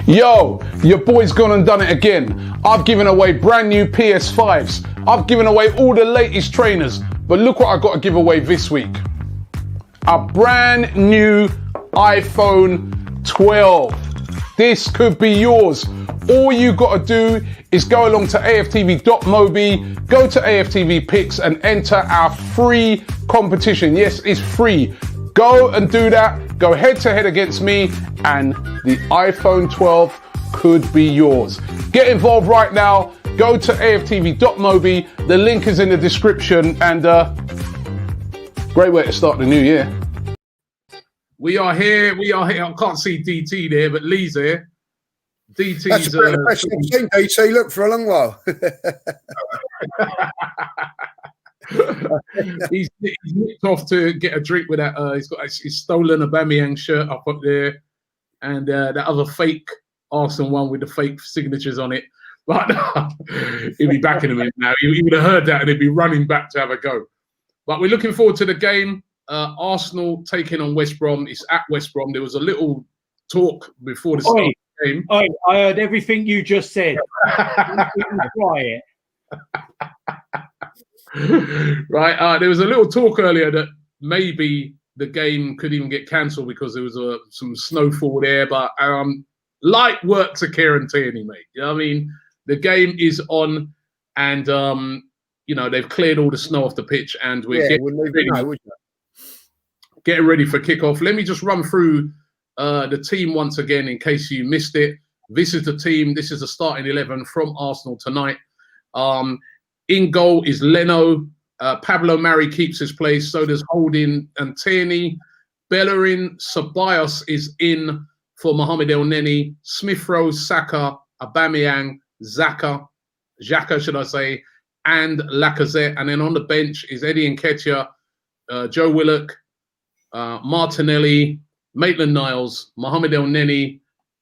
Yo, your boy's gone and done it again. I've given away brand new PS5s. I've given away all the latest trainers. But look what I've got to give away this week. A brand new iPhone 12. This could be yours. All you got to do is go along to AFTV.mobi, go to AFTV Picks and enter our free competition. Yes, it's free. Go and do that. Go head to head against me and the iPhone 12 could be yours. Get involved right now. Go to AFTV.mobi. The link is in the description and great way to start the new year. We are here. I can't see DT there, but Lee's here. DT's that's the best I've seen DT look for a long while. he's nipped off to get a drink with that. He's stolen a Aubameyang shirt up there, and that other fake Arsenal one with the fake signatures on it. But he'll be back in a minute now. He would have heard that and he'd be running back to have a go. But we're looking forward to the game. Arsenal taking on West Brom. It's at West Brom. There was a little talk before the start of the game. I heard everything you just said. Quiet. Right. There was a little talk earlier that maybe the game could even get cancelled because there was some snowfall there. But light work to Kieran Tierney, mate. You know what I mean? The game is on, and they've cleared all the snow off the pitch, and we're getting ready for kickoff. Let me just run through the team once again in case you missed it. This is the team. This is the starting 11 from Arsenal tonight. In goal is Leno. Pablo Mari keeps his place. So does Holding and Tierney. Bellerin, Ceballos is in for Mohamed El Neni. Smith-Rowe, Saka, Aubameyang, Xhaka, should I say, and Lacazette. And then on the bench is Eddie Nketiah, Joe Willock, Martinelli, Maitland-Niles, Mohamed El Neni,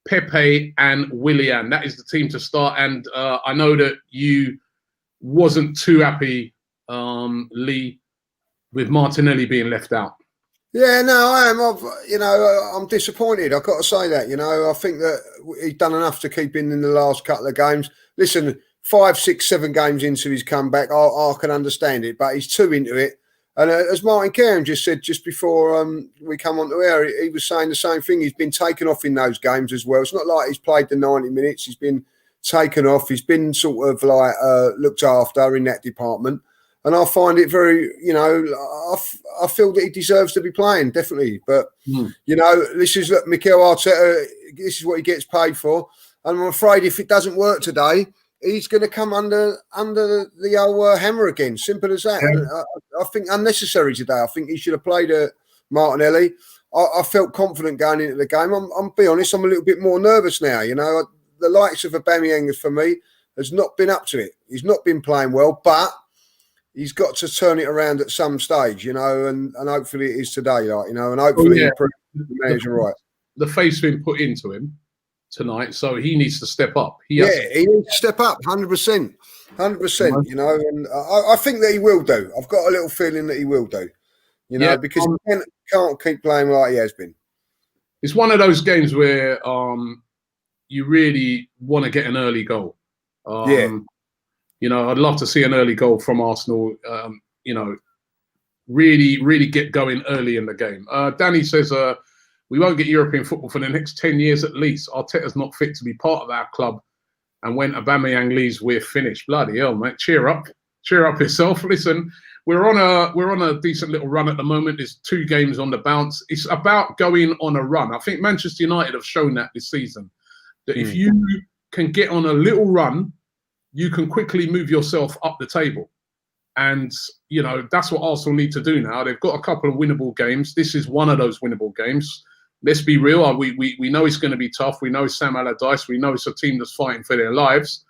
Pepe, and Willian. That is the team to start. And I know that you wasn't too happy, Lee, with Martinelli being left out. Yeah, no, I am. I'm disappointed. I've got to say that. I think that he's done enough to keep in the last couple of games. Listen, 5, 6, 7 games into his comeback, I can understand it, but he's too into it. And as Martin Cairn just said just before we come on to air, he was saying the same thing. He's been taken off in those games as well. It's not like he's played the 90 minutes. He's been taken off. He's been sort of like looked after in that department. And I find it very, I feel that he deserves to be playing, definitely. But, this is, look, Mikel Arteta, this is what he gets paid for. And I'm afraid if it doesn't work today, he's going to come under the old hammer again. Simple as that. Yeah. I think unnecessary today. I think he should have played Martinelli. I felt confident going into the game. I'm be honest, I'm a little bit more nervous now. The likes of Aubameyang for me has not been up to it. He's not been playing well, but he's got to turn it around at some stage, and hopefully it is today, and hopefully the manager right. The face been put into him tonight, so he needs to step up. He needs to step up, 100%, 100%. And I think that he will do. I've got a little feeling that he will do. Because he can't keep playing like he has been. It's one of those games where you really want to get an early goal. I'd love to see an early goal from Arsenal. Really, really get going early in the game. Danny says we won't get European football for the next 10 years at least. Arteta's not fit to be part of our club. And when Aubameyang leaves, we're finished. Bloody hell, mate. Cheer up yourself. Listen, we're on a decent little run at the moment. There's 2 games on the bounce. It's about going on a run. I think Manchester United have shown that this season. That if you can get on a little run, you can quickly move yourself up the table. And, that's what Arsenal need to do now. They've got a couple of winnable games. This is one of those winnable games. Let's be real. We know it's going to be tough. We know it's Sam Allardyce. We know it's a team that's fighting for their lives.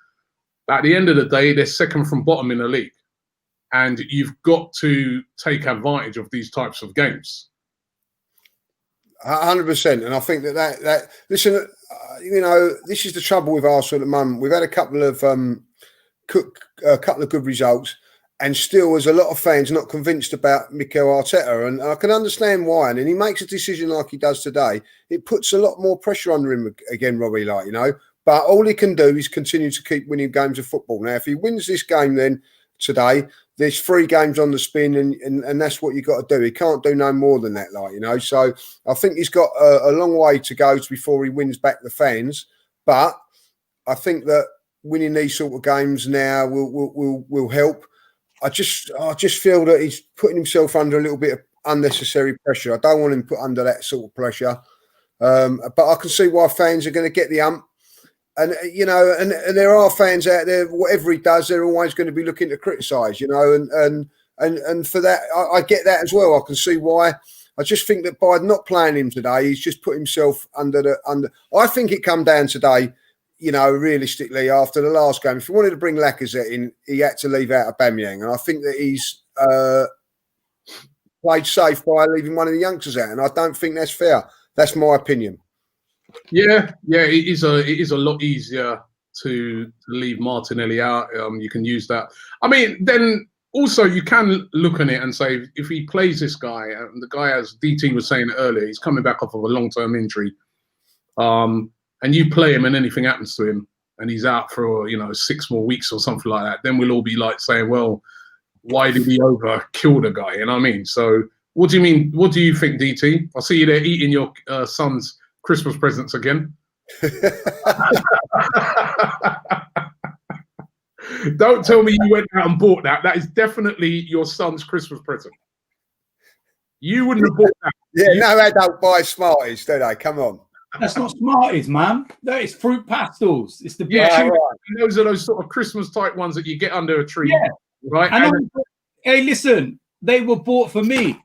But at the end of the day, they're second from bottom in the league. And you've got to take advantage of these types of games. 100%. And I think that listen, this is the trouble with Arsenal at the moment. We've had a couple of good results. And still, there's a lot of fans not convinced about Mikel Arteta, and I can understand why. And then he makes a decision like he does today. It puts a lot more pressure under him again, Robbie. Like, you know, but all he can do is continue to keep winning games of football. Now, if he wins this game, then today there's 3 games on the spin, and that's what you got to do. He can't do no more than that, like, you know. So I think he's got a long way to go before he wins back the fans. But I think that winning these sort of games now will help. I just feel that he's putting himself under a little bit of unnecessary pressure. I don't want him put under that sort of pressure. But I can see why fans are going to get the ump. And, you know, and there are fans out there, whatever he does, they're always going to be looking to criticise, you know, and for that, I get that as well. I can see why. I just think that by not playing him today, he's just put himself under. I think it come down today, you know, realistically, after the last game, if he wanted to bring Lacazette in, he had to leave out Aubameyang. And I think that he's played safe by leaving one of the youngsters out. And I don't think that's fair. That's my opinion. Yeah, it is a lot easier to leave Martinelli out. You can use that. I mean, then also you can look on it and say, if he plays this guy, and the guy, as DT was saying earlier, he's coming back off of a long-term injury, and you play him and anything happens to him, and he's out for, you know, 6 more weeks or something like that, then we'll all be like saying, well, why did he kill the guy? You know what I mean? So what do you mean? What do you think, DT? I see you there eating your son's Christmas presents again. Don't tell me you went out and bought that. That is definitely your son's Christmas present. You wouldn't have bought that. Yeah, no, they don't buy Smarties, do they? Come on. That's not Smarties, man. That is fruit pastels. It's the big right. Those are those sort of Christmas type ones that you get under a tree. Yeah. Right. And hey, listen, they were bought for me.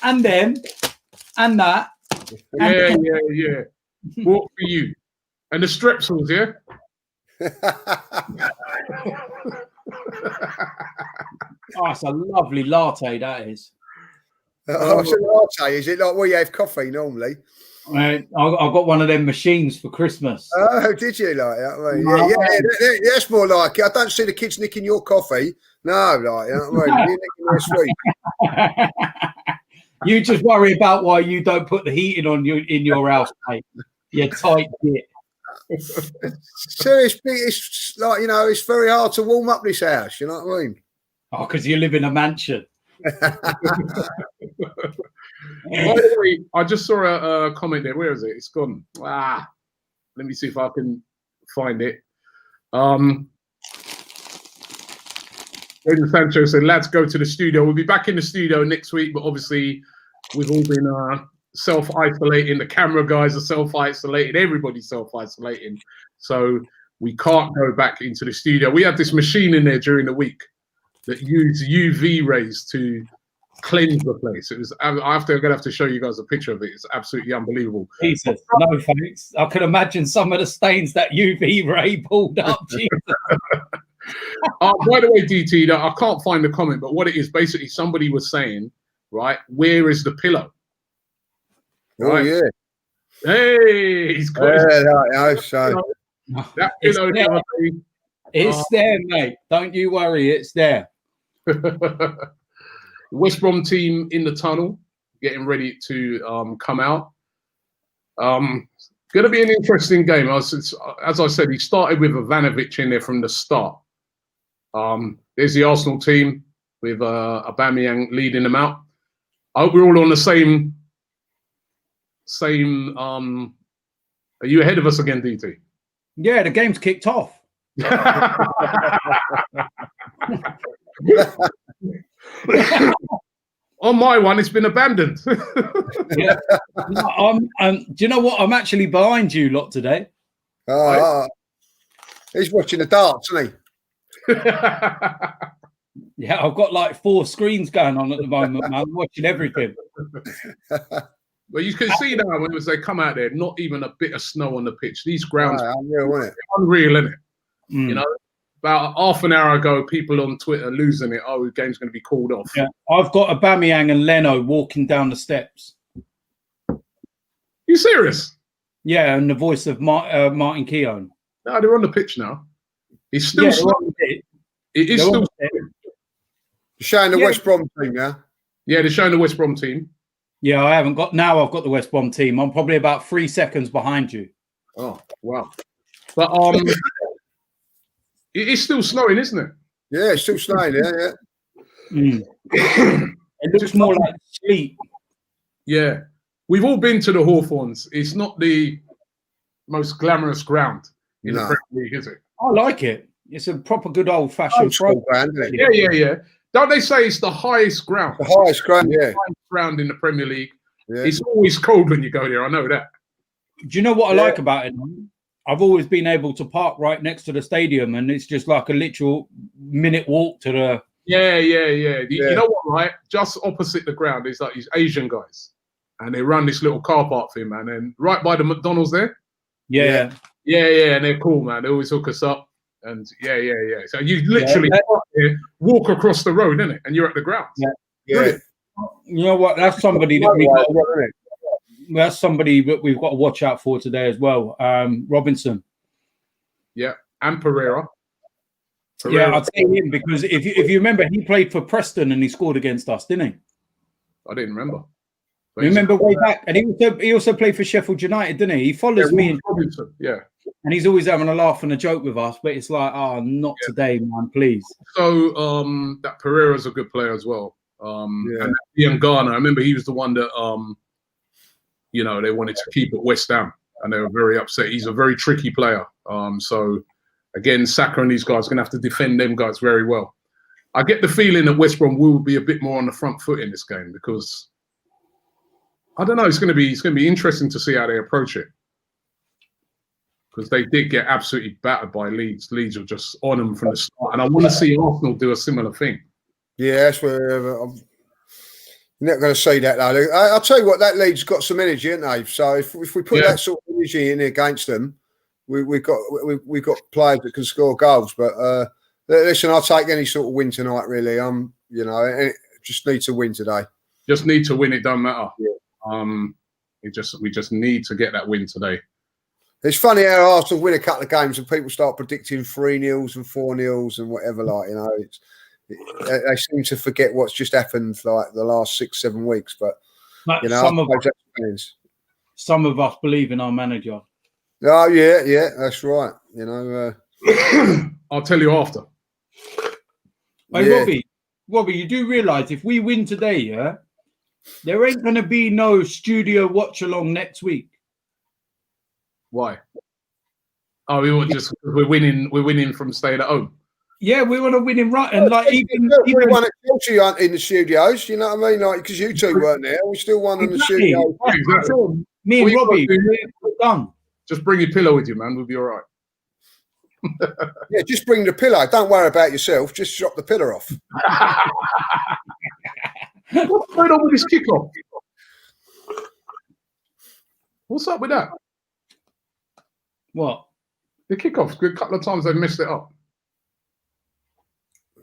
And them. And that. Yeah. Bought for you. And the strepsils, yeah? Oh, it's a lovely latte, that is. Oh, it's a latte, is it? Like, well, you have coffee normally. I got one of them machines for Christmas. Oh, did you like that? Yeah, that's more like it. I don't see the kids nicking your coffee. No, like, you know what I mean? You're nicking their sweet. You just worry about why you don't put the heating on in your house, mate. You tight git. Seriously, it's like, you know, it's very hard to warm up this house. You know what I mean? Oh, because you live in a mansion. By the way, I just saw a comment there. Where is it? It's gone. Let me see if I can find it. David Sancho said, lads, go to the studio. We'll be back in the studio next week, but obviously we've all been self-isolating. The camera guys are self-isolating. Everybody's self-isolating. So we can't go back into the studio. We had this machine in there during the week that used UV rays to cleanse the place. It was. I'm gonna have to show you guys a picture of it. It's absolutely unbelievable. Jesus, no thanks. I can imagine some of the stains that UV ray pulled up. Jesus. By the way, DT, I can't find the comment, but what it is, basically somebody was saying, right, where is the pillow? Right? Oh yeah. Hey, he's got that pillow. It's there, mate. Don't you worry, it's there. West Brom team in the tunnel, getting ready to come out. Going to be an interesting game. As I said, he started with Ivanovic in there from the start. There's the Arsenal team with Aubameyang leading them out. I hope we're all on the same. Are you ahead of us again, DT? Yeah, the game's kicked off. On my one, it's been abandoned. Yeah. Do you know what? I'm actually behind you lot today. He's watching the darts, isn't he? Yeah, I've got like 4 screens going on at the moment, man. I'm watching everything. Well, you can see now when they come out there, not even a bit of snow on the pitch. These grounds are unreal, isn't it? You know, about half an hour ago, people on Twitter losing it. Oh, the game's going to be called off. Yeah, I've got Aubameyang and Leno walking down the steps. You serious? Yeah, and the voice of Martin Keown. No, they're on the pitch now. It's still snowing. It is still snowing. Showing the West Brom team now. Yeah, they're showing the West Brom team. Yeah, I haven't got. Now I've got the West Brom team. I'm probably about 3 seconds behind you. Oh, wow. But it is still snowing, isn't it? Yeah, it's still snowing. Yeah. It looks more like sleet. Yeah. We've all been to the Hawthorns. It's not the most glamorous ground in the Premier League, is it? I like it. It's a proper good old-fashioned ground, isn't it? Yeah. Don't they say it's the highest ground? The highest ground, yeah. The highest ground in the Premier League. Yeah. It's always cold when you go there. I know that. Do you know what I like about it? I've always been able to park right next to the stadium, and it's just like a literal minute walk to the. Yeah. You know what, right? Just opposite the ground is like these Asian guys, and they run this little car park thing, man. And right by the McDonald's there. Yeah, and they're cool, man. They always hook us up, and yeah. So you literally walk across the road, innit? And you're at the ground. Yeah. You know what? That's somebody that that's somebody that we've got to watch out for today as well. Robinson. Yeah, and Pereira. Yeah, I'll tell him because if you remember, he played for Preston and he scored against us, didn't he? I didn't remember. But remember way back, and he also played for Sheffield United, didn't he? He follows me, and he's always having a laugh and a joke with us. But it's like, not today, man, please. So that Pereira's a good player as well. And Ian Garner, I remember he was the one that they wanted to keep at West Ham, and they were very upset. He's a very tricky player. So again, Saka and these guys are going to have to defend them guys very well. I get the feeling that West Brom will be a bit more on the front foot in this game because I don't know. It's going to be interesting to see how they approach it because they did get absolutely battered by Leeds. Leeds were just on them from the start, and I want to see Arsenal do a similar thing. Yeah, that's where I'm not going to say that though. I'll tell you what, that Leeds got some energy, haven't they? So if we put that sort of energy in against them, we've got players that can score goals. But listen, I'll take any sort of win tonight. Really, just need to win today. Just need to win. It don't matter. Yeah. We just need to get that win today. It's funny how Arsenal win a couple of games and people start predicting 3-0s and 4-0s and whatever. They seem to forget what's just happened like the last 6-7 weeks. But some of us believe in our manager. Oh yeah, that's right. I'll tell you after. Hey, Robbie, you do realise if we win today, there ain't going to be no studio watch along next week. Why? Oh, we're winning from staying at home. Yeah, we want to win him right, and even won at Chelsea aren't in the studios. You know what I mean? Like because you two weren't there, we still won in the studio. Exactly. Me and Robbie, we're done. Just bring your pillow with you, man. We'll be all right. Yeah, just bring the pillow. Don't worry about yourself. Just drop the pillow off. What's going on with this kickoff? What's up with that? What? The kickoff. A couple of times they've messed it up.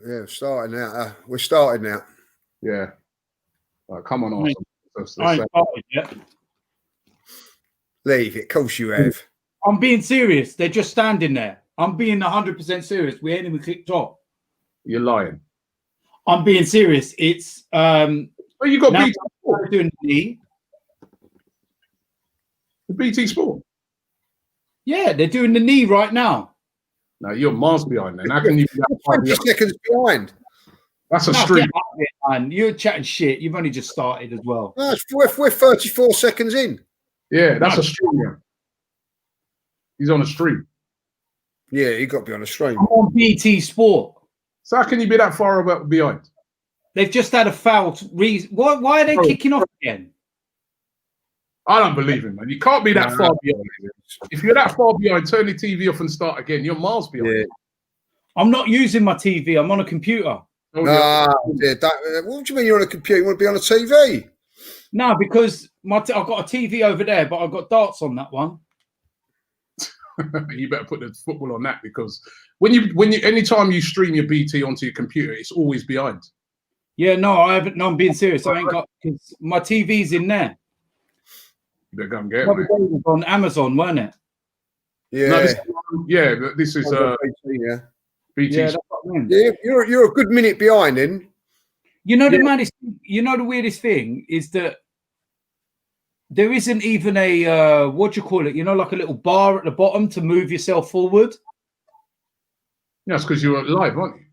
Yeah, we're starting now. Yeah. Right, come on, Arsenal. I ain't started yet. Leave it. Of course you have. I'm being serious. They're just standing there. I'm being 100% serious. We ain't even kicked off. You're lying. I'm being serious. It's you got BT Sport doing the BT Sport. Yeah, they're doing the knee right now. No, you're miles behind then. How can you be that 20 seconds behind? That's a stream. Man. You're chatting shit. You've only just started as well. No, we're 34 seconds in. Yeah, that's a stream. He's on a stream. Yeah, you got to be on a stream. I'm on BT Sport. So how can you be that far behind? They've just had a foul. Why are they kicking off again? I don't believe him, man. You can't be that far behind. If you're that far behind, turn the TV off and start again. You're miles behind. Yeah. I'm not using my TV. I'm on a computer. What do you mean you're on a computer? You want to be on a TV? No, because I've got a TV over there, but I've got darts on that one. You better put the football on that because anytime you stream your BT onto your computer, it's always behind. Yeah, no, I haven't. No, I'm being serious. I ain't got because my TV's in there. You better go and get it. Mate. Was on Amazon, weren't it? Yeah, no, this is BT. Yeah, that's what I mean. Yeah, you're a good minute behind then. You know the weirdest thing is that there isn't even a what do you call it? You know, like a little bar at the bottom to move yourself forward. Yeah, it's because you're live, aren't you?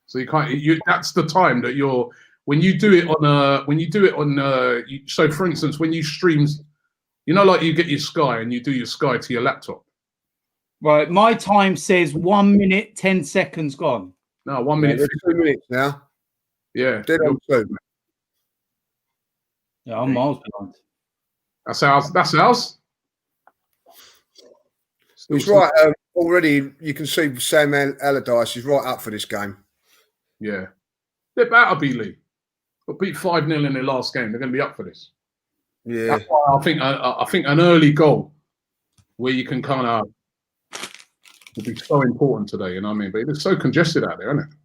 So you can't. That's the time that you're when you do it on. So, for instance, when you stream, you know, like you get your Sky and you do your Sky to your laptop. Right. My time says 1 minute 10 seconds gone. No, 1 minute. 2 minutes now. Yeah. Dead on two. Yeah, I'm miles behind. That's ours. He's right. Already, you can see Sam Allardyce is right up for this game. Yeah. They're about to be, Lee. Got beat 5-0 in their last game. They're going to be up for this. Yeah. That's why I think an early goal where you can kind of will be so important today, you know what I mean? But it's so congested out there, isn't it?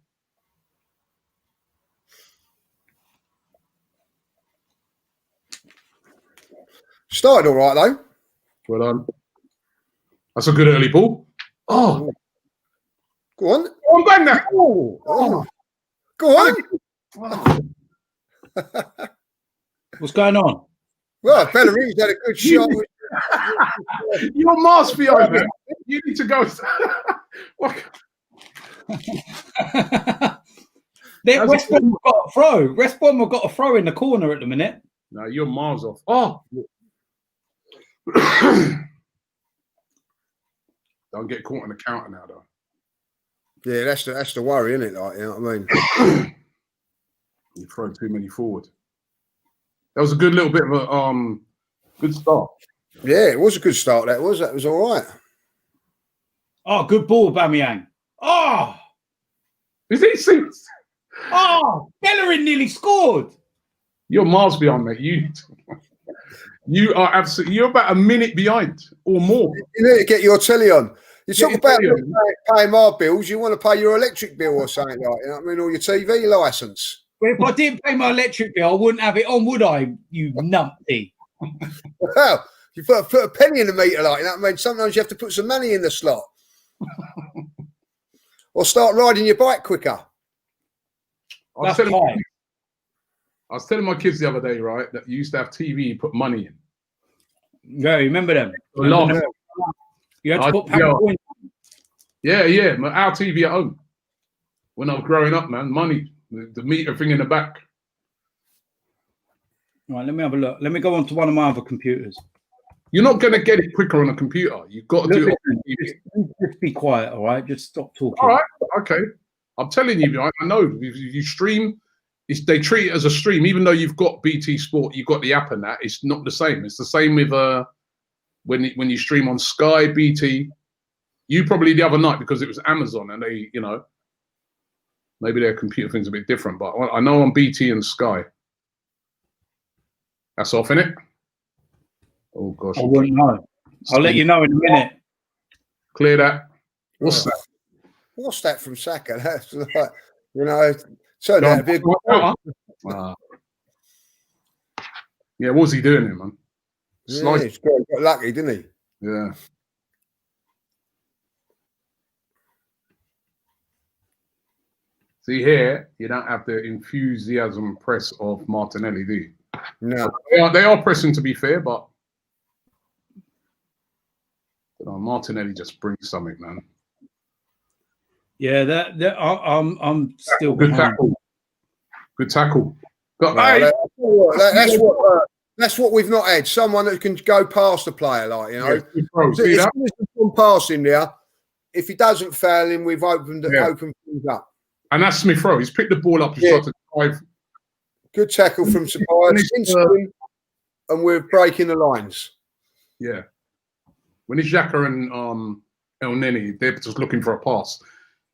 Started all right, though. Well done. That's a good early ball. Oh. Go on. Go on, bang that. Oh. Go on. Oh. What's going on? Well, Bellerine's had a good shot. You're miles behind, man. You need to go. West Brom have got a throw. West Brom have got a throw in the corner at the minute. No, you're miles off. Oh. Don't get caught on the counter now, though. Yeah, that's the worry, isn't it? Like, you know what I mean? You're throwing too many forward. That was a good little bit of a good start. Yeah, it was a good start. That was all right. Oh, good ball, Aubameyang. Oh, Is it six? Oh, Bellerin nearly scored. You're miles behind, mate. You are absolutely. You're about a minute behind or more. You need to get your telly on. You talk about paying my bills. You want to pay your electric bill or something like, you know what I mean, or your TV license. Well, if I didn't pay my electric bill, I wouldn't have it on, would I? You numpty. Well, you put a penny in the meter, like, you know what I mean. Sometimes you have to put some money in the slot, or start riding your bike quicker. I was telling my kids the other day, right, that you used to have TV, you put money in. Yeah, remember them? You had to put pound. Yeah. Our TV at home. When I was growing up, man, money, the meter thing in the back. Right, let me have a look. Let me go on to one of my other computers. You're not going to get it quicker on a computer. You've got to do it on TV. Just be quiet, all right? Just stop talking. All right, okay. I'm telling you, I know. If you stream, they treat it as a stream. Even though you've got BT Sport, you've got the app and that, it's not the same. It's the same with when you stream on Sky, BT. You probably the other night, because it was Amazon and they, you know, maybe their computer thing's a bit different, but I know on BT and Sky. That's off, innit? Oh, gosh. I wouldn't know. I'll let you know in a minute. Clear that. What's that? What's that from Saka? That's like, you know, turned out to be a good wow. Yeah, what was he doing here, man? Yeah, he got lucky, didn't he? Yeah. See here, you don't have the enthusiasm press of Martinelli, do you? No. They are pressing, to be fair, but Martinelli just brings something, man. Yeah, I'm still good behind. tackle. Good tackle. That's what we've not had. Someone that can go past the player, like, you know. Yeah, so as soon as we've gone past him there, if he doesn't foul him, we've opened things up. And that's Smith Rowe. He's picked the ball up and tried to drive. Good tackle from Tobias, and we're breaking the lines. Yeah. When it's Xhaka and El Neni, they're just looking for a pass.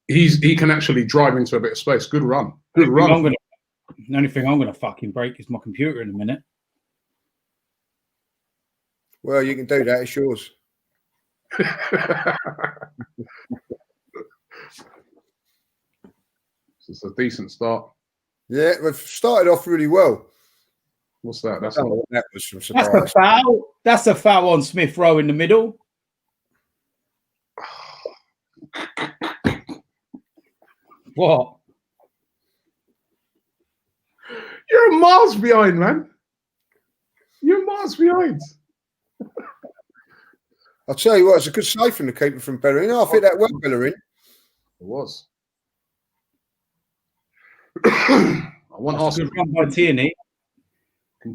He can actually drive into a bit of space. Good run. Good run. The only thing I'm going to fucking break is my computer in a minute. Well, you can do that. It's yours. It's a decent start. Yeah, we've started off really well. What's that? That was from surprise. That's a foul. That's a foul on Smith Rowe in the middle. What? You're miles behind, man. You're miles behind. I'll tell you what, it's a good save from the keeper from Bellerin. I think that well, Bellerin. It was. I want That's a Arsenal. good run by Tierney.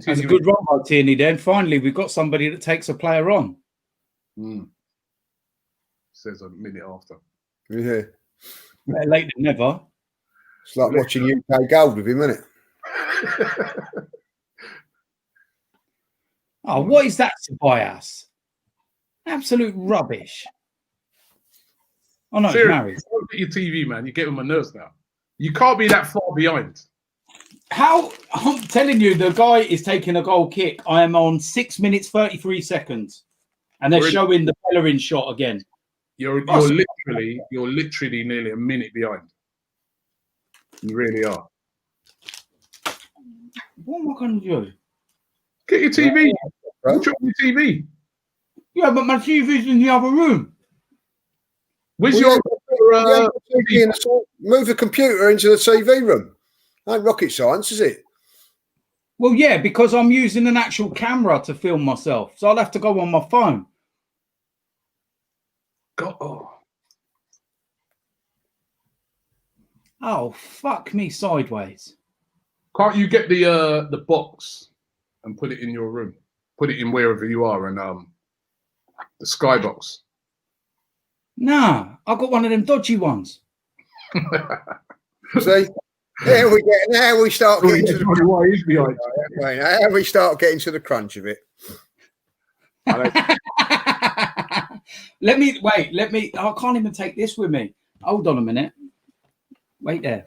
That's a good run by Tierney. Then finally, we've got somebody that takes a player on. Says a minute after. Yeah. Better late than never. It's like watching UK Gold with him, isn't it? Oh, what is that, Tobias? Absolute rubbish. Oh no, Seriously, married. look at your TV, man. You're getting on my nerves now. You can't be that far behind. How? I'm telling you, the guy is taking a goal kick. I am on 6 minutes 33 seconds, and they're showing the Bellerin shot again. You're literally nearly a minute behind. You really are. What am I going to do? Get your TV. Watch it on your TV. Yeah, but my TV's in the other room. Where's Well, your move the computer into the TV room. Ain't rocket science, is it? Well, yeah, because I'm using an actual camera to film myself, so I'll have to go on my phone. Oh, fuck me sideways. Can't you get the box and put it in your room? Put it in wherever you are, and the skybox. Nah, I've got one of them dodgy ones. See, there we get. Now we start getting to the Now we start getting to the crunch of it. Let me. I can't even take this with me. Hold on a minute. Wait there.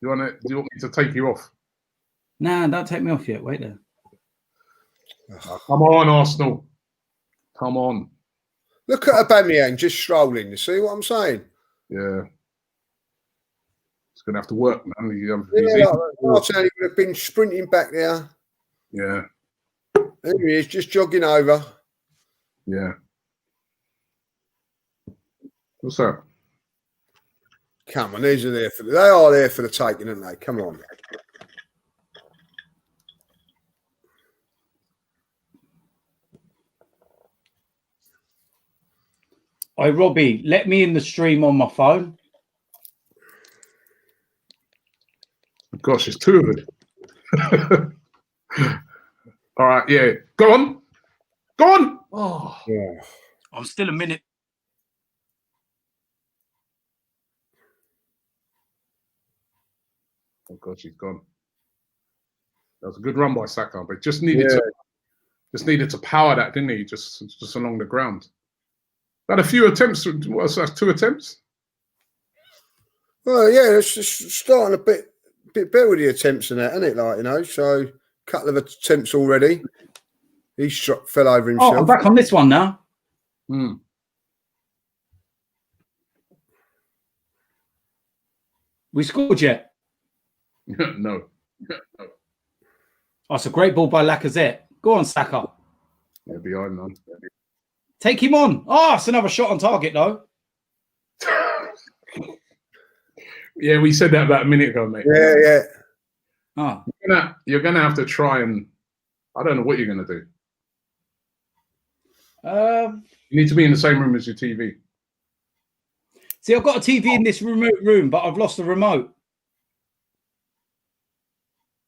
Do you want me to take you off? Nah, don't take me off yet. Wait there. Come on, Arsenal. Come on. Look at Aubameyang just strolling. You see what I'm saying? Yeah. It's going to have to work, man. I tell you, would have been sprinting back there. Yeah. There he is, just jogging over. Yeah. What's that? Come on, they are there for the taking, aren't they? Come on. Hey, Robbie, let me in the stream on my phone. Gosh, it's two of it. All right, yeah. Go on. Go on. Oh, yeah. I'm still a minute. Oh God, she's gone. That was a good run by Saka, but just needed to power that, didn't he? Just along the ground. Had a few attempts. What's that? 2 attempts. Well, yeah, it's just starting a bit better with the attempts and that, isn't it? Like, you know, so a couple of attempts already. He fell over himself. Oh, I'm back on this one now. We scored yet? No. Oh, it's a great ball by Lacazette. Go on, Saka. Yeah, behind, man. Take him on. Oh, it's another shot on target, though. Yeah, we said that about a minute ago, mate. Yeah. Oh. You're gonna have to try and I don't know what you're gonna do. You need to be in the same room as your TV. See, I've got a TV in this remote room, but I've lost the remote.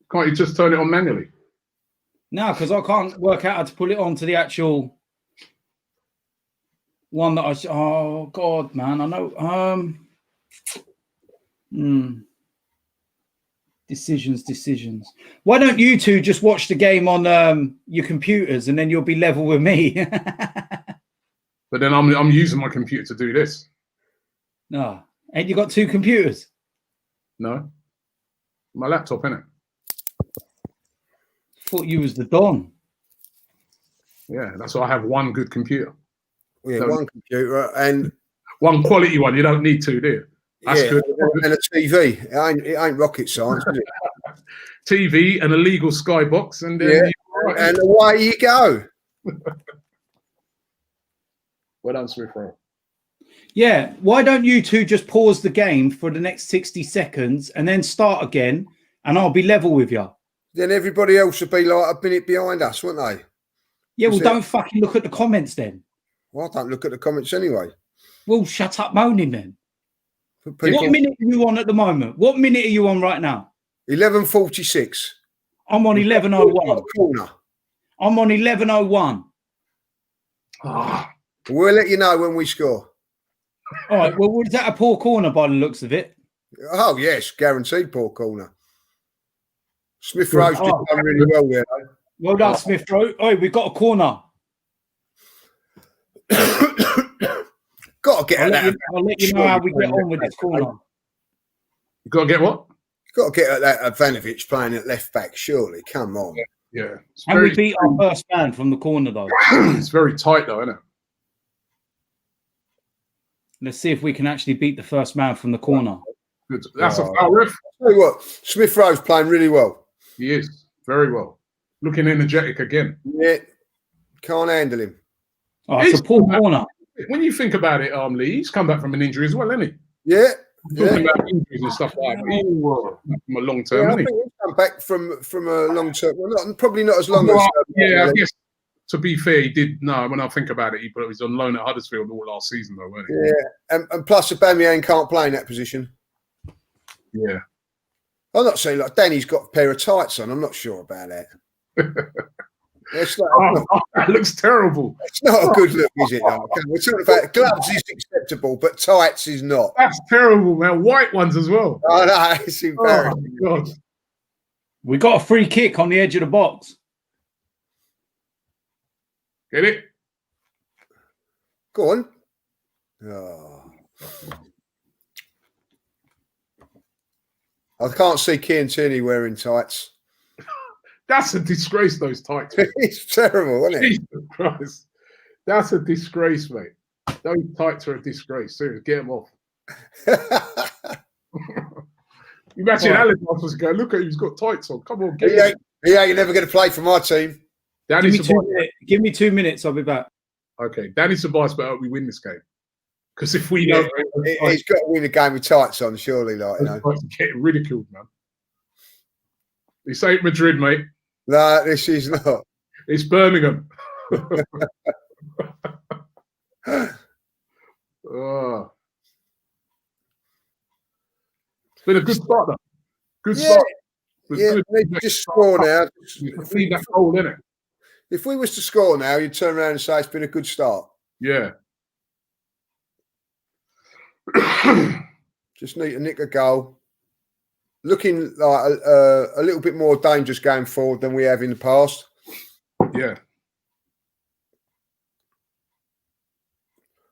Can't you just turn it on manually? No, because I can't work out how to pull it on to the actual one that I. Oh God, man, I know. Decisions. Why don't you two just watch the game on your computers, and then you'll be level with me? But then I'm using my computer to do this. No, and you got 2 computers? No, my laptop, innit? Thought you was the Don. Yeah, that's why I have one good computer. Yeah, one computer and one quality one. You don't need 2, do you? That's good. And a TV. It ain't rocket science, is it? TV and a legal skybox, and then and away you go. Well done, Smith. Yeah, why don't you two just pause the game for the next 60 seconds and then start again, and I'll be level with you. Then everybody else would be like a minute behind us, wouldn't they? Yeah, well, don't fucking look at the comments then. Well, I don't look at the comments anyway. Well, shut up moaning then. People... What minute are you on at the moment? What minute are you on right now? 11:46. I'm on 11:01. Corner. I'm on 11:01. Ah. We'll let you know when we score. All right. Well, was that a poor corner by the looks of it? Oh, yes. Guaranteed poor corner. Smith Rowe's done really well there. Well done, Smith Rowe. Oh, we've got a corner. Got to get I'll let you know how we get on with this corner. You got to get what? Got to get at that Ivanovic playing at left back, surely. Come on. Yeah. And we beat our first man from the corner, though. It's very tight, though, isn't it? Let's see if we can actually beat the first man from the corner. Good. That's a foul, ref. Tell you what, Smith Rowe's playing really well. He is. Very well. Looking energetic again. Yeah. Can't handle him. Oh, it's a poor corner. When you think about it, Lee, he's come back from an injury as well, hasn't he? Yeah. Talking about injuries and stuff like that. From a long term, I hasn't think he? he's come back from a long term. Well, probably not as long as. I guess. To be fair, he did. No, when I think about it, he was on loan at Huddersfield all last season, though, wasn't he? Yeah, and plus Aubameyang can't play in that position. Yeah. I'm not saying like Danny's got a pair of tights on. I'm not sure about that. That looks terrible. It's not a good look, is it? No? We're talking about gloves is acceptable, but tights is not. That's terrible, man. White ones as well. Oh no, it's embarrassing. Oh, God. We got a free kick on the edge of the box. Get it? Go on. Oh. I can't see Kieran Tierney wearing tights. That's a disgrace, those tights. It's terrible, isn't it? Jesus Christ. That's a disgrace, mate. Those tights are a disgrace. Seriously, get them off. Imagine Alan was going, look at him, he's got tights on. Come on, get him. Yeah, you're never going to play for my team. Give me 2 minutes, I'll be back. Okay, Danny Ceballos better we win this game. Because if we don't... He's got to win a game with tights on, surely. Like, you know. Getting ridiculed, man. This ain't Madrid, mate. No, this is not. It's Birmingham. Oh. It's been a good start, though. Good start. Yeah, just score now. Leave that goal, innit? If we was to score now, you'd turn around and say it's been a good start. Yeah. Just need to nick a goal. Looking like a little bit more dangerous going forward than we have in the past. Yeah.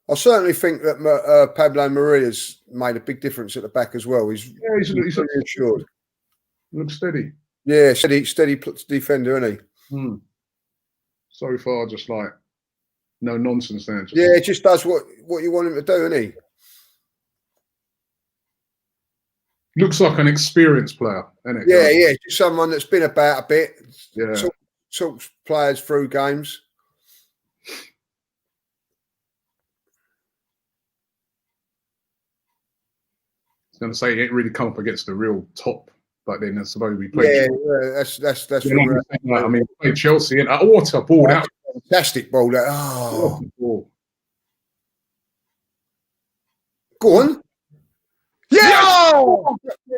I certainly think that Pablo Maria's made a big difference at the back as well. He's assured. Looks steady. Yeah, steady defender, isn't he? So far, just like no nonsense there. Yeah, just does what you want him to do, isn't he? Looks like an experienced player, isn't it? Yeah, just someone that's been about a bit. Yeah. Talks players through games. I was going to say he ain't really come up against the real top, but then that's supposed to be played. Yeah, that's I mean, played Chelsea and what a ball out. Fantastic ball. That ball. Go on. Yeah!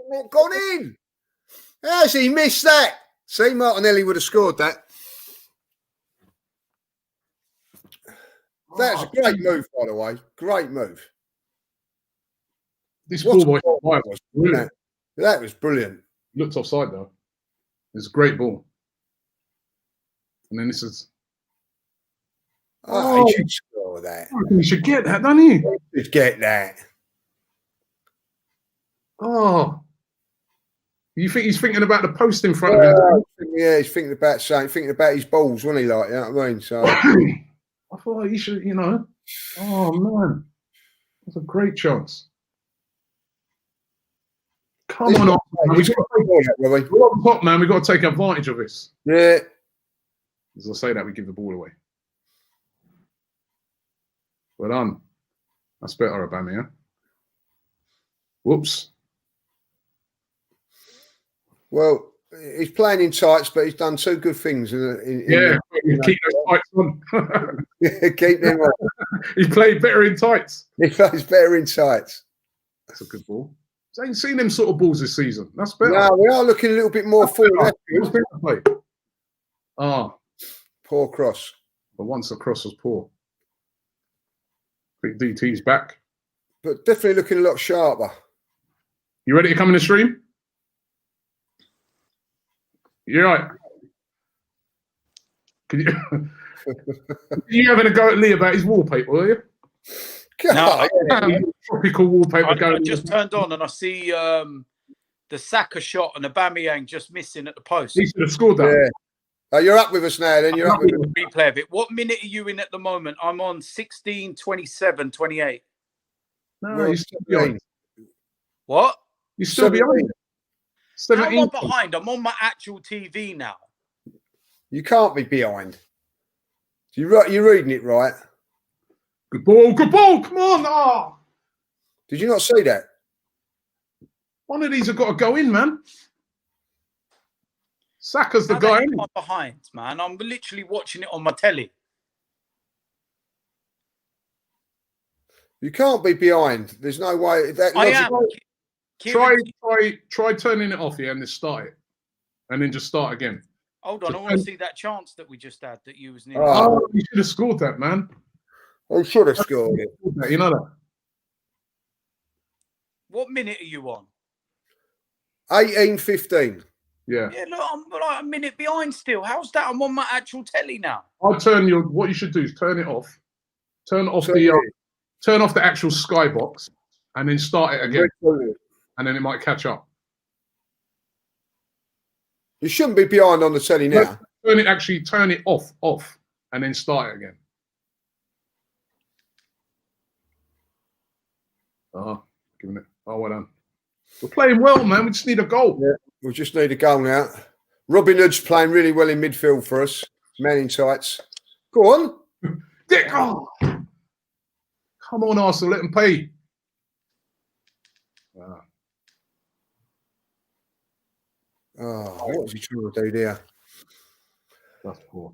Not gone in. How's he missed that? See, Martinelli would have scored that. That's a great move, by the way. Great move. This ball was brilliant. That was brilliant. Looked offside, though. It's a great ball. And then this is... Oh, he should score that. He should get that, doesn't he? He should get that. Oh. You think he's thinking about the post in front of him? Yeah, he's thinking about his balls, wasn't he? Like, you know what I mean? So I thought he should, Oh man. That's a great chance. Come on, man. We're on top, man. We've got to take advantage of this. Yeah. As I say that, we give the ball away. Well done. That's better, Aubameyang. Whoops. Well, he's playing in tights, but he's done 2 good things. Keep those tights on. Keep them on. He played better in tights. He plays better in tights. That's a good ball. I ain't seen them sort of balls this season. That's better. No, we are looking a little bit more forward. Poor cross. But once the cross was poor. I think DT's back. But definitely looking a lot sharper. You ready to come in the stream? You're right. You having a go at Lee about his wallpaper, were you? No, tropical wallpaper I just turned on and I see the Saka shot and Aubameyang just missing at the post. He should have scored that. Yeah. Oh, you're up with us now, then. You're up with us. Replay of it. What minute are you in at the moment? I'm on 16, 27, 28. No, he's still behind. What? He's still behind. 17. How am I behind? I'm on my actual TV now. You can't be behind. You're reading it right. Good ball, come on. Oh. Did you not see that? One of these have got to go in, man. Saka's the How guy. am I behind, man? I'm literally watching it on my telly. You can't be behind. There's no way. I am. Try turning it off, and then start it. And then just start again. Hold on, I want to see that chance that we just had that you was near. Oh, you should have scored that, man. I should have scored it. You know that. What minute are you on? 18:15. Yeah. Yeah, look, I'm like a minute behind still. How's that? I'm on my actual telly now. I'll turn your. What you should do is turn it off. Turn off the actual skybox, and then start it again, and then it might catch up. You shouldn't be behind on the telly now. Turn it off, and then start it again. Giving it. Oh, well done. We're playing well, man. We just need a goal. Yeah, we just need a goal now. Robin Hood's playing really well in midfield for us. Man in tights. Go on. Come on, Arsenal. Let them pay. Oh, what was he trying to do there? That's poor.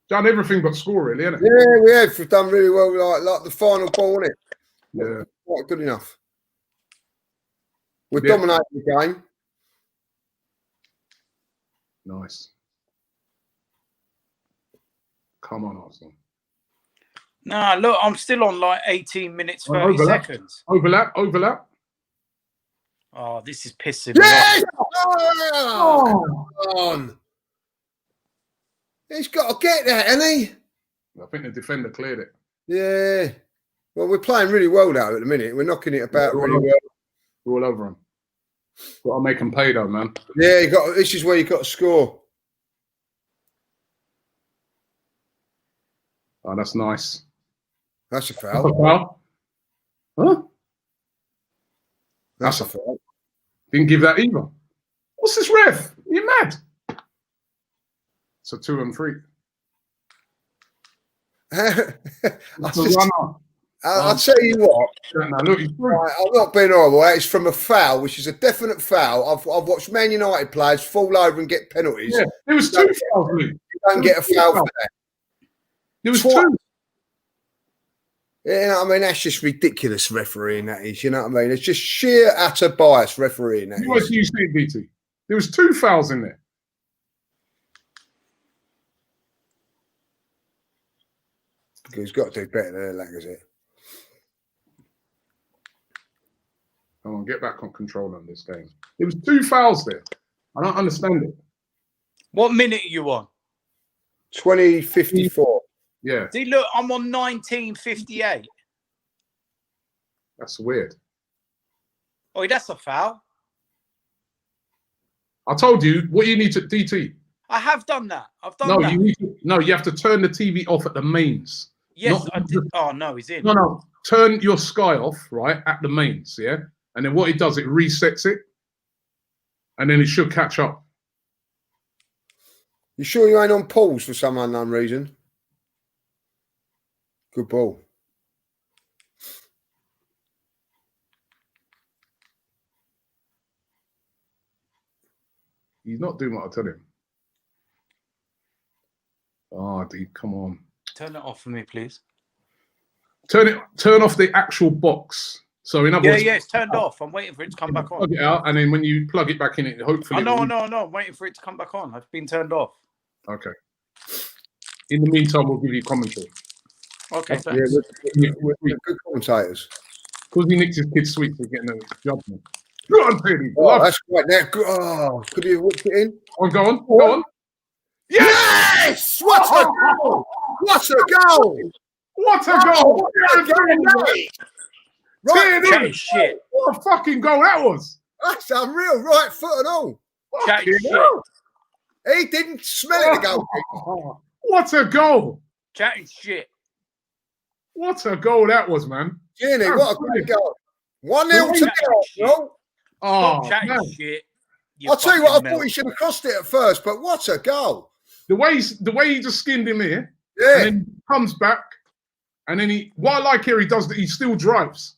Done everything but score, really, isn't it? Yeah, we have. We've done really well, like the final ball, isn't it? Yeah. Quite good enough. We're dominating the game. Nice. Come on, Arsenal. Nah, look, I'm still on like 18 minutes, 30 seconds. Overlap. Oh, this is pissing me off. Oh, come on. He's got to get that, hasn't he? I think the defender cleared it. Yeah. Well, we're playing really well now at the minute. We're knocking it about really well. We're all over him. Got to make him pay, though, man. Yeah, this is where you got to score. Oh, that's nice. That's a That's a foul. foul. Huh? That's a foul. Didn't give that either. What's this ref? Are you mad? It's a 2 and 3. I'll tell you what. No, look, he's through. I'm not being horrible. It's from a foul, which is a definite foul. I've watched Man United players fall over and get penalties. Yeah, there was 2 fouls. You don't get a foul for that. There was 2. Yeah, you know what I mean? That's just ridiculous refereeing, that is. You know what I mean? It's just sheer, utter bias refereeing, that What is. do you see, BT? There was 2 fouls in there. He's got to do better than that, is it? Come on, get back on control on this game. There was 2 fouls there. I don't understand it. What minute are you on? 20:54. Yeah. See, look, I'm on 19:58. That's weird. Oh, that's a foul. I told you what you need to DT. I have done that. I've done that. You have to turn the TV off at the mains. Yes, I did. Oh no, he's in. No. Turn your Sky off, right, at the mains, yeah? And then what it does, it resets it. And then it should catch up. You sure you ain't on pause for some unknown reason? Good ball. He's not doing what I tell him. Oh, dude, come on. Turn it off for me, please. Turn off the actual box. So in other words, it's turned off. I'm waiting for it to come back on. Plug it out, and then when you plug it back in, it hopefully. No. I'm waiting for it to come back on. It's been turned off. Okay. In the meantime, we'll give you commentary. Okay. Yeah, we're good commentators. Because he nicked his kid's sweets, we're getting a judgment. Go on, Penny. Oh, that's right. Now, could you whip it in? Go on. Yes! What a goal! What a goal! What a goal! Right, shit. What a fucking goal that was! That's unreal, right foot and all. Chatting shit. He didn't smell it, the goal. What a goal! Chatting shit. What a goal that was, man. Jenny, what a great goal. 1-0 to goal. Oh, chatting shit. I'll tell you what, I thought he should have crossed it at first, but what a goal. The way he just skinned him here, yeah. And then comes back, and then what I like here, he does that, he still drives.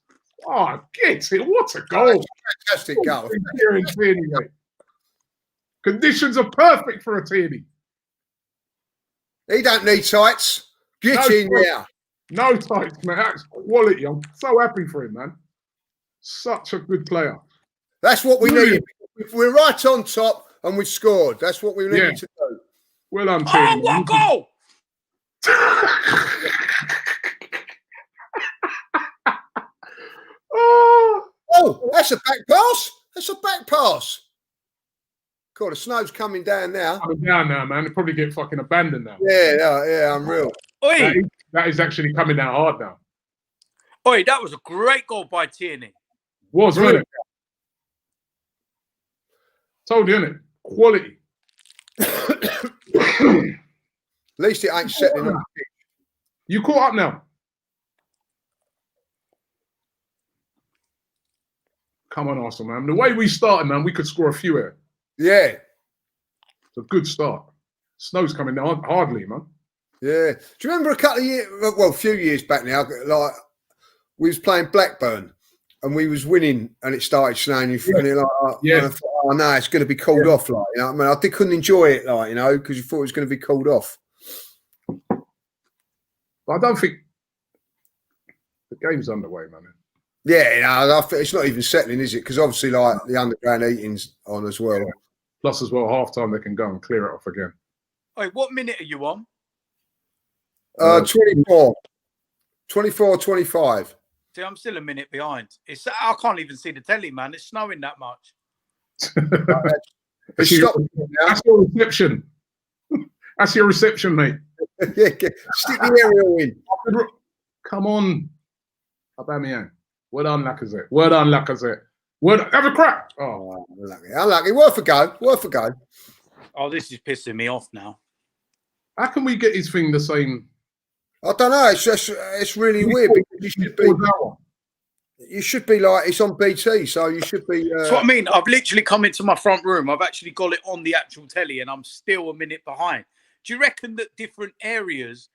Oh, get it. What a goal. Fantastic goal. Conditions are perfect for a Tierney. He don't need tights. Get in there. No tights, man. That's quality. I'm so happy for him, man. Such a good player. That's what we needed. We're right on top and we scored. That's what we needed to do. Well done, Tierney. Oh, what goal! Oh, that's a back pass. That's a back pass. God, the snow's coming down now. Coming down now, man. It'll probably get fucking abandoned now. Yeah, unreal. Oi! That is actually coming down hard now. Oi, that was a great goal by Tierney. Wasn't it? Told you, innit? Quality. At least it ain't settling up. You caught up now. Come on, Arsenal, man. The way we started, man, we could score a few here. Yeah. It's a good start. Snow's coming down hardly, man. Yeah. Do you remember a few years back now, like we was playing Blackburn and we was winning and it started snowing. You feeling like, and I thought, oh no, it's going to be called off. Like, you know what I mean? I couldn't enjoy it, like, you know, because you thought it was going to be called off. But I don't think the game's underway, man. Yeah, it's not even settling, is it? Because obviously, like, the underground eating's on as well. Yeah. Plus, as well, half time they can go and clear it off again. Wait, what minute are you on? 24, 25. See, I'm still a minute behind. I can't even see the telly, man. It's snowing that much. That's your reception. That's your reception, mate. Yeah, stick the aerial in. Come on, Aubameyang. Well done, Lacazette. Have a crack. Oh, unlucky. Worth a go. Oh, this is pissing me off now. How can we get his thing the same? I don't know. It's really weird because you should be like, it's on BT, so you should be. That's what I mean. I've literally come into my front room. I've actually got it on the actual telly, and I'm still a minute behind. Do you reckon that different areas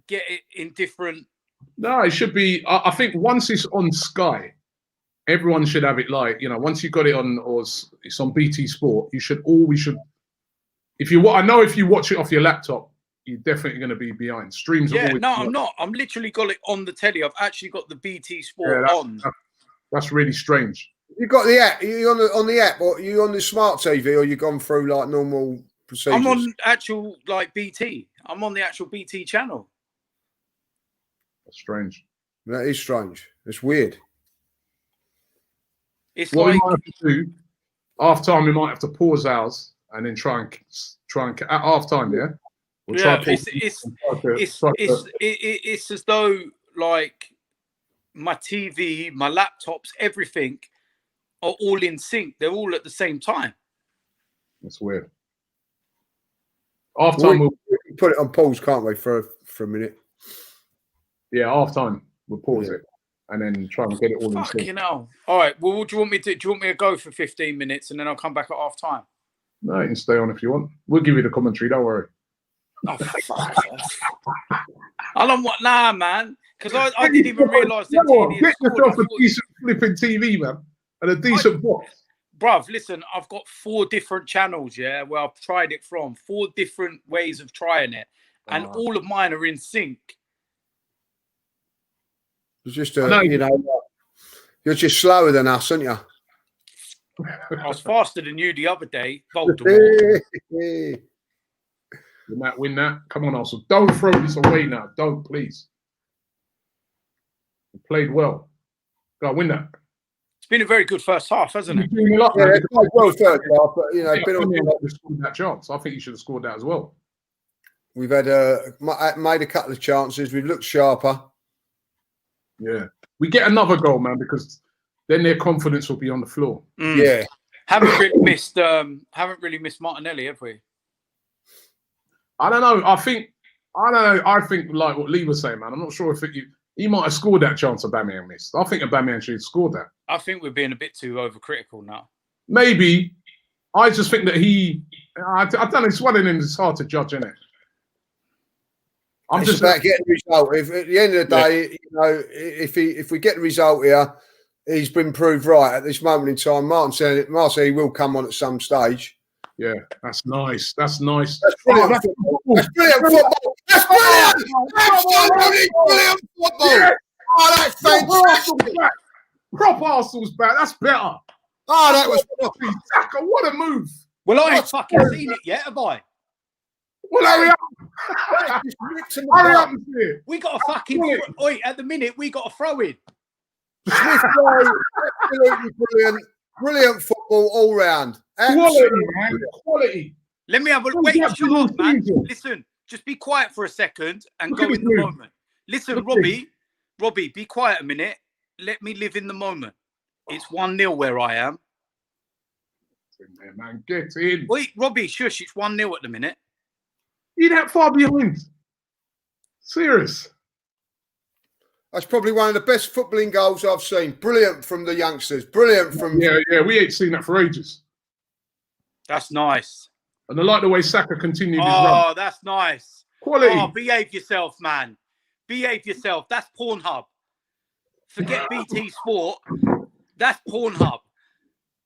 get it in different? No, it should be. I think once it's on Sky, everyone should have it. Like, you know, once you got it on, or it's on BT Sport, you should. If you watch it off your laptop, you're definitely going to be behind. Streams are always. No, I'm not. I'm literally got it on the telly. I've actually got the BT Sport on. That's really strange. You got the app? Are you on the app, or are you on the smart TV, or you gone through like normal procedures? I'm on actual BT. I'm on the actual BT channel. That's strange. That is strange. It's weird. It's what like we might have to do half time. We might have to pause ours and then try and at half time. Yeah. We'll try it's as though like my TV, my laptops, everything are all in sync. They're all at the same time. That's weird. Half time, we can put it on pause, can't we, for a minute? Yeah, half time we'll pause it and then try and get it all in sync. You know. All right. Well, what do you want me to do? Do you want me to go for 15 minutes and then I'll come back at half time? No, you can stay on if you want. We'll give you the commentary. Don't worry. Oh, fuck. I don't want, man. Because I didn't even realise that. Get yourself a decent flipping TV, man, and a decent box. bruv, listen, I've got 4 different channels, yeah, where I've tried it from. 4 different ways of trying it. And all of mine are in sync. It's just you're just slower than us, aren't you? I was faster than you the other day, Voldemort. You might win that. Come on, Arsenal. Don't throw this away now. Don't, please. You played well. Go win that. It's been a very good first half, hasn't it? Yeah, it's played well first half, but scored that chance. I think you should have scored that as well. We've had made a couple of chances. We've looked sharper. Yeah, we get another goal, man, because then their confidence will be on the floor. Yeah, haven't really missed Martinelli, have we? I don't know. I think like what Lee was saying, man. I'm not sure if he might have scored that chance Aubameyang missed. I think Aubameyang should have scored that. I think we're being a bit too overcritical now. Maybe. I just think that I don't know. It's one of them. It's hard to judge, isn't it? It's just about getting the result. If at the end of the day, if we get the result here, he's been proved right at this moment in time. Martin said he will come on at some stage. Yeah, that's nice. That's nice. That's brilliant football. That's brilliant football. That's brilliant. Absolutely brilliant football. Yeah. Oh, that's fantastic. Proper Arsenal's back. That's better. Oh, that was Saka. What a move. Well, I ain't fucking seen it yet, have I? Well, hurry up. Hurry up and see it. We got a fucking... Oi, at the minute, we got a throw-in. Absolutely brilliant. Brilliant football all round. Quality, man. Quality. Let me have a wait. Shut up, man. Listen, just be quiet for a second and go in the moment. Listen, Robbie, be quiet a minute. Let me live in the moment. It's 1-0 where I am. Man, get in. Wait, Robbie, shush. It's 1-0 at the minute. You that far behind? Serious? That's probably one of the best footballing goals I've seen. Brilliant from the youngsters. Brilliant from... Yeah, we ain't seen that for ages. That's nice. And I like the way Saka continued his run. Oh, that's nice. Quality. Oh, behave yourself, man. Behave yourself. That's Pornhub. Forget BT Sport. That's Pornhub.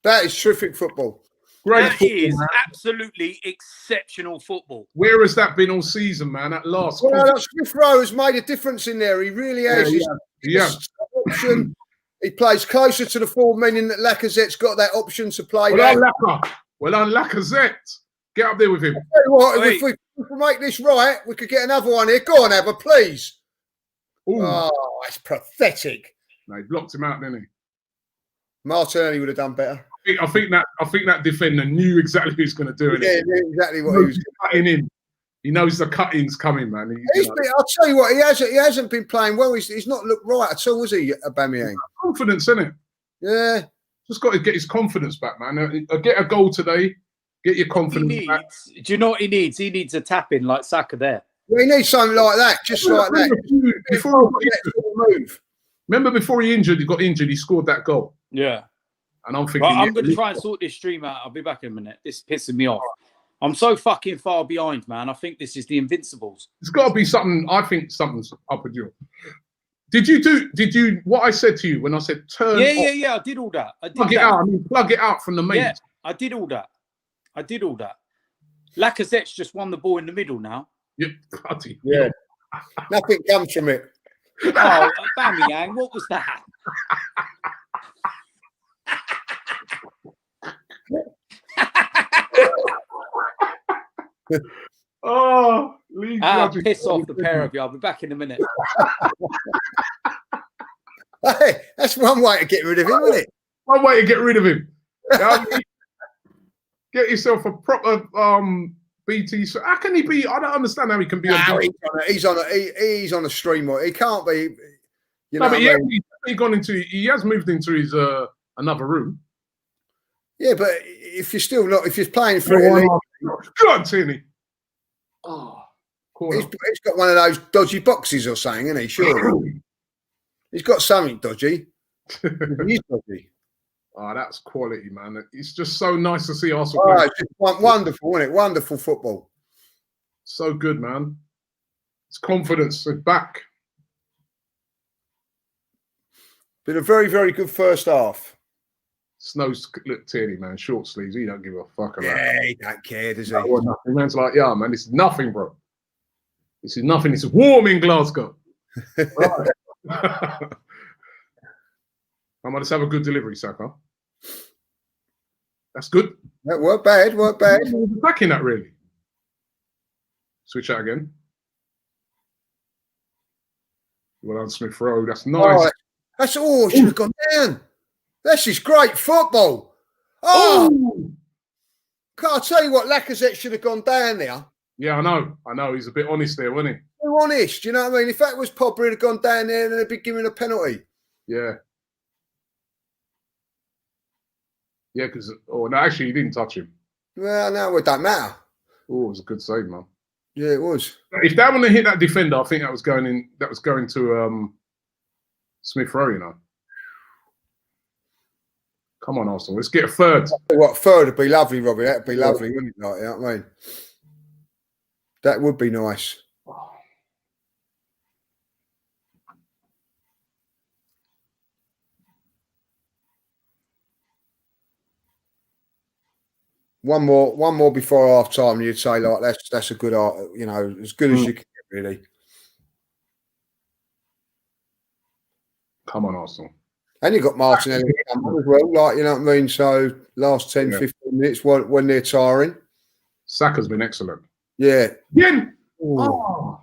That is terrific football. Great that football, is man. Absolutely exceptional football. Where has that been all season, man? At last. Well, Smith Rowe has made a difference in there. He really has. Yeah. Option. He plays closer to the forward, meaning that Lacazette's got that option to play. Well on Lacazette. Get up there with him. I'll tell you what, if we make this right, we could get another one here. Go on, Abba, please. Ooh. Oh, that's pathetic. No, he blocked him out, didn't he? Martinelli would have done better. I think that defender knew exactly who he was going to do it. Yeah, knew exactly what he was cutting in. He knows the cutting's coming, man. I'll tell you what, he hasn't been playing well. He's not looked right at all, was he, Aubameyang? Confidence, isn't it? Yeah. Just got to get his confidence back, man. Get a goal today. Get your confidence back. Do you know what he needs? He needs a tap in like Saka there. Well, he needs something like that, just like that. Remember before he got injured, he scored that goal. Yeah. And I'm thinking... Well, I'm going to try and sort this stream out. I'll be back in a minute. This is pissing me off. I'm so fucking far behind, man. I think this is the Invincibles. It's got to be something. I think something's up with you. Did you what I said to you when I said turn? Yeah. I did all that. Plug it out. I mean, plug it out from the mains. Yeah, I did all that. Lacazette's just won the ball in the middle now. Yeah, bloody. Yeah. Nothing comes from it. Oh, Aubameyang, what was that? Oh, piss off the pair of you. I'll be back in a minute. Hey, that's one way to get rid of him, isn't it? One way to get rid of him. Get yourself a proper BT. So how can he be? I don't understand how he can be. He's on a stream. He can't be. You know, but he has moved into his another room. Yeah, but if you're playing for it, go on, Tierney. Oh, he's got one of those dodgy boxes or something, isn't he? Sure, he's got something dodgy. He's dodgy. Oh, that's quality, man. It's just so nice to see Arsenal play. It's just wonderful, isn't it? Wonderful football. So good, man. It's confidence. It's back. Been a very, very good first half. Snow's look Tierney, man, short sleeves. He don't give a fuck about that. Yeah, he don't care, does he? The man's like, yeah, man, this is nothing, bro. This is nothing. It's warm in Glasgow. Right. I might just have a good delivery, Saka. That's good. That weren't bad, weren't bad. Attacking that, really. Switch out again. Well done, Smith Rowe. That's nice. Oh, that's all. Should have gone down. This is great football. Oh! Can't I tell you what, Lacazette should have gone down there. Yeah, I know. He's a bit honest there, wasn't he? Too honest, you know what I mean? If that was Pogba, he'd have gone down there and they'd be giving a penalty. Yeah. Yeah, because no, actually, he didn't touch him. Well, no, it don't matter. Oh, it was a good save, man. Yeah, it was. If that wouldn't have hit that defender, I think that was going in. That was going to Smith Rowe, you know. Come on, Arsenal. Let's get a third. What, third would be lovely, Robbie. That'd be lovely, wouldn't it? Like, you know what I mean? That would be nice. One more before half time. You'd say like that's a good art, you know, as good as you can get, really. Come on, Arsenal. And you got Martinelli as well, like, you know what I mean. So last 10, 15 minutes when they're tiring. Saka's been excellent. Yeah. Again. Oh.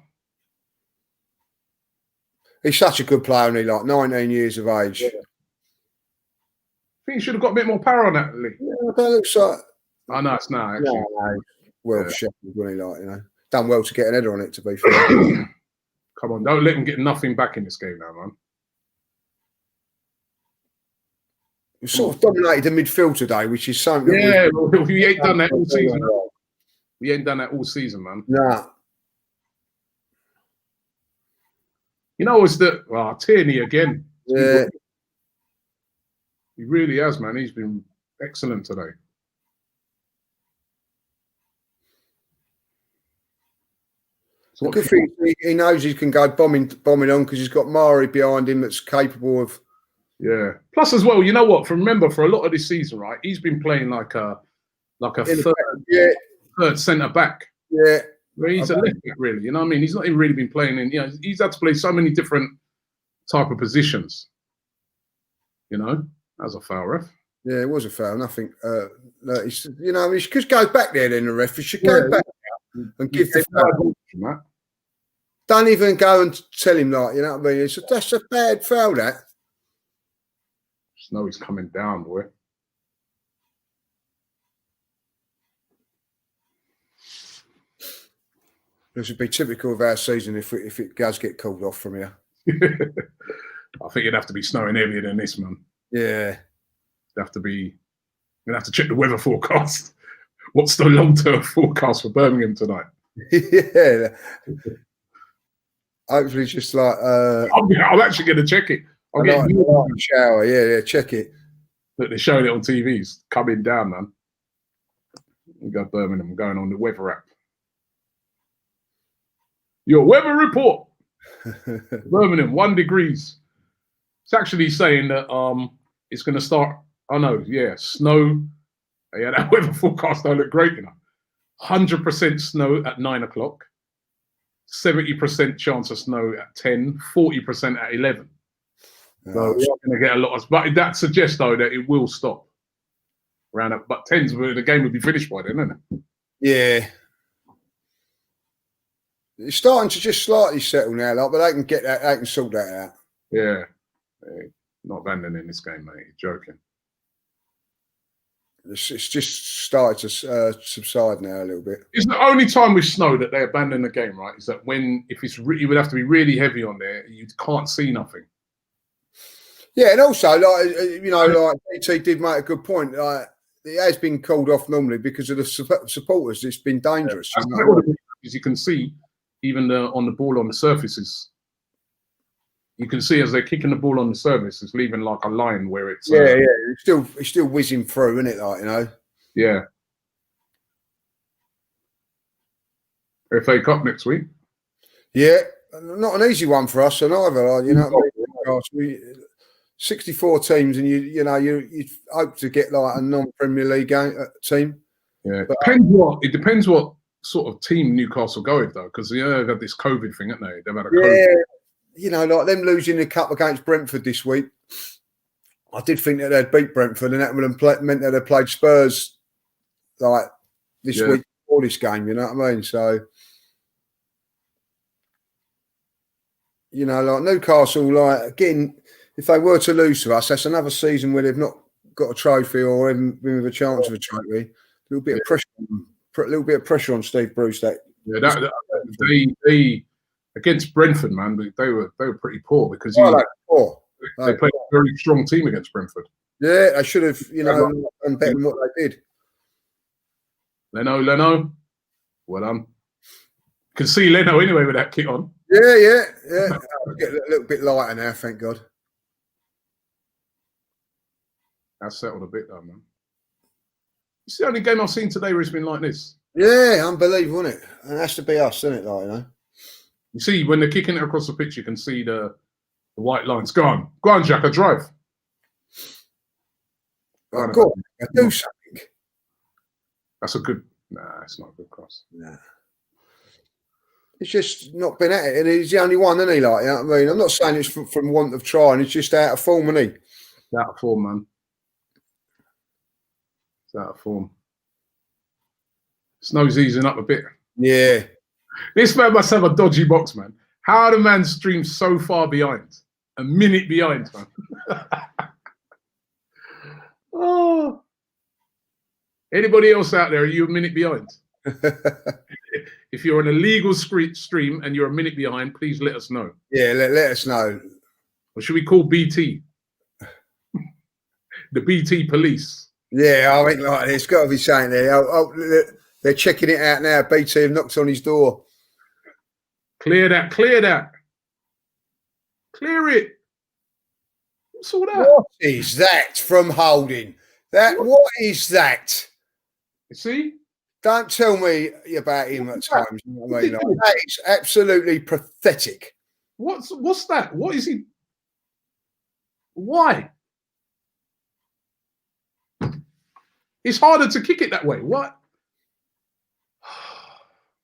He's such a good player, and he like 19 years of age. Yeah. I think he should have got a bit more power on that, Lee. Yeah, that looks like. I know it's now actually. No, well, sheffield, wasn't he? Like, you know, done well to get an header on it. To be fair. Come on, don't let him get nothing back in this game now, man. We sort of dominated the midfield today, which is something. Yeah, we ain't done that all season. We ain't done that all season, man. Nah. You know, it's Tierney again. Yeah. He really has, man. He's been excellent today. So good thing he knows he can go bombing on because he's got Mari behind him that's capable of. Yeah. Plus, as well, you know what? Remember, for a lot of this season, right? He's been playing like a third centre back. Yeah. Where he's a left back, really. You know what I mean? He's not even really been playing in. You know, he's had to play so many different type of positions. You know, that was a foul, ref. Yeah, it was a foul. Nothing. You know, he should go back there. Then the ref, he should go back and give the foul. Don't even go and tell him, like, you know what I mean? That's a bad foul, that. Snow is coming down, boy. This would be typical of our season if it does get called off from here. I think it'd have to be snowing heavier than this, man. Yeah. It'd have to be. We're gonna have to check the weather forecast. What's the long-term forecast for Birmingham tonight? Yeah. Hopefully, just like. I'm actually going to check it. I'll get a shower. Yeah, check it. Look, they're showing it on TVs. Coming down, man. We got Birmingham going on the weather app. Your weather report. Birmingham, 1 degrees. It's actually saying that it's going to start. Oh no, yeah, snow. Yeah, that weather forecast don't look great, you know. 100% snow at 9 o'clock. 70% chance of snow at 10. 40% at 11. So we're not going to get a lot of. But that suggests though that it will stop around. But 10's the game would be finished by then, isn't it? Yeah. It's starting to just slightly settle now, like, but they can get that. They can sort that out. Yeah, not abandoning this game, mate. You're joking. It's just started to subside now a little bit. It's the only time with snow that they abandon the game, right? Is that if it's it would have to be really heavy on there, you can't see nothing. Yeah, and also, like, you know, like BT did make a good point. Like, it has been called off normally because of the supporters. It's been dangerous. Yeah, you know? As you can see, even on the ball on the surfaces, you can see as they're kicking the ball on the surface, it's leaving like a line where it's it's still whizzing through, isn't it? Like, you know, yeah. FA Cup next week. Yeah, not an easy one for us, and either. Like, you know, 64 teams, and you hope to get like a non-Premier League team. Yeah, but, it depends what sort of team Newcastle go with, though, because they've had this COVID thing, haven't they? They've had a COVID. Like them losing the cup against Brentford this week. I did think that they'd beat Brentford, and that would have meant that they played Spurs like this week before this game. You know what I mean? So, like Newcastle, like again, if they were to lose to us, that's another season where they've not got a trophy or even been with a chance of a trophy. A little bit of pressure on Steve Bruce. They against Brentford, man, they were pretty poor because they played a very strong team against Brentford. Yeah, they should have, done better than what they did. Leno, well done. Can see Leno anyway with that kit on. Yeah. Get a little bit lighter now, thank God. That's settled a bit, though, man. It's the only game I've seen today where it's been like this. Yeah, unbelievable, isn't it? And it has to be us, isn't it? Like, You see, when they're kicking it across the pitch, you can see the white lines. Go on, Jack, drive. Go on, do something. That's a good. Nah, it's not a good cross. Nah. He's just not been at it, and he's the only one, isn't he? Like, you know what I mean? I'm not saying it's from want of trying. It's just out of form, isn't he? It's out of form, man. It's out of form. Snow's easing up a bit. Yeah. This man must have a dodgy box, man. How the man streams so far behind? A minute behind, man. Oh. Anybody else out there, are you a minute behind? If you're an illegal stream and you're a minute behind, please let us know. Yeah, let us know. Or should we call BT? The BT police. Yeah, I think like it's got to be saying there. They're checking it out now. BT have knocked on his door. Clear that. Clear it. What's all that? What is that from Holding? What is that? You see? Don't tell me about him at times. You know what I mean? That is absolutely pathetic. What's that? What is he? Why? It's harder to kick it that way. What?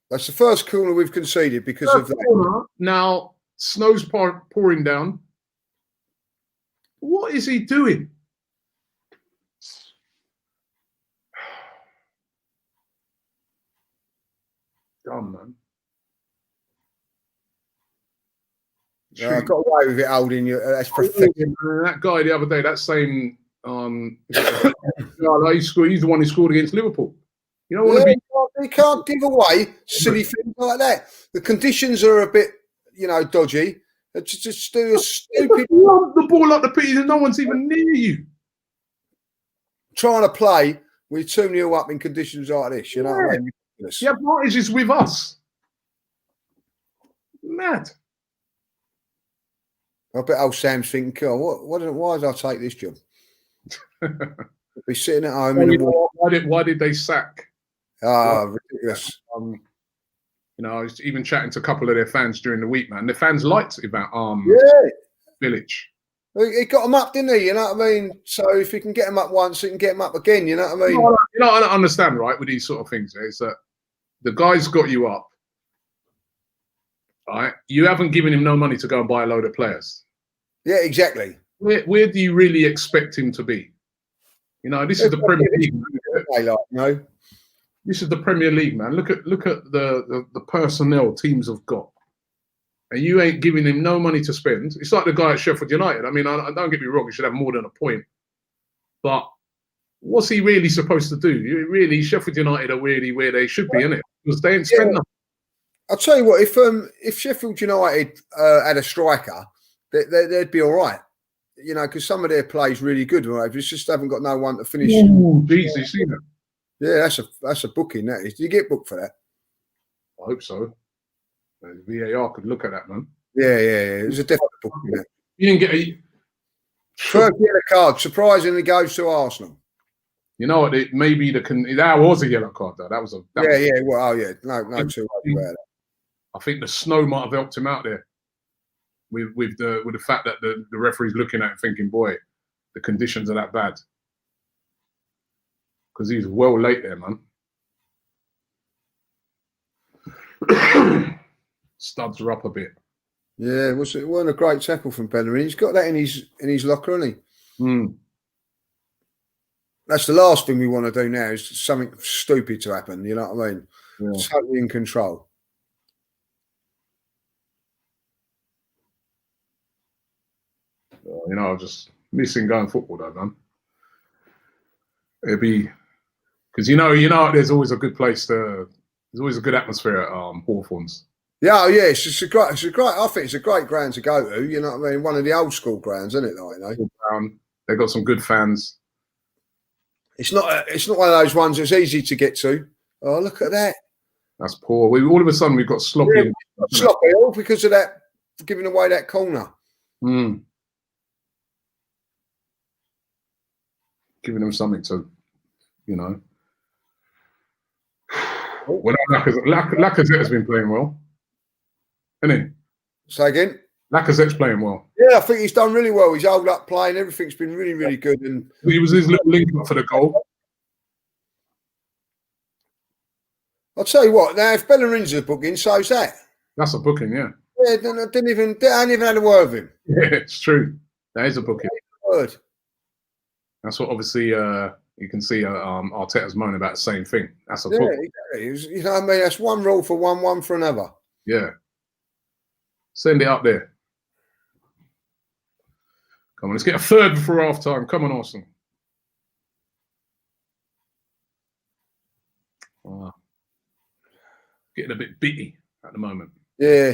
That's the first corner we've conceded because of that. Now, snow's pouring down. What is he doing? Dumb, man. I got away with it, Holding. That's pathetic. That guy the other day, that same he's the one who scored against Liverpool. You don't want to be. You can't give away silly things like that. The conditions are a bit, dodgy. Just do a stupid. The ball up the pitch and no one's even near you. Trying to play with 2-0 up in conditions like this, you know what I mean? The advantage is with us. Mad. I bet old Sam's thinking, oh, why did I take this job? Be sitting at home. Why did they sack? Ridiculous. I was even chatting to a couple of their fans during the week, man. The fans liked it about Village. He got them up, didn't he? You know what I mean? So if he can get them up once, he can get them up again. You know what I mean? I don't understand, right, with these sort of things. Is that the guy's got you up, right? You haven't given him no money to go and buy a load of players. Yeah, exactly. Where do you really expect him to be? This is the Premier League. This is the Premier League, man. Look at the personnel teams have got, and you ain't giving him no money to spend. It's like the guy at Sheffield United. I mean, don't get me wrong; he should have more than a point. But what's he really supposed to do? Really, Sheffield United are really where they should be, isn't it? Because they ain't spent nothing. I'll tell you what. If Sheffield United had a striker, they'd be all right. Because some of their play is really good. Right? They just haven't got no one to finish. Oh, jeez, you seen it? Yeah, that's a booking. That is. Do you get booked for that? I hope so. VAR could look at that, man. Yeah. It was a definite booking. That. You didn't get a first yellow card. Surprisingly, goes to Arsenal. You know what? That was a yellow card, though. That was. No two ways about that. I think the snow might have helped him out there. with the fact that the referee's looking at it thinking, boy, the conditions are that bad. Because he's well late there, man. Studs are up a bit. Yeah, it wasn't a great tackle from Bellerin. He's got that in his locker, hasn't he? Mm. That's the last thing we want to do now is something stupid to happen. You know what I mean? Yeah. Totally in control. You know, just missing going football though, man. It'd be because you know, there's always a good place to. There's always a good atmosphere at Hawthorns. Yeah, yeah, it's a great. I think it's a great ground to go to. You know what I mean? One of the old school grounds, isn't it? Like, you know? They've got some good fans. It's not one of those ones that's easy to get to. Oh, look at that. That's poor. All of a sudden we've got sloppy. Yeah, sloppy all because of that, giving away that corner. Mm. Giving them something to, you know. Well, Lacazette has been playing well, hasn't he? Say again? Lacazette's playing well. Yeah, I think he's done really well. He's held up playing. Everything's been really, really good. And he was his little link up for the goal. I'll tell you what. Now, if Bellerin's a booking, so's that. That's a booking, yeah. Yeah, I ain't even had a word with him. Yeah, it's true. That is a booking. Word. That's what obviously you can see Arteta's moaning about the same thing. That's a book. Exactly. You know what I mean? That's one rule for one for another. Yeah. Send it up there. Come on, let's get a third before half time. Come on, Arsenal. Getting a bit bitty at the moment. Yeah.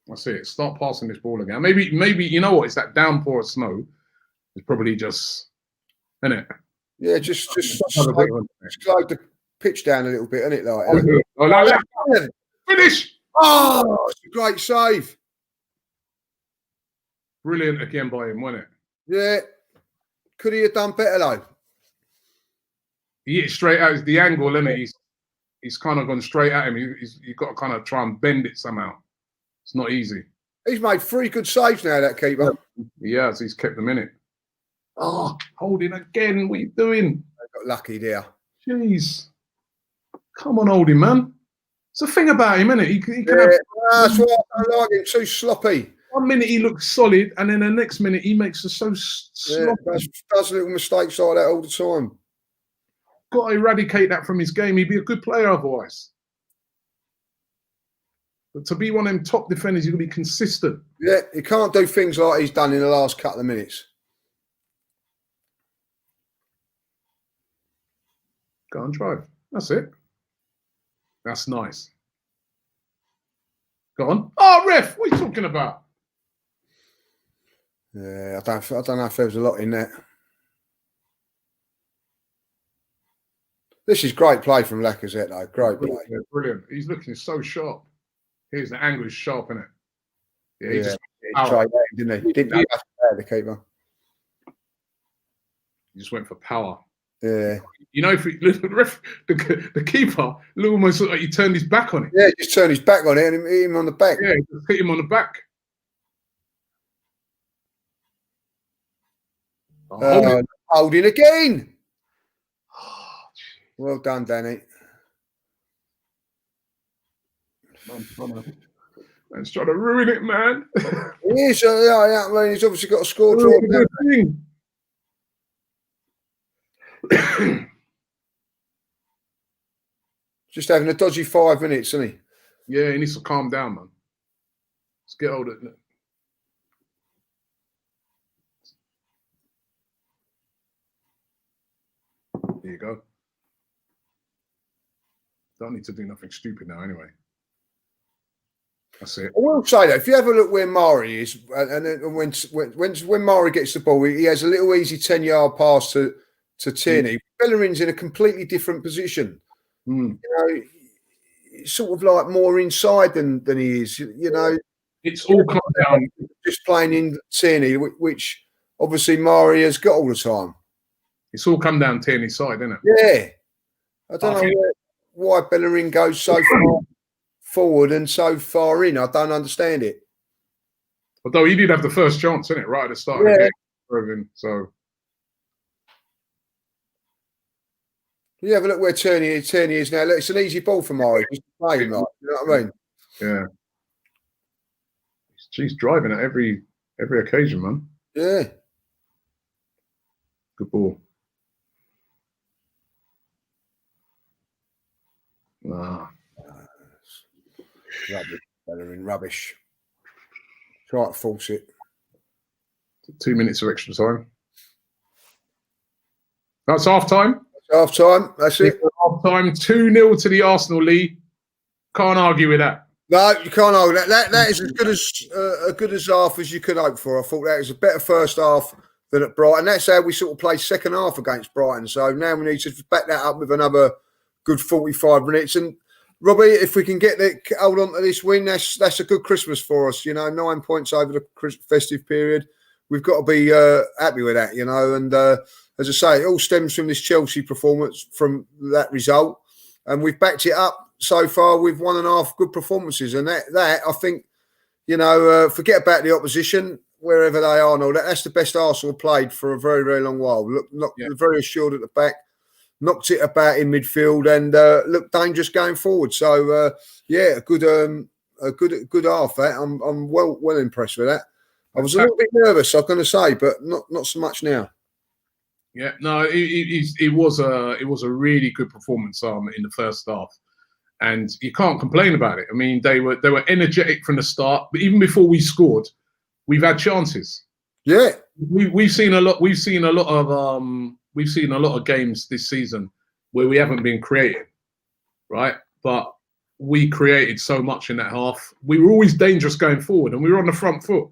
That's it. Start passing this ball again. Maybe you know what? It's that downpour of snow. It's probably just, isn't it? Yeah, just slow the pitch down a little bit, isn't it? Finish! Oh, it's a great save. Brilliant again by him, wasn't it? Yeah. Could he have done better though? He hit it straight out. It's the angle, isn't it? He's kind of gone straight at him. You've got to kind of try and bend it somehow. It's not easy. He's made 3 good saves now, that keeper. He has. He's kept them in it. Oh, holding again. What are you doing? They got lucky there. Jeez. Come on, Holding, man. It's a thing about him, isn't it? He can have, that's why I don't like him. Too sloppy. 1 minute he looks solid, and then the next minute he makes us so sloppy. Does little mistakes like that all the time. Got to eradicate that from his game. He'd be a good player otherwise. But to be one of them top defenders, you've got to be consistent. Yeah, he can't do things like he's done in the last couple of minutes. Go and drive. That's it. That's nice. Go on. Oh, ref, what are you talking about? Yeah, I don't know if there was a lot in that. This is great play from Lacazette, though. Great play. Yeah, brilliant. He's looking so sharp. Here's the angle is sharp, isn't it? Yeah, he just tried that, didn't he? Didn't know the keeper. He just went for power. Yeah. You know, if the keeper almost looked like he turned his back on it. Yeah, just turned his back on it and hit him on the back. Yeah, just hit him on the back. Holding again. Well done, Danny. Man's trying to ruin it, man. He is. I mean, he's obviously got a score draw. Just having a dodgy 5 minutes, isn't he? Yeah, he needs to calm down, man. Let's get hold of it. There you go. Don't need to do nothing stupid now, anyway. That's it. I will say that if you have a look where Mari is, and when Mari gets the ball, he has a little easy 10-yard pass to Tierney. Bellerin's in a completely different position. You know, he's sort of like more inside than he is. You know, it's all come down just playing in Tierney, which obviously Mari has got all the time. It's all come down Tierney's side, isn't it? Yeah, I don't know why Bellerin goes so far forward and so far in. I don't understand it. Although he did have the first chance, didn't it? Right at the start of the game. So. You have a look where Tierney is now. Look, it's an easy ball for Murray. He's playing like, you know what I mean? Yeah. She's driving at every occasion, man. Yeah. Good ball. Rubbish. Bellerin, rubbish. Try to force it. 2 minutes of extra time. That's half time. Half time. That's it. Half time. 2-0 to the Arsenal lead. Can't argue with that. No, you can't argue that. That is as good as half as you could hope for. I thought that was a better first half than at Brighton. That's how we sort of played second half against Brighton. So now we need to back that up with another good 45 minutes. And Robbie, if we can hold on to this win, that's a good Christmas for us. 9 points over the festive period. We've got to be happy with that, And as I say, it all stems from this Chelsea performance, from that result, and we've backed it up so far with 1.5 good performances. And that I think, forget about the opposition, wherever they are and all that. That's the best Arsenal played for a very, very long while. Very assured at the back, knocked it about in midfield, and looked dangerous going forward. So a good half. That I'm well impressed with that. I was a little bit nervous, I'm going to say, but not so much now. Yeah, no, it was a really good performance in the first half, and you can't complain about it. I mean, they were energetic from the start, but even before we scored, we've had chances. Yeah, we've seen a lot. We've seen a lot of games this season where we haven't been creative, right? But we created so much in that half. We were always dangerous going forward, and we were on the front foot.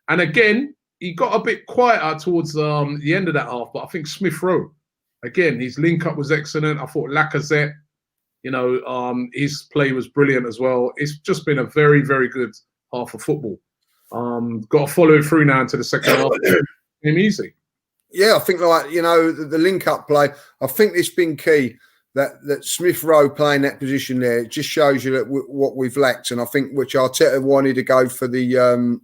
And again, he got a bit quieter towards the end of that half, but I think Smith Rowe, again, his link up was excellent. I thought Lacazette, his play was brilliant as well. It's just been a very, very good half of football. Got to follow it through now into the second half. Became easy. Yeah, I think the link up play. I think it's been key that Smith Rowe playing that position there. It just shows you that what we've lacked, and I think which Arteta wanted to go for the.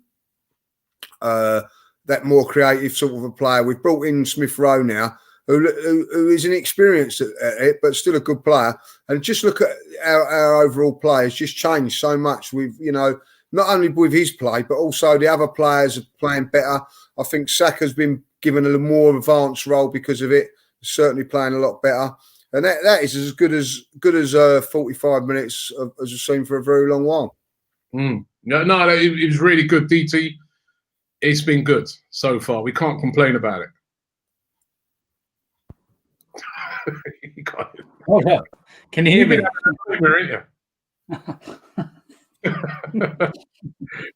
That more creative sort of a player. We've brought in Smith Rowe now, who is inexperienced at it, but still a good player. And just look at our overall play has just changed so much. We've, not only with his play, but also the other players are playing better. I think Saka's been given a more advanced role because of it. Certainly playing a lot better. And that is as good as 45 minutes as we've seen for a very long while. No, it was really good, DT. It's been good so far. We can't complain about it. Hold up. Can you hear me?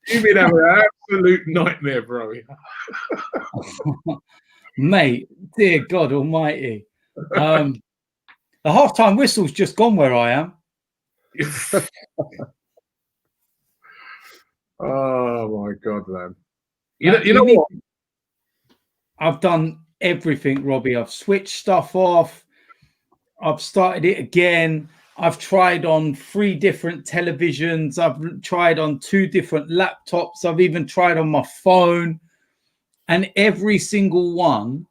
You've been having an absolute nightmare, bro. Mate, dear God almighty. The halftime whistle's just gone where I am. Oh, my God, man. You know what? I've done everything, Robbie. I've switched stuff off. I've started it again. I've tried on 3 different televisions. I've tried on 2 different laptops. I've even tried on my phone. And every single one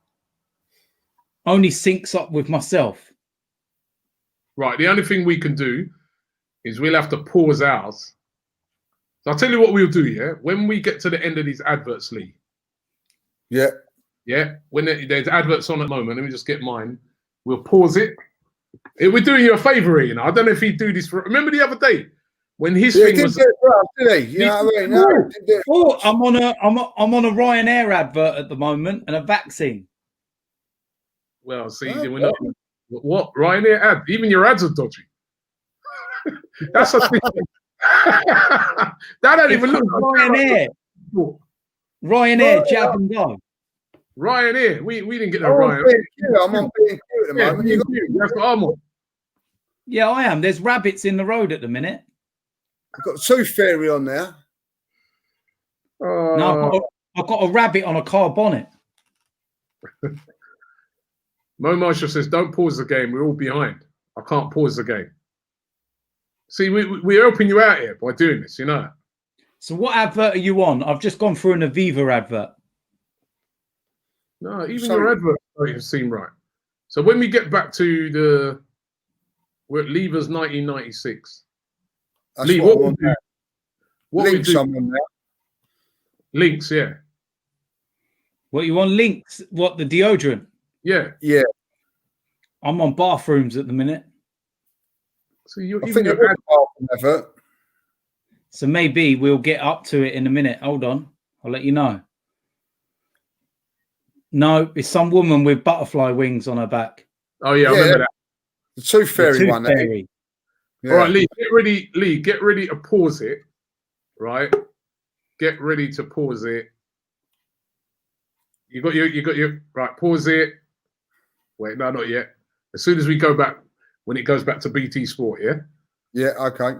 only syncs up with myself. Right. The only thing we can do is we'll have to pause ours. So I'll tell you what we'll do, yeah? When we get to the end of these adverts, Lee. Yeah. Yeah? When there's adverts on at the moment, let me just get mine. We'll pause it. We're doing you a favour, I don't know if he'd do this for... Remember the other day? When his thing was... Did he? You know what I mean? No. I'm on a Ryanair advert at the moment and a vaccine. Well, see, we're not... What? Ryanair ad? Even your ads are dodgy. That's a thing. That don't even look Ryanair. Ryanair, jab and go. Ryanair. We didn't get that Ryanair. I'm on B&Q at the moment. That's what I'm on. Yeah, I am. There's rabbits in the road at the minute. I've got a tooth fairy on there. No, I've got a rabbit on a car bonnet. Mo Marshall says, don't pause the game. We're all behind. I can't pause the game. See, we're helping you out here by doing this, So what advert are you on? I've just gone through an Aviva advert. No, even your advert doesn't seem right. So when we get back to we're at Levers 1996. That's Lee, what we do. Links, someone now. Links, yeah. What you want? Links? What, the deodorant? Yeah. Yeah. I'm on bathrooms at the minute. So you're I even think your advert. So maybe we'll get up to it in a minute. Hold on. I'll let you know. No, it's some woman with butterfly wings on her back. Oh, yeah, I remember that. The Tooth Fairy one. Fairy. Yeah. All right, Lee, get ready to pause it, right? Get ready to pause it. You got your right, pause it. Wait, no, not yet. As soon as we go back, when it goes back to BT Sport, yeah? Yeah, okay.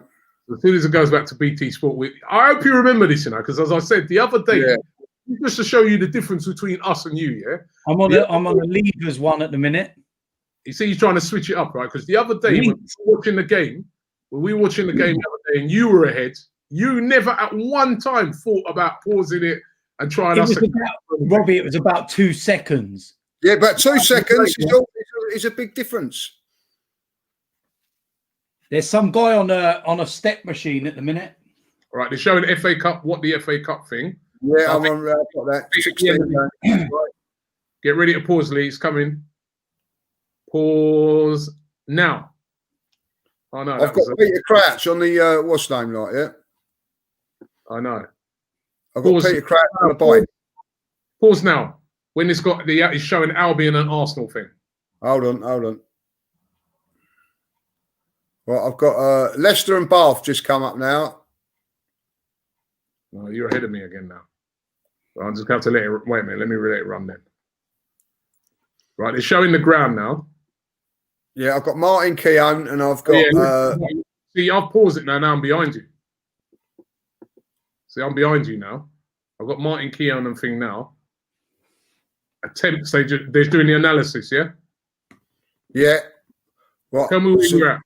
As soon as it goes back to BT Sport, I hope you remember this, because as I said the other day, just to show you the difference between us and you, yeah? I'm on the Levers one at the minute. You see, he's trying to switch it up, right? Because the other day, when we were watching the game the other day, and you were ahead, you never at one time thought about pausing it and trying Robbie, it was about 2 seconds. Yeah, but 2 seconds is a big difference. There's some guy on a step machine at the minute. All right, they're showing FA Cup, the FA Cup thing. Yeah, so I've got that. 16. Right. Get ready to pause, Lee. It's coming. Pause now. Oh no, I've got Peter Crouch on the what's name like, yeah. I know. I've got Peter Crouch on the bike. Pause now. When it's got it's showing Albion and Arsenal thing. Hold on. Well, I've got Leicester and Bath just come up now. Oh, you're ahead of me again now. Well, I'm just going to have to let it. Wait a minute. Let me let it run then. Right, it's showing the ground now. Yeah, I've got Martin Keown and I've got. See, I've paused it now. Now I'm behind you. See, I'm behind you now. I've got Martin Keown and thing now. Attempts. They're doing the analysis. Yeah. Yeah. Well, tell me where you're at.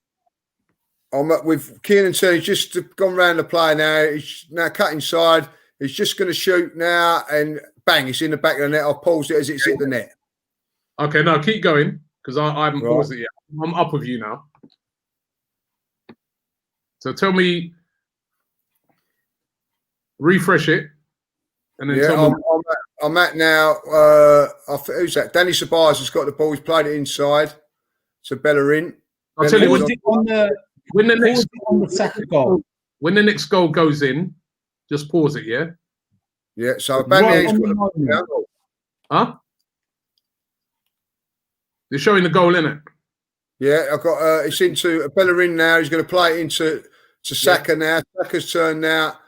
I'm with Kieran. He's just gone round the play now. He's now cut inside. He's just going to shoot now, and bang! It's in the back of the net. I've paused it as it's hit the net. Okay, no, keep going because I haven't paused it yet. I'm up with you now. So tell me, refresh it, and then tell me. I'm at now. Who's that? Danny Ceballos has got the ball. He's played it inside to Bellerin. I'll tell you what. When the next goal goes in, just pause it. Yeah. Yeah. So Aubameyang's got the ball. Huh? They're showing the goal in it. Yeah, I've got it's into Bellerin now. He's going to play it into Saka now. Saka's turn now.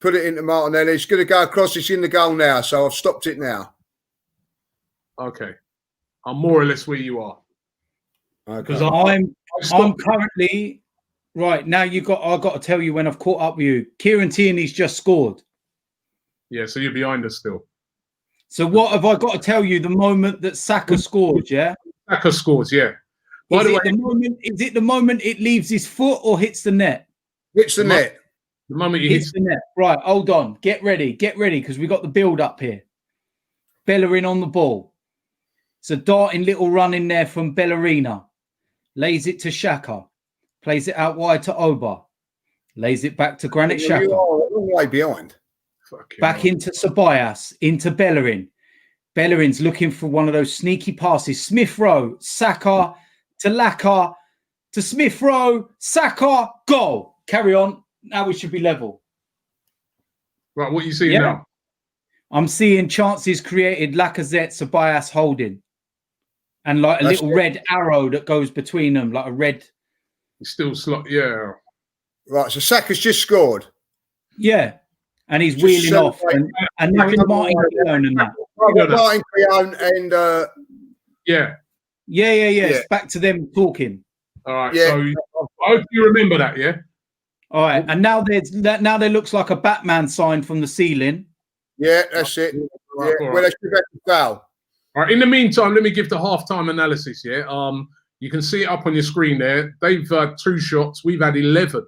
Put it into Martinelli. He's going to go across. It's in the goal now. So I've stopped it now. Okay, I'm more or less where you are. Because I'm currently right now. I've got to tell you when I've caught up with you. Kieran Tierney's just scored. Yeah, so you're behind us still. So what have I got to tell you? The moment that Saka scored, yeah. Saka scores, yeah. Is it the moment it leaves his foot or hits the net? Hits the net. The moment he hits the net. Right, hold on. Get ready, because we got the build up here. Bellerin on the ball. It's a darting little run in there from Bellerina. Lays it to Xhaka. Plays it out wide to Oba. Lays it back to Granit Xhaka. You are a long way behind. Back into Ceballos, into Bellerin. Bellerin's looking for one of those sneaky passes. Smith Rowe, Saka to Laka to Smith Rowe, Saka, goal. Carry on. Now we should be level. Right, what are you seeing now? I'm seeing chances created, Lacazette, Ceballos holding. And like a little red arrow that goes between them, like a red. Still slot, yeah. Right, so Saka's just scored. Yeah. And he's wheeling off. And now it's Martin Keown and that. Martin Keown and Yeah. It's back to them talking. All right. Yeah. So I hope you remember that, yeah? All right. And now there looks like a Batman sign from the ceiling. Yeah, that's it. Right, yeah, well, let's give that a foul. All right. In the meantime, let me give the halftime analysis, yeah? You can see it up on your screen there. They've 2 shots. We've had 11.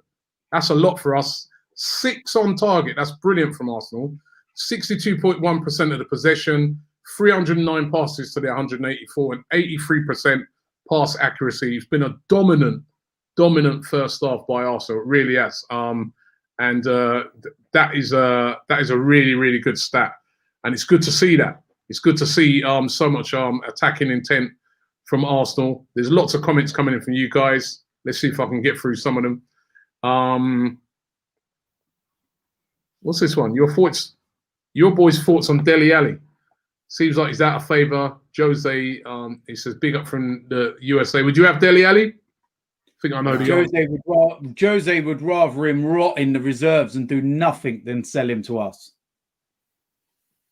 That's a lot for us. 6 on target. That's brilliant from Arsenal. 62.1% of the possession, 309 passes to their 184, and 83% pass accuracy. It's been a dominant first half by Arsenal. It really has. And that is a really, really good stat. And it's good to see that. It's good to see so much attacking intent from Arsenal. There's lots of comments coming in from you guys. Let's see if I can get through some of them. What's this one? Your boy's thoughts on Dele Alli. Seems like he's out of favour. Jose, he says, big up from the USA. Would you have Dele Alli? I think I know the answer. Jose would rather him rot in the reserves and do nothing than sell him to us.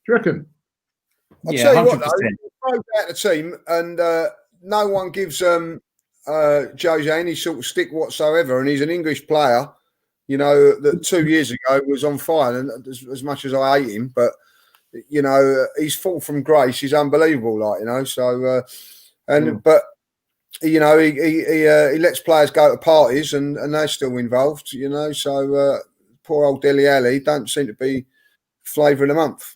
Do you reckon? I'll tell you 100%. What, though, throw out the team and no one gives Jose any sort of stick whatsoever, and he's an English player, you know, that 2 years ago was on fire, and as much as I hate him, but you know, he's fall from grace. He's unbelievable, like, you know. So, but you know, he lets players go to parties, and they're still involved, you know. So, poor old Dele Alli don't seem to be flavour of the month.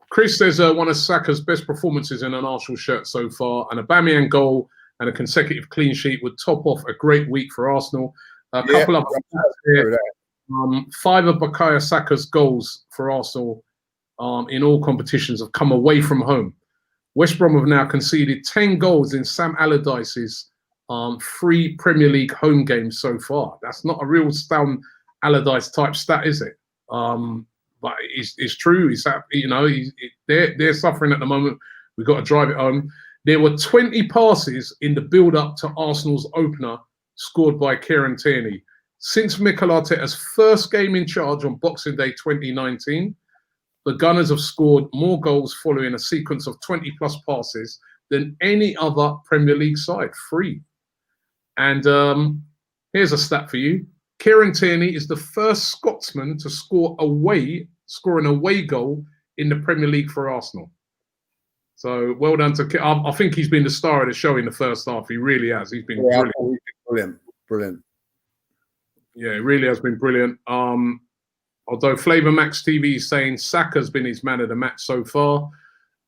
Chris says one of Saka's best performances in an Arsenal shirt so far, an Aubameyang goal and a consecutive clean sheet would top off a great week for Arsenal. A couple of here, 5 of Bukayo Saka's goals for Arsenal in all competitions have come away from home. West Brom have now conceded 10 goals in Sam Allardyce's 3 Premier League home games so far. That's not a real Sam Allardyce type stat, is it? But it's true. You know, they're suffering at the moment. We've got to drive it home. There were 20 passes in the build-up to Arsenal's opener scored by Kieran Tierney. Since Mikel Arteta's first game in charge on Boxing Day 2019, the Gunners have scored more goals following a sequence of 20-plus passes than any other Premier League side, 3. And here's a stat for you. Kieran Tierney is the first Scotsman to score an away goal in the Premier League for Arsenal. So well done to. I think he's been the star of the show in the first half. He really has. He's been brilliant. Yeah, it really has been brilliant. Although Flavor Max TV is saying Saka's been his man of the match so far.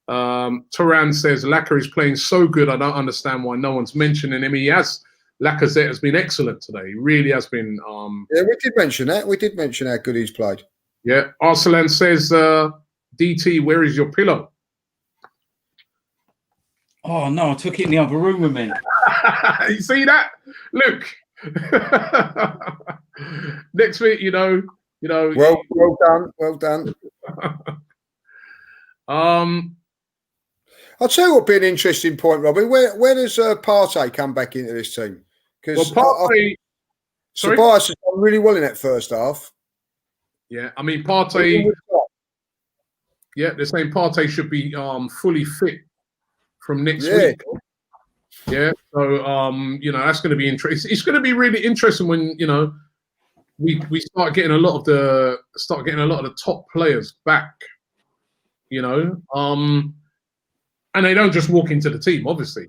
Turan says Laka is playing so good. I don't understand why no one's mentioning him. He has. Lacazette has been excellent today. He really has been. Yeah, we did mention that. We did mention how good he's played. Yeah. Arsalan says, DT, where is your pillow? Oh, no, I took it in the other room with me. You see that? Look. Next week, you know. Well done. I'll tell you what would be an interesting point, Robbie. Where does Partey come back into this team? Because Tobias has done really well in that first half. Yeah, I mean Partey. Yeah, they're saying Partey should be fully fit from next week. Yeah, so you know, that's going to be interesting. It's going to be really interesting when, you know, we start getting a lot of the top players back. You know, and they don't just walk into the team. Obviously,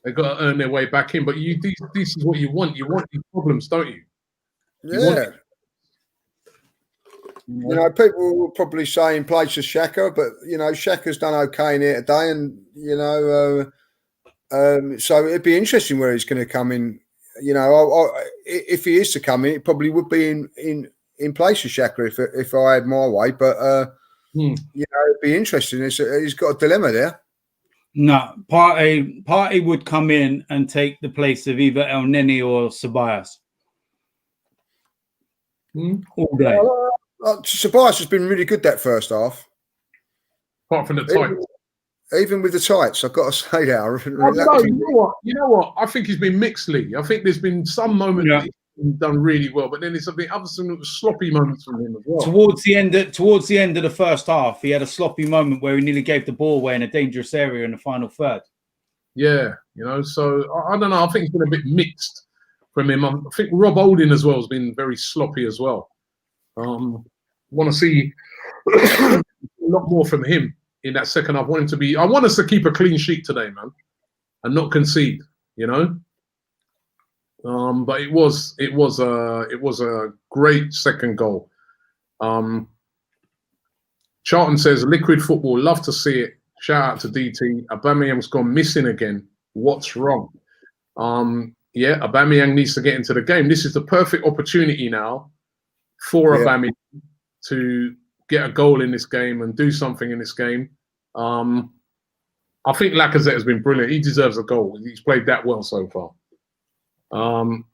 they've got to earn their way back in. But this is what you want. You want these problems, don't you? You know, people will probably say in place of Xhaka, but you know, Xhaka's done okay in here today, and you know, so it'd be interesting where he's going to come in. You know, if he is to come in, it probably would be in place of Xhaka if I had my way. But you know, it'd be interesting. He's got a dilemma there. No, Partey would come in and take the place of either El Neni or Ceballos all day. Ceballos has been really good that first half. Apart from the tights. Even with the tights, I've got to say that. No, you know what? I think he's been mixed, Lee. I think there's been some moments that he's done really well, but then there's been other some sloppy moments from him as well. Towards the end of the first half, he had a sloppy moment where he nearly gave the ball away in a dangerous area in the final third. Yeah, you know, so I don't know. I think it's been a bit mixed from him. I think Rob Holding as well has been very sloppy as well. Want to see a lot more from him in that second half. I want us to keep a clean sheet today, man, and not concede. You know. But it was a great second goal. Charlton says, liquid football, love to see it. Shout out to DT. Aubameyang's gone missing again. What's wrong? Yeah, Aubameyang needs to get into the game. This is the perfect opportunity now for Aubameyang to get a goal in this game and do something in this game. I think Lacazette has been brilliant. He deserves a goal. He's played that well so far.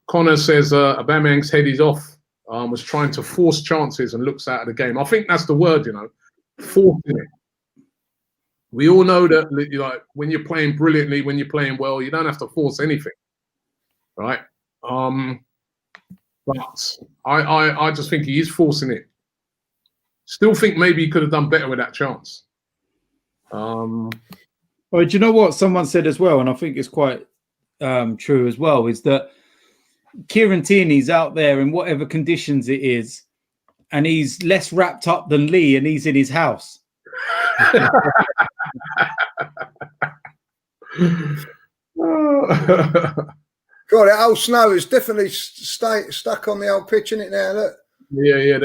Connor says Aubameyang's head is off. Was trying to force chances and looks out of the game. I think that's the word, forcing it. We all know that, like, when you're playing brilliantly, when you're playing well, you don't have to force anything, right? But I just think he is forcing it. Still think maybe he could have done better with that chance. Well, do you know what someone said as well, and I think it's quite true as well, is that Kieran Tierney's out there in whatever conditions it is, and he's less wrapped up than Lee, and he's in his house. God, that old snow is definitely stuck on the old pitch, isn't it now? Look. Yeah,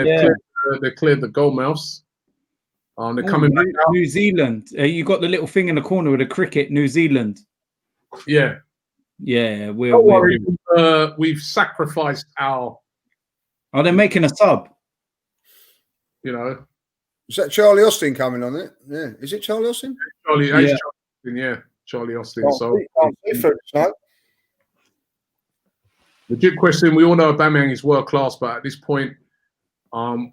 they cleared the goal mouths. They're coming back out. New Zealand. You got the little thing in the corner with the cricket. New Zealand. Yeah. Yeah, don't worry. We've sacrificed our. Oh, they're making a sub. Is that Charlie Austin coming on it? Yeah. Is it Charlie Austin? Charlie Austin, Charlie Austin. Legit question. We all know Aubameyang is world class, but at this point,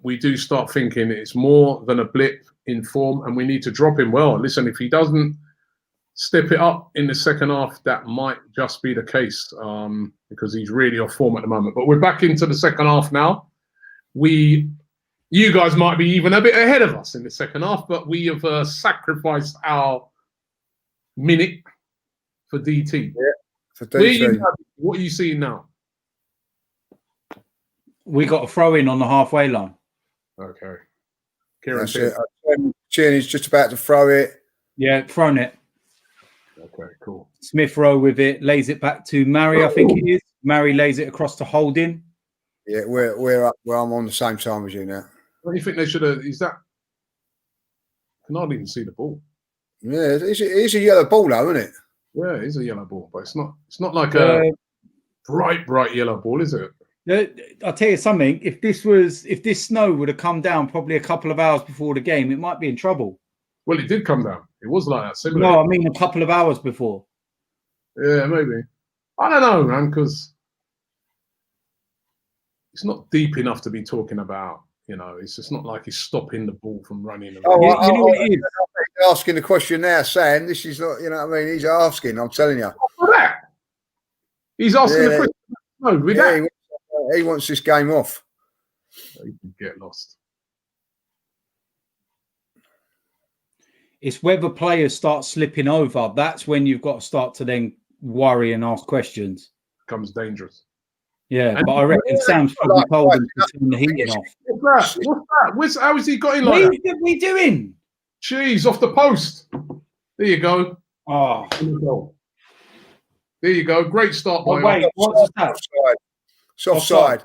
we do start thinking it's more than a blip in form, and we need to drop him. Well, listen, if he doesn't step it up in the second half, that might just be the case, because he's really off form at the moment. But we're back into the second half now. You guys might be even a bit ahead of us in the second half, but we have sacrificed our minute for DT. Yeah, for DT. What are you seeing now? We got a throw in on the halfway line. Okay. That's it. Tierney's just about to throw it. Yeah, thrown it. Okay, cool. Smith Rowe with it, lays it back to Murray, I think it is. Murray lays it across to Holding. Yeah, we're up. Well, I'm on the same time as you now. What do you think they should have? Is that? I can hardly even see the ball. Yeah, it's a yellow ball, though, isn't it? Yeah, it is a yellow ball, but it's not like a bright yellow ball, is it? I'll tell you something. If this snow would have come down probably a couple of hours before the game, it might be in trouble. Well, it did come down. It was like that. Similar. No, I mean a couple of hours before. Yeah, maybe. I don't know, man, because it's not deep enough to be talking about. It's just not like he's stopping the ball from running. Oh, you know what it is? He's asking the question now, saying this is not. You know what I mean? He's asking. I'm telling you. For that, he's asking the question. No, with that. He wants this game off. He can get lost. It's whether players start slipping over. That's when you've got to start to then worry and ask questions. Becomes dangerous. Yeah, but I reckon Sam's probably told him to turn the heating off. What's that? How has he got in like that? What are we doing? Jeez, off the post. There you go. Oh. There you go. Great start by wait, what's that? It's offside.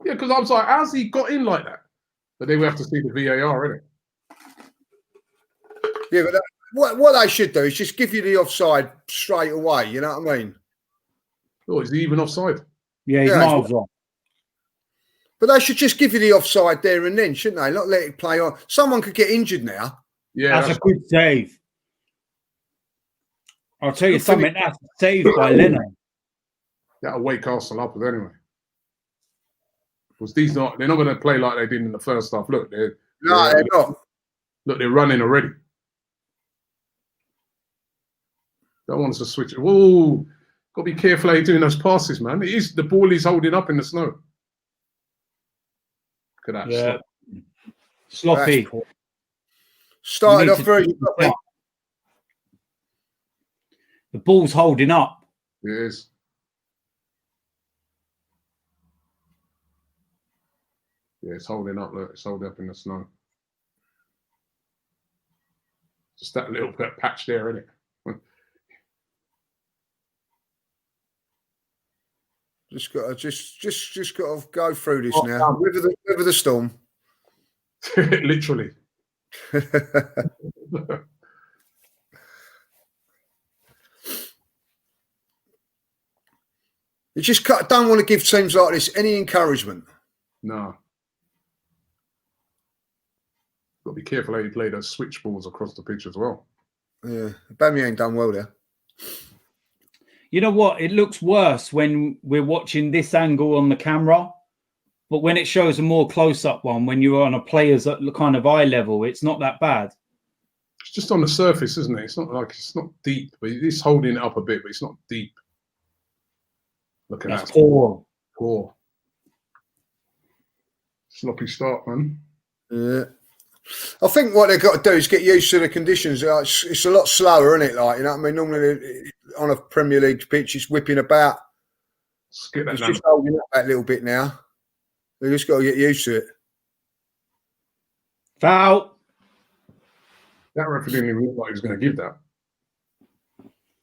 Yeah, because I was like, how's he got in like that? But then we have to see the VAR, innit? Yeah, but what they should do is just give you the offside straight away. You know what I mean? Oh, is he even offside? Yeah, he's miles off. But they should just give you the offside there and then, shouldn't they? Not let it play on. Someone could get injured now. Yeah, that's a good save. I'll tell you something. That's a save by Leno. That'll wake Arsenal up anyway. Because they're not going to play like they did in the first half. Look, they're not. Look, they're running already. Don't want us to switch it. Whoa, got to be careful how you're doing those passes, man. The ball is holding up in the snow. Look at that. Yeah. Sloppy. Started off very sloppy. The ball's holding up. It is. Yeah, it's holding up. Look, it's holding up in the snow. Just that little bit patch there, isn't it? Just got to go through this now. River the storm. Literally. You just don't want to give teams like this any encouragement. No. Got to be careful how you play those switch balls across the pitch as well. Yeah, Aubameyang done well there. You know what? It looks worse when we're watching this angle on the camera, but when it shows a more close-up one, when you're on a player's kind of eye level, it's not that bad. It's just on the surface, isn't it? It's not deep, but it's holding it up a bit, but it's not deep. Look at that. Poor. Sloppy start, man. Yeah. I think what they've got to do is get used to the conditions. It's a lot slower, isn't it? Like, you know what I mean? Normally on a Premier League pitch, it's whipping about. It's just holding up that little bit now. They've just got to get used to it. Foul. That referee didn't even look like he was going to give that.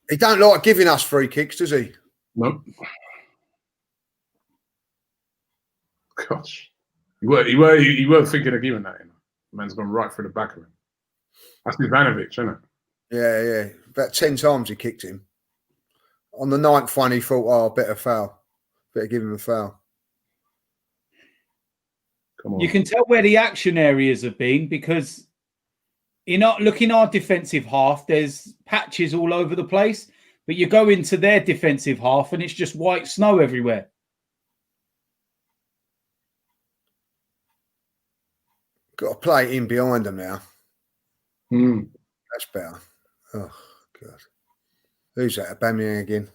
He don't like giving us free kicks, does he? Nope. Gosh. You weren't thinking of giving that, you know. The man's gone right through the back of him. That's Ivanovic, isn't it? Yeah. About 10 times he kicked him. On the 9th one, he thought, oh, better foul. Better give him a foul. Come on. You can tell where the action areas have been because in our defensive half, there's patches all over the place, but you go into their defensive half and it's just white snow everywhere. Got to play it in behind them now. That's better. Oh, God. Who's that? Aubameyang again?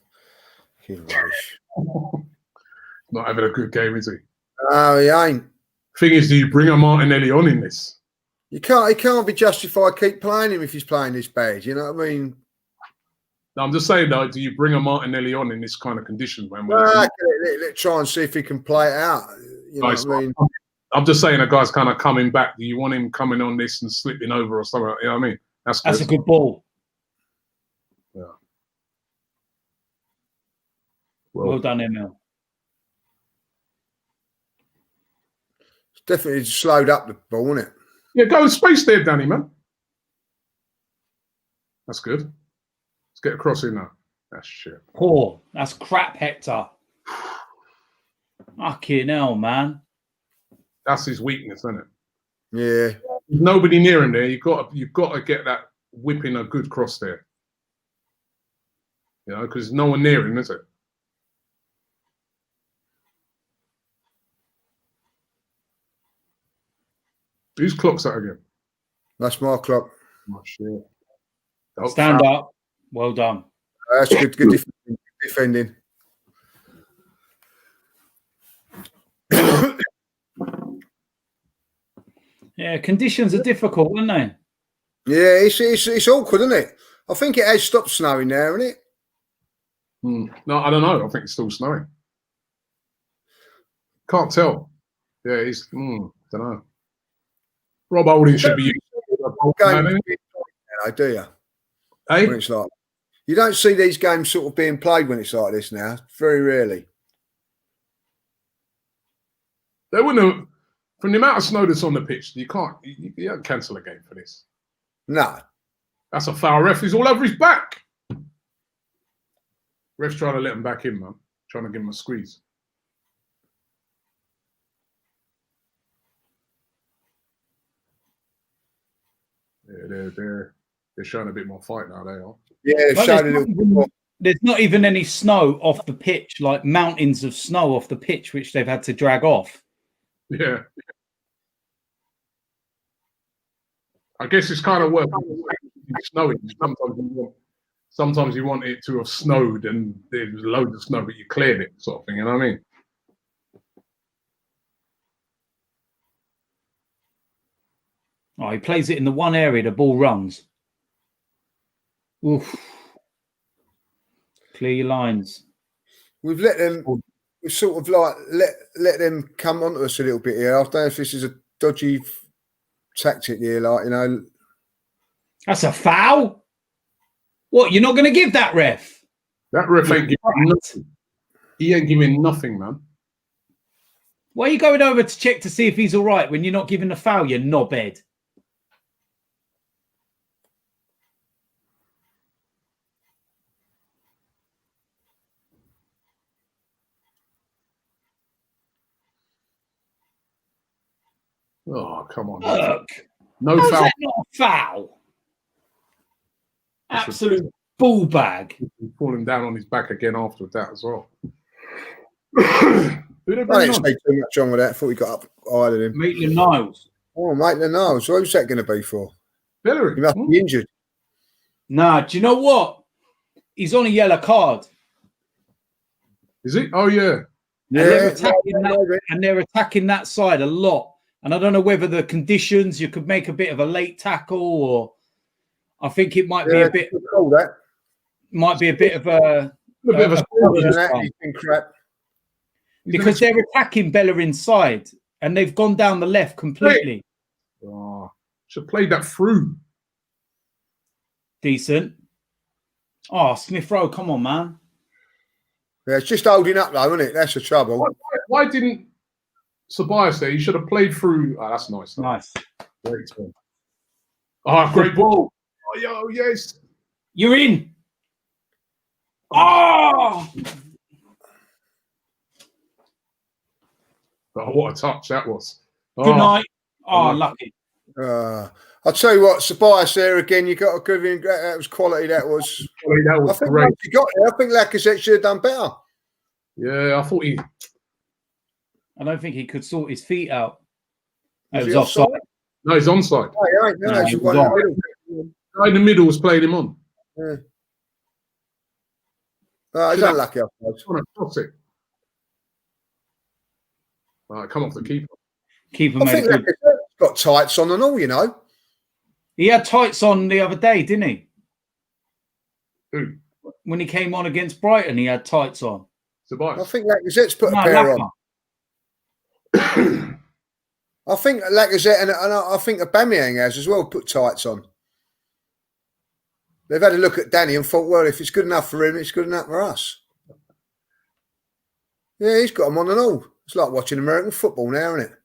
Not having a good game, is he? Oh, he ain't. Thing is, do you bring a Martinelli on in this? He can't be justified keep playing him if he's playing this bad. You know what I mean? No, I'm just saying, though, do you bring a Martinelli on in this kind of condition? When let's try and see if he can play it out. You know what I mean? I'm just saying a guy's kind of coming back. Do you want him coming on this and slipping over or something? You know what I mean? That's a good ball. Yeah. Well done, Emil. It's definitely slowed up the ball, isn't it? Yeah, go in space there, Danny, man. That's good. Let's get across in now. That's shit. Poor. That's crap, Hector. Fucking hell, man. That's his weakness, isn't it? Yeah. There's nobody near him there. You've got to get that whipping a good cross there. You know, because no one near him, is it? Whose clock's that again? That's my clock. Oh, shit. Stand up. Well done. That's good defending. Yeah, conditions are difficult, aren't they? Yeah, it's awkward, isn't it? I think it has stopped snowing now, isn't it? No, I don't know. I think it's still snowing. Can't tell. Yeah, it's. Don't know. Rob Holding should be. Do you? Hey? When it's like, you don't see these games sort of being played when it's like this now. Very rarely. They wouldn't have. From the amount of snow that's on the pitch, you can't cancel a game for this. No. That's a foul. Ref is all over his back. Ref's trying to let him back in, man. Trying to give him a squeeze. Yeah, they're showing a bit more fight now, they are. Yeah, they've shown a little bit more. There's not even any snow off the pitch, like mountains of snow off the pitch, which they've had to drag off. Yeah. I guess it's kind of worth snowing. Sometimes you want it to have snowed and there's loads of snow, but you cleared it, sort of thing. You know what I mean? Oh, he plays it in the one area the ball runs. Oof. Clear your lines. We've sort of like let them come onto us a little bit here. I don't know if this is a dodgy tactic here, like, you know. That's a foul. What, you're not going to give that ref? That ref ain't giving nothing. He ain't giving nothing, man. Why are you going over to check to see if he's all right when you're not giving a foul, you knobhead? Oh, come on. Look. No How's foul. that not a foul? Absolute ball bag. Falling down on his back again after that as well. I didn't say too much on with that. I thought we got up higher than him. Maitland-Niles. Oh, Maitland-Niles. So who's that going to be for? Bellerin. He must be injured. Nah, do you know what? He's on a yellow card. Is it? Oh, yeah. And they're attacking that side a lot. And I don't know whether the conditions, you could make a bit of a late tackle, or I think it might be a bit. Might be a bit of a crap. Because they're attacking Bellerin side and they've gone down the left completely. Oh, should have played that through. Decent. Oh, Smith Rowe, come on, man. Yeah, it's just holding up though, isn't it? That's the trouble. Why didn't Tobias there? He should have played through. Oh, that's nice. Nice. Great ball. Oh, great ball. Oh, yo, yes. You're in. Oh! Oh, what a touch that was. Good night. Oh, lucky. I'll tell you what, Tobias there again, you got to give him, that was quality, that was. That was I think great. he got there. I think Lacazette should have done better. Yeah, I thought he... I don't think he could sort his feet out. Was It was he offside. No, he's onside. Oh, No, he was one off. in Guy in the middle was playing him on. the middle. Yeah. He's unlucky, I suppose. Trying to cross it. Come off the keeper. Keeper I made think a good. Lacazette's got tights on and all, you know. He had tights on the other day, didn't he? Who? When he came on against Brighton, he had tights on. Tobias. I think Lacazette's put No, a pair Laka. on. I think Lacazette and I think Aubameyang has as well put tights on. They've had a look at Danny and thought, well, if it's good enough for him, it's good enough for us. Yeah, he's got them on and all. It's like watching American football now, isn't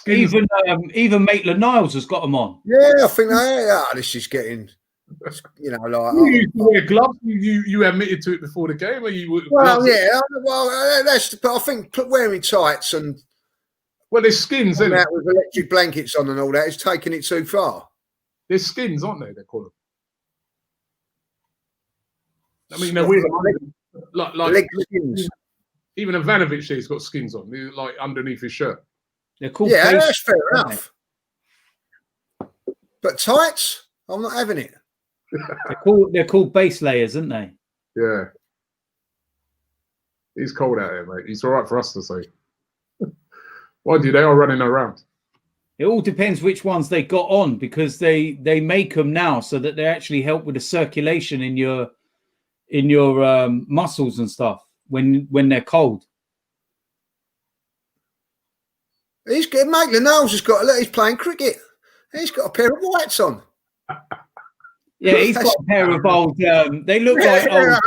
it? Even Maitland-Niles has got them on. Yeah, I think this is getting, you know, like. You used to wear gloves. You admitted to it before the game, or you? Well, gloves? yeah, that's. But I think wearing tights and There's skins, isn't it? with electric blankets on and all that is taking it too far. There's skins, aren't they? They call them. I mean, they're weird. Like skins. Even Ivanovic there's got skins on, like underneath his shirt. They're called That's fair enough. But tights, I'm not having it. They're called base layers, aren't they? Yeah. He's cold out here, mate. He's all right for us to say. Why do they are running around? It all depends which ones they got on, because they make them now so that they actually help with the circulation in your muscles and stuff when they're cold. Maitland-Niles has got. He's playing cricket. He's got a pair of whites on. Yeah, he's got a pair of old. They look like old.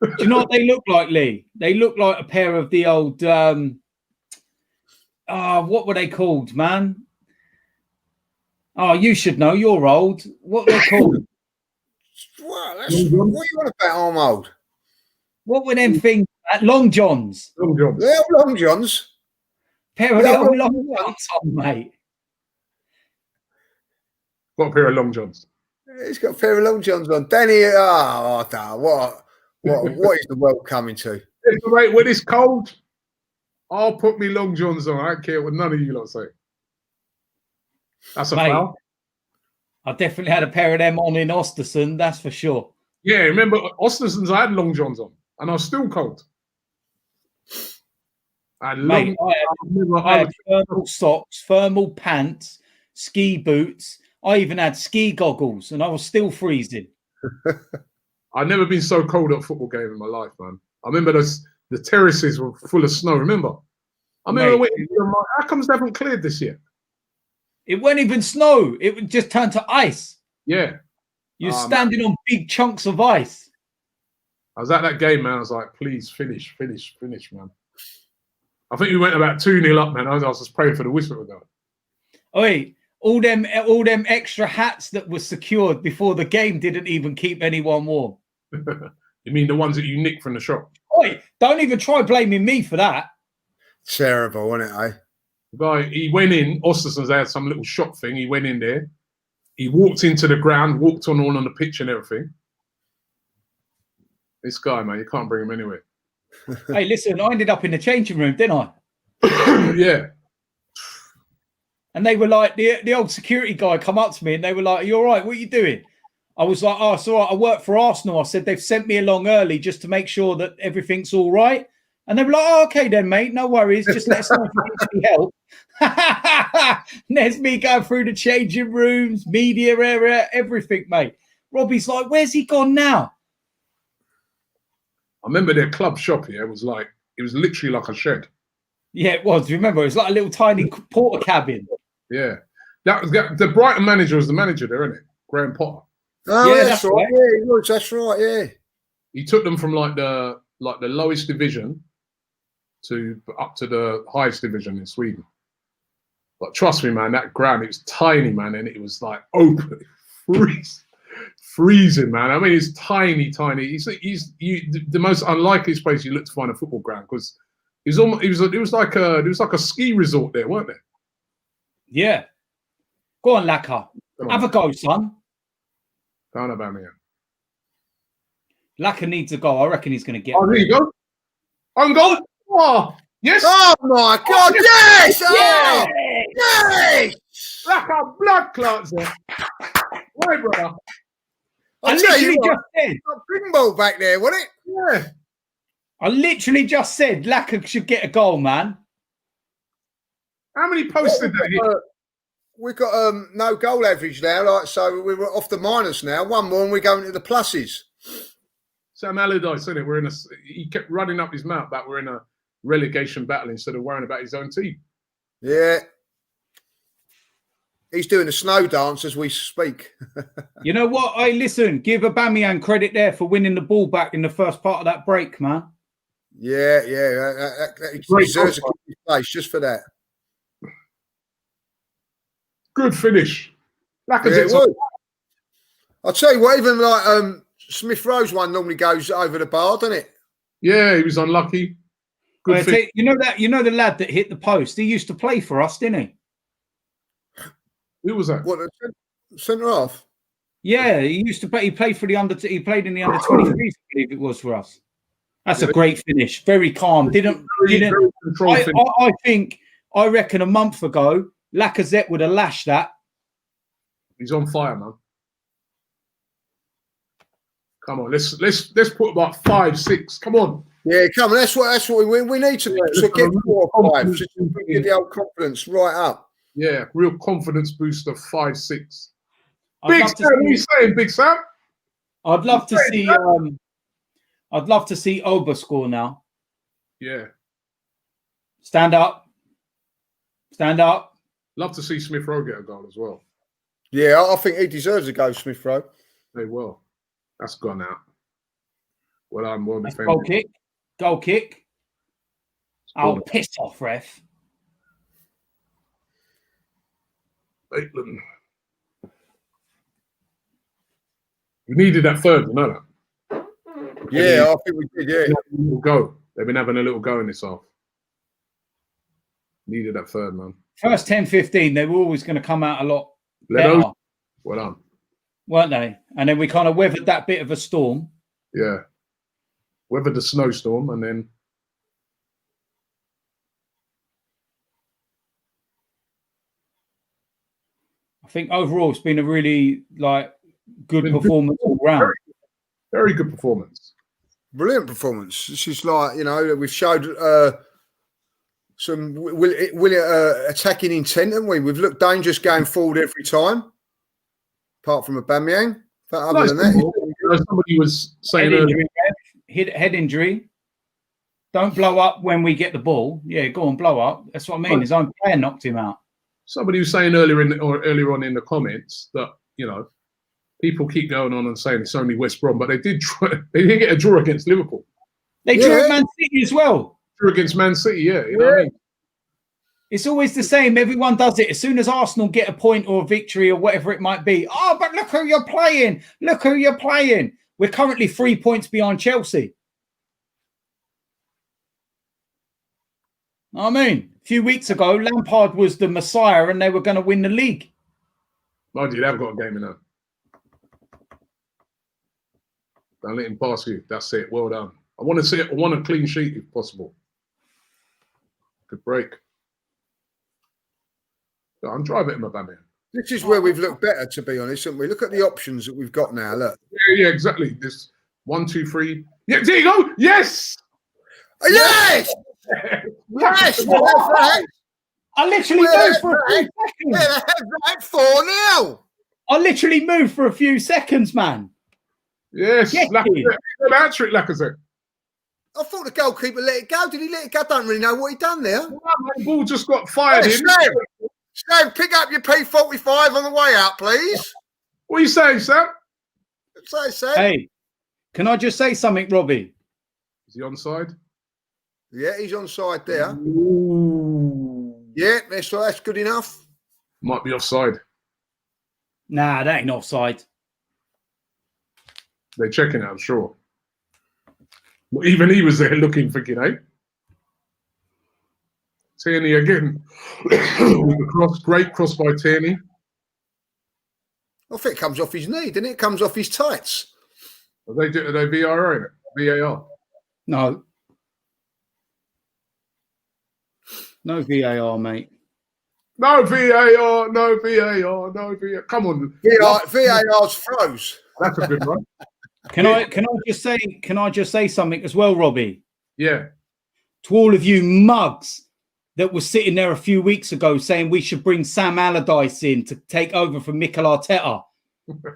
Do you know what they look like, Lee? They look like a pair of the old. What were they called, man? Oh, you should know. You're old. What were they called? What are you on about? I'm old. What were them things? Long Johns. Long Johns. They're Long Johns. Pair of the old Long Johns on, mate. Got a pair of Long Johns. He's got a pair of Long Johns on. Danny, what is the world coming to? Right, when it's cold, I'll put me Long Johns on. I don't care what none of you lot say. That's a foul. I definitely had a pair of them on in Ostersund, that's for sure. Yeah, remember Ostersund's I had Long Johns on, and I was still cold. I had thermal socks, thermal pants, ski boots. I even had ski goggles, and I was still freezing. I've never been so cold at a football game in my life, man. I remember the terraces were full of snow. Remember? I remember how comes they haven't cleared this year? It wasn't even snow. It would just turn to ice. Yeah. You're standing on big chunks of ice. I was at that game, man. I was like, please finish, man. I think we went about 2-0 up, man. I was just praying for the whistle to go. Oi, all them extra hats that were secured before the game didn't even keep anyone warm. You mean the ones that you nicked from the shop? Oi, don't even try blaming me for that. Terrible, wasn't it, eh? The guy, he went in, Osterson's had some little shop thing. He went in there. He walked into the ground, walked on the pitch and everything. This guy, man, you can't bring him anywhere. Hey, listen, I ended up in the changing room, didn't I? Yeah. And they were like, the old security guy come up to me and they were like, "Are you all right? What are you doing?" I was like, "Oh, it's all right. I work for Arsenal." I said, "They've sent me along early just to make sure that everything's all right." And they were like, "Oh, okay then, mate. No worries. Just let us know if you need any help." There's me going through the changing rooms, media area, everything, mate. Robbie's like, "Where's he gone now?" I remember their club shop here was literally like a shed. Yeah, it was. Remember, it was like a little tiny porter cabin. Yeah. The Brighton manager was the manager there, isn't it? Graham Potter. Oh, yeah, that's right. Yeah, he was. That's right. Yeah. He took them from like the lowest division up to the highest division in Sweden. But trust me, man, that ground, it was tiny, man, and it was like open, freezing, man. I mean, it's tiny. He's the most unlikely place you look to find a football ground because it was like a ski resort there, weren't there? Yeah. Go on, Laka. Have a go, son. Don't know about me. Laka needs a goal. I reckon he's going to get. Oh, there you go. On goal. Oh, yes. Oh my God! Yes! Yes! Yes! Laka blood clots there. Why, brother? I literally just said. Pinball back there, wasn't it? Yeah. I literally just said Laka should get a goal, man. How many posts did they hit? We've got no goal average now, like so we were off the minus now. One more and we're going to the pluses. Sam Allardyce said it. He kept running up his mouth that we're in a relegation battle instead of worrying about his own team. Yeah. He's doing a snow dance as we speak. You know what? Hey, listen, give Aubameyang credit there for winning the ball back in the first part of that break, man. Yeah. He deserves a place just for that. Good finish. I'll tell you what, even like Smith Rowe's one normally goes over the bar, doesn't it? Yeah, he was unlucky. Good finish. You know the lad that hit the post. He used to play for us, didn't he? Who was that? What, centre half? Yeah, he used to play. He played for the He played in the under 23s, I believe it was for us. That's a great finish. Very calm. I reckon a month ago, Lacazette would have lashed that. He's on fire, man. Come on, let's put about 5, 6. Come on. Yeah, come on. That's what we need to get 4 or 5. Just to get the old confidence right up. Yeah, real confidence boost of 5, 6. Big Sam, what are you saying, Big Sam? I'd love to see. I'd love to see Oba score now. Yeah. Stand up. Love to see Smith Rowe get a goal as well. Yeah, I think he deserves a go, Smith Rowe. They will. That's gone out. Well, I'm well defended. Goal kick. Oh, piss off, ref. Maitland. We needed that third, you know that? Yeah, I think we did, yeah. They've been having a little go in this half. Needed that third, man. First 10, 15, they were always going to come out a lot better. Well done. Weren't they? And then we kind of weathered that bit of a storm. Yeah. Weathered the snowstorm and then... I think overall it's been a really good performance all round. Very good performance. Brilliant performance. This is we've showed some attacking intent, haven't we? We've looked dangerous going forward every time, apart from Aubameyang. But other than that, somebody was saying earlier, head injury. Don't blow up when we get the ball. Yeah, go on, blow up. That's what I mean. His own player knocked him out. Somebody was saying earlier on in the comments that people keep going on and saying it's only West Brom, but they did try. They did get a draw against Liverpool. They drew at Man City as well. Drew against Man City, yeah. You know what I mean? It's always the same. Everyone does it. As soon as Arsenal get a point or a victory or whatever it might be. Oh, but look who you're playing. Look who you're playing. We're currently 3 points behind Chelsea. I mean, a few weeks ago, Lampard was the Messiah and they were going to win the league. Oh, dude, they've got a game in there. Don't let him pass you. That's it. Well done. I want to see it. I want a clean sheet if possible. Good break. I'm driving him, Aubameyang. This is where we've looked better, to be honest, haven't we? Look at the options that we've got now. Look. Yeah, exactly. This 1, 2, 3. Yeah, there you go. Yes. Yes. Yes. I literally moved for a few seconds. Right, 4-0. I literally moved for a few seconds, man. Yes. Lacazette. Hat-trick, Lacazette. I thought the goalkeeper let it go. Did he let it go? I don't really know what he done there. The ball just got fired in. Sam, pick up your P45 on the way out, please. What are you saying, Sam? Say, Sam. Hey, can I just say something, Robbie? Is he onside? Yeah, he's onside there. Ooh. Yeah, that's good enough. Might be offside. Nah, that ain't offside. They're checking it, I'm sure. Well, even he was there looking, thinking, hey. Tierney again. With the cross, great cross by Tierney. I think it comes off his knee, didn't it? It comes off his tights. Are they VAR in it? VAR? No. No VAR, mate. No VAR, no VAR, no VAR. Come on. VAR's froze. That's a good one. Can I just say something as well, Robbie? Yeah. To all of you mugs that were sitting there a few weeks ago saying we should bring Sam Allardyce in to take over from Mikel Arteta.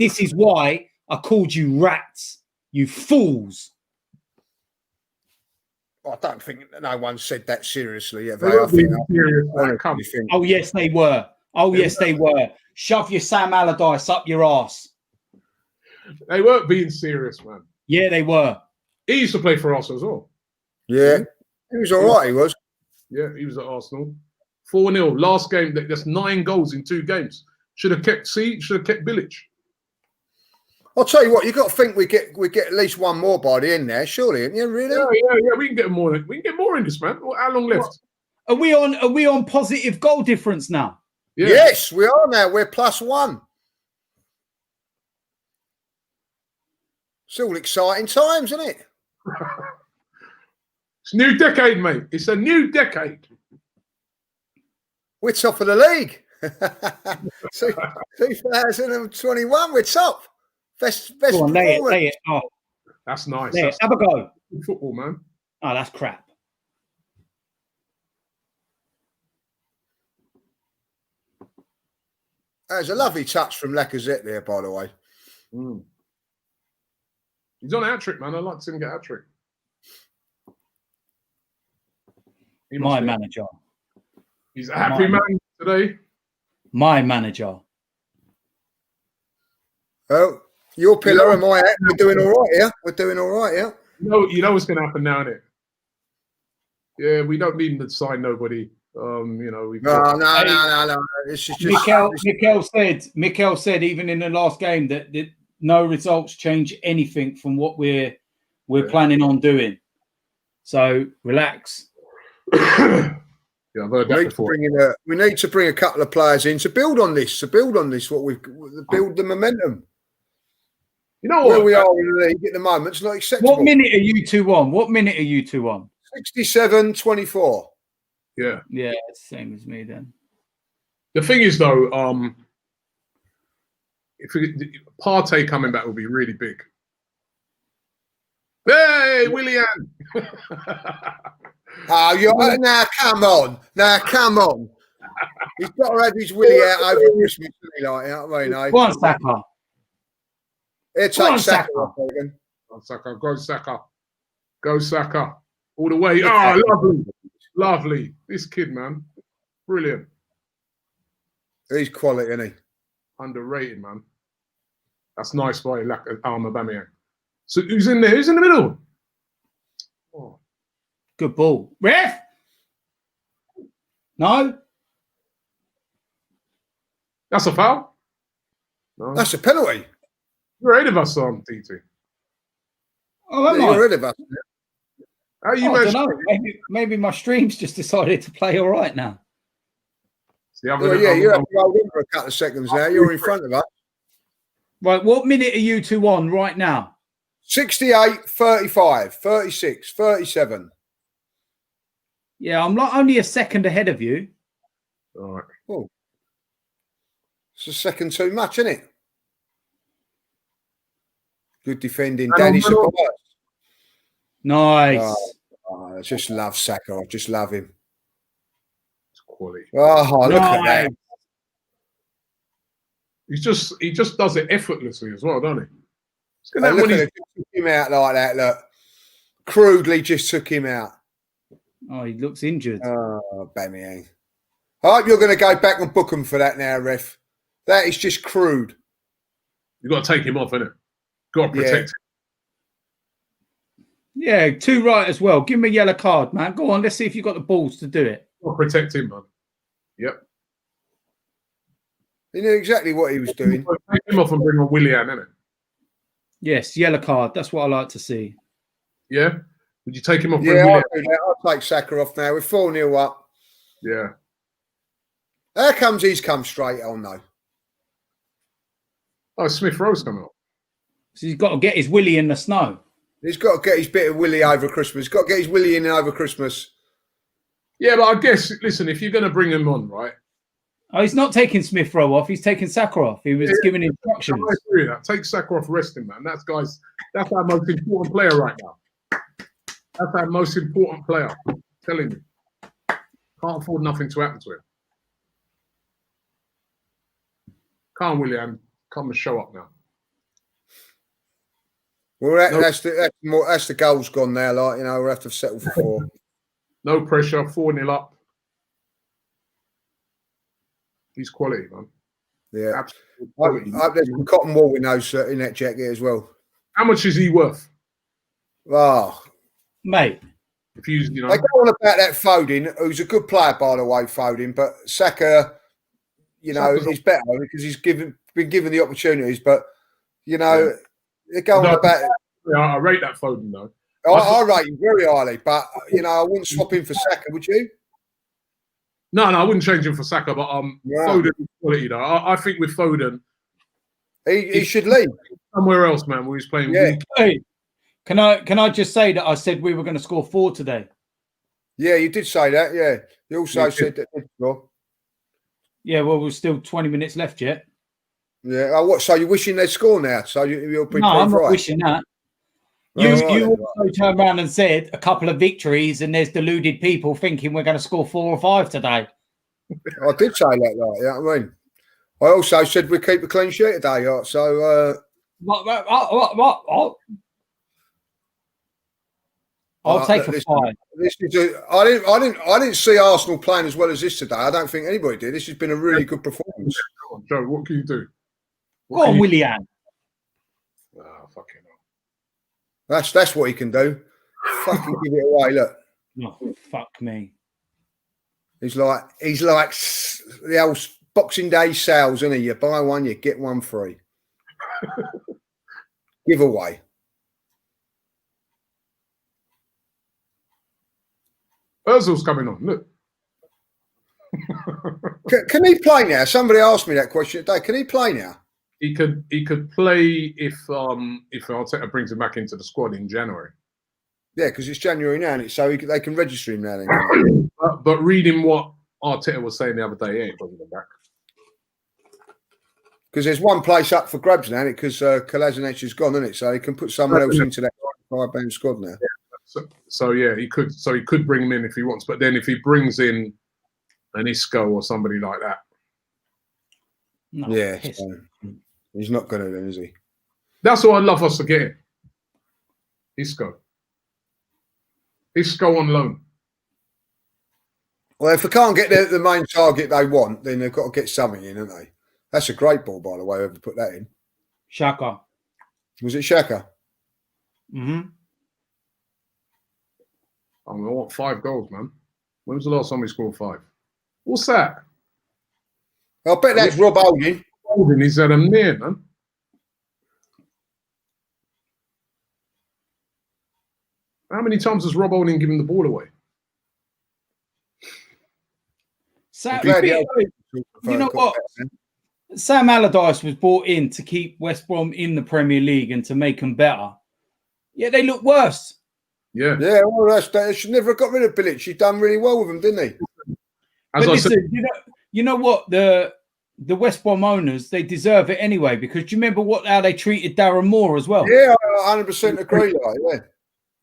This is why I called you rats, you fools. I don't think no one said that seriously ever. Oh, yes, they were. Oh, yes, they were. Shove your Sam Allardyce up your ass. They weren't being serious, man. Yeah, they were. He used to play for us as well. Yeah, he was all right, he was. Yeah, he was at Arsenal. 4-0. Last game, that's 9 goals in 2 games. Should have kept Bilic. I'll tell you what, you've got to think we get at least one more by the end there, surely, haven't you? Really? Yeah. We can get more. We can get more in this, man. How long left? Are we on positive goal difference now? Yeah. Yes, we are now. We're +1. It's all exciting times, isn't it? It's a new decade, mate. It's a new decade. We're top of the league. 2021, we're top. Best on, lay it. Oh, that's nice. Have a go. Football, man. Oh, that's crap. There's a lovely touch from Lacazette there, by the way. Mm. He's on a hat-trick, man. I'd like to see him get a hat-trick. My manager. He's a happy man today. My manager. Oh, your pillar and my hat. We're doing all right here. We're doing all right here. You know what's going to happen now, innit? Yeah, we don't need to sign nobody. We've got... No. This is just Mikel said even in the last game that no results change anything from what we're planning on doing. So relax. Yeah, I've heard that before. We need to bring a couple of players in to build on this. Build the momentum. You know where we are in the league at the moment, it's not acceptable. What minute are you two on? 67-24. Yeah. Yeah, it's the same as me then. The thing is, though, if Partey coming back will be really big. Hey, Willian! Now come on. He's got to have his Willie out over Christmas, you know what I mean? Go on, Saka. Take Saka. Go Saka. All the way. Oh, lovely. This kid, man. Brilliant. He's quality, isn't he? Underrated, man. That's nice by Aubameyang. So who's in there? Who's in the middle? Oh. Good ball. Ref? No? That's a foul? No. That's a penalty. You're ahead of us, DT. Oh, am I? You're ahead of us. How you I don't know. Maybe my stream's just decided to play all right now. You have to roll in for a couple of seconds now. You're in front of us. Right, what minute are you two on right now? 68, 35, 36, 37. Yeah, I'm not only a second ahead of you. All right. Oh. It's a second too much, isn't it? Good defending. Danny Ceballos. Nice. I just love Saka. I just love him. It's quality. Oh, look at that. He just does it effortlessly as well, don't he? Look at it. Took him out like that. Look, crudely just took him out. Oh, he looks injured. Oh, Bamiyang. I hope you're going to go back and book him for that now, ref. That is just crude. You've got to take him off, innit? Got to protect him. Yeah, too right as well. Give him a yellow card, man. Go on, let's see if you've got the balls to do it. Got to protect him, man. Yep. He knew exactly what he was doing. Take him off and bring on Willian, innit? Yes, yellow card. That's what I like to see. Yeah? Would you take him off? Yeah, I'll do that. I'll take Saka off now. We're 4-0 up. Yeah. How comes he's come straight on, though? Oh, Smith Rowe's coming up. So he's got to get his willy in the snow. He's got to get his bit of willy over Christmas. He's got to get his willy in over Christmas. Yeah, but I guess, listen, if you're going to bring him on, right? Oh, he's not taking Smith Rowe off. He's taking Saka off. He was giving instructions. I agree with that. Take Saka off, rest him, man. That's our most important player right now. That's our most important player. I'm telling you. Can't afford nothing to happen to him. Can't, William. Come and show up now. Well, that's the goal's gone now. Like, you know, we'll have to settle for 4. No pressure. 4-0 up. He's quality, man. Yeah. Absolute quality. There's some cotton wool in that jacket as well. How much is he worth? Oh, mate. If you know, they go on about that Foden, who's a good player, by the way, Foden, but Saka, you know, is better because he's been given the opportunities. But you know, they're going on about. Yeah, I rate that Foden though. I rate him very highly, but you know, I wouldn't swap him for Saka, would you? No, I wouldn't change him for Saka, but Foden is quality though. I think with Foden, he should leave somewhere else, man. Where he's playing. Yeah. Hey, can I just say that I said we were going to score 4 today? Yeah, you did say that. Yeah, you also said that. Yeah, well, we're still 20 minutes left yet. Yeah. Oh, what? So you're wishing they'd score now? So you'll be no, I'm not right. wishing that. You also turned around and said a couple of victories, and there's deluded people thinking we're going to score 4 or 5 today. I did say that, right? Yeah, you know what I mean, I also said we keep a clean sheet today. So what? I'll take a 5. I didn't see Arsenal playing as well as this today. I don't think anybody did. This has been a really good performance. Come on, Joe, what can you do? Go on, Willian. Oh, fucking hell. That's what he can do. Fucking give it away. Look. Oh, fuck me. He's like the old Boxing Day sales, isn't he? You buy one, you get one free. Give away. Ozil's coming on. Look. Can he play now? Somebody asked me that question today. Can he play now? He could play if Arteta brings him back into the squad in January. Yeah, because it's January now, so they can register him now. Then. But reading what Arteta was saying the other day, he probably back. Because there's one place up for grabs now, because Kolasinac is gone, isn't it? So he can put someone else into that 5-man squad now. Yeah. So yeah, he could bring him in if he wants. But then if he brings in an Isco or somebody like that, no, yeah, so he's not going to then, is he? That's what I'd love us to get in. Isco on loan. Well, if they can't get the main target they want, then they've got to get something in, haven't they? That's a great ball, by the way, whoever put that in. Shaka. Was it Shaka? Mm-hmm. I want 5 goals, man. When was the last time we scored 5? What's that? I bet that's Rob Holding. Holding, he's at a near, man. How many times has Rob Holding given the ball away? Sam, you know what? Sam Allardyce was brought in to keep West Brom in the Premier League and to make them better. Yeah, they look worse. Yeah. Yeah, well, they should never have got rid of Bilic. He's done really well with them, didn't he? As but I listen, said, you know what? The West Brom owners, they deserve it anyway, because do you remember how they treated Darren Moore as well? Yeah, I 100% agree. Yeah.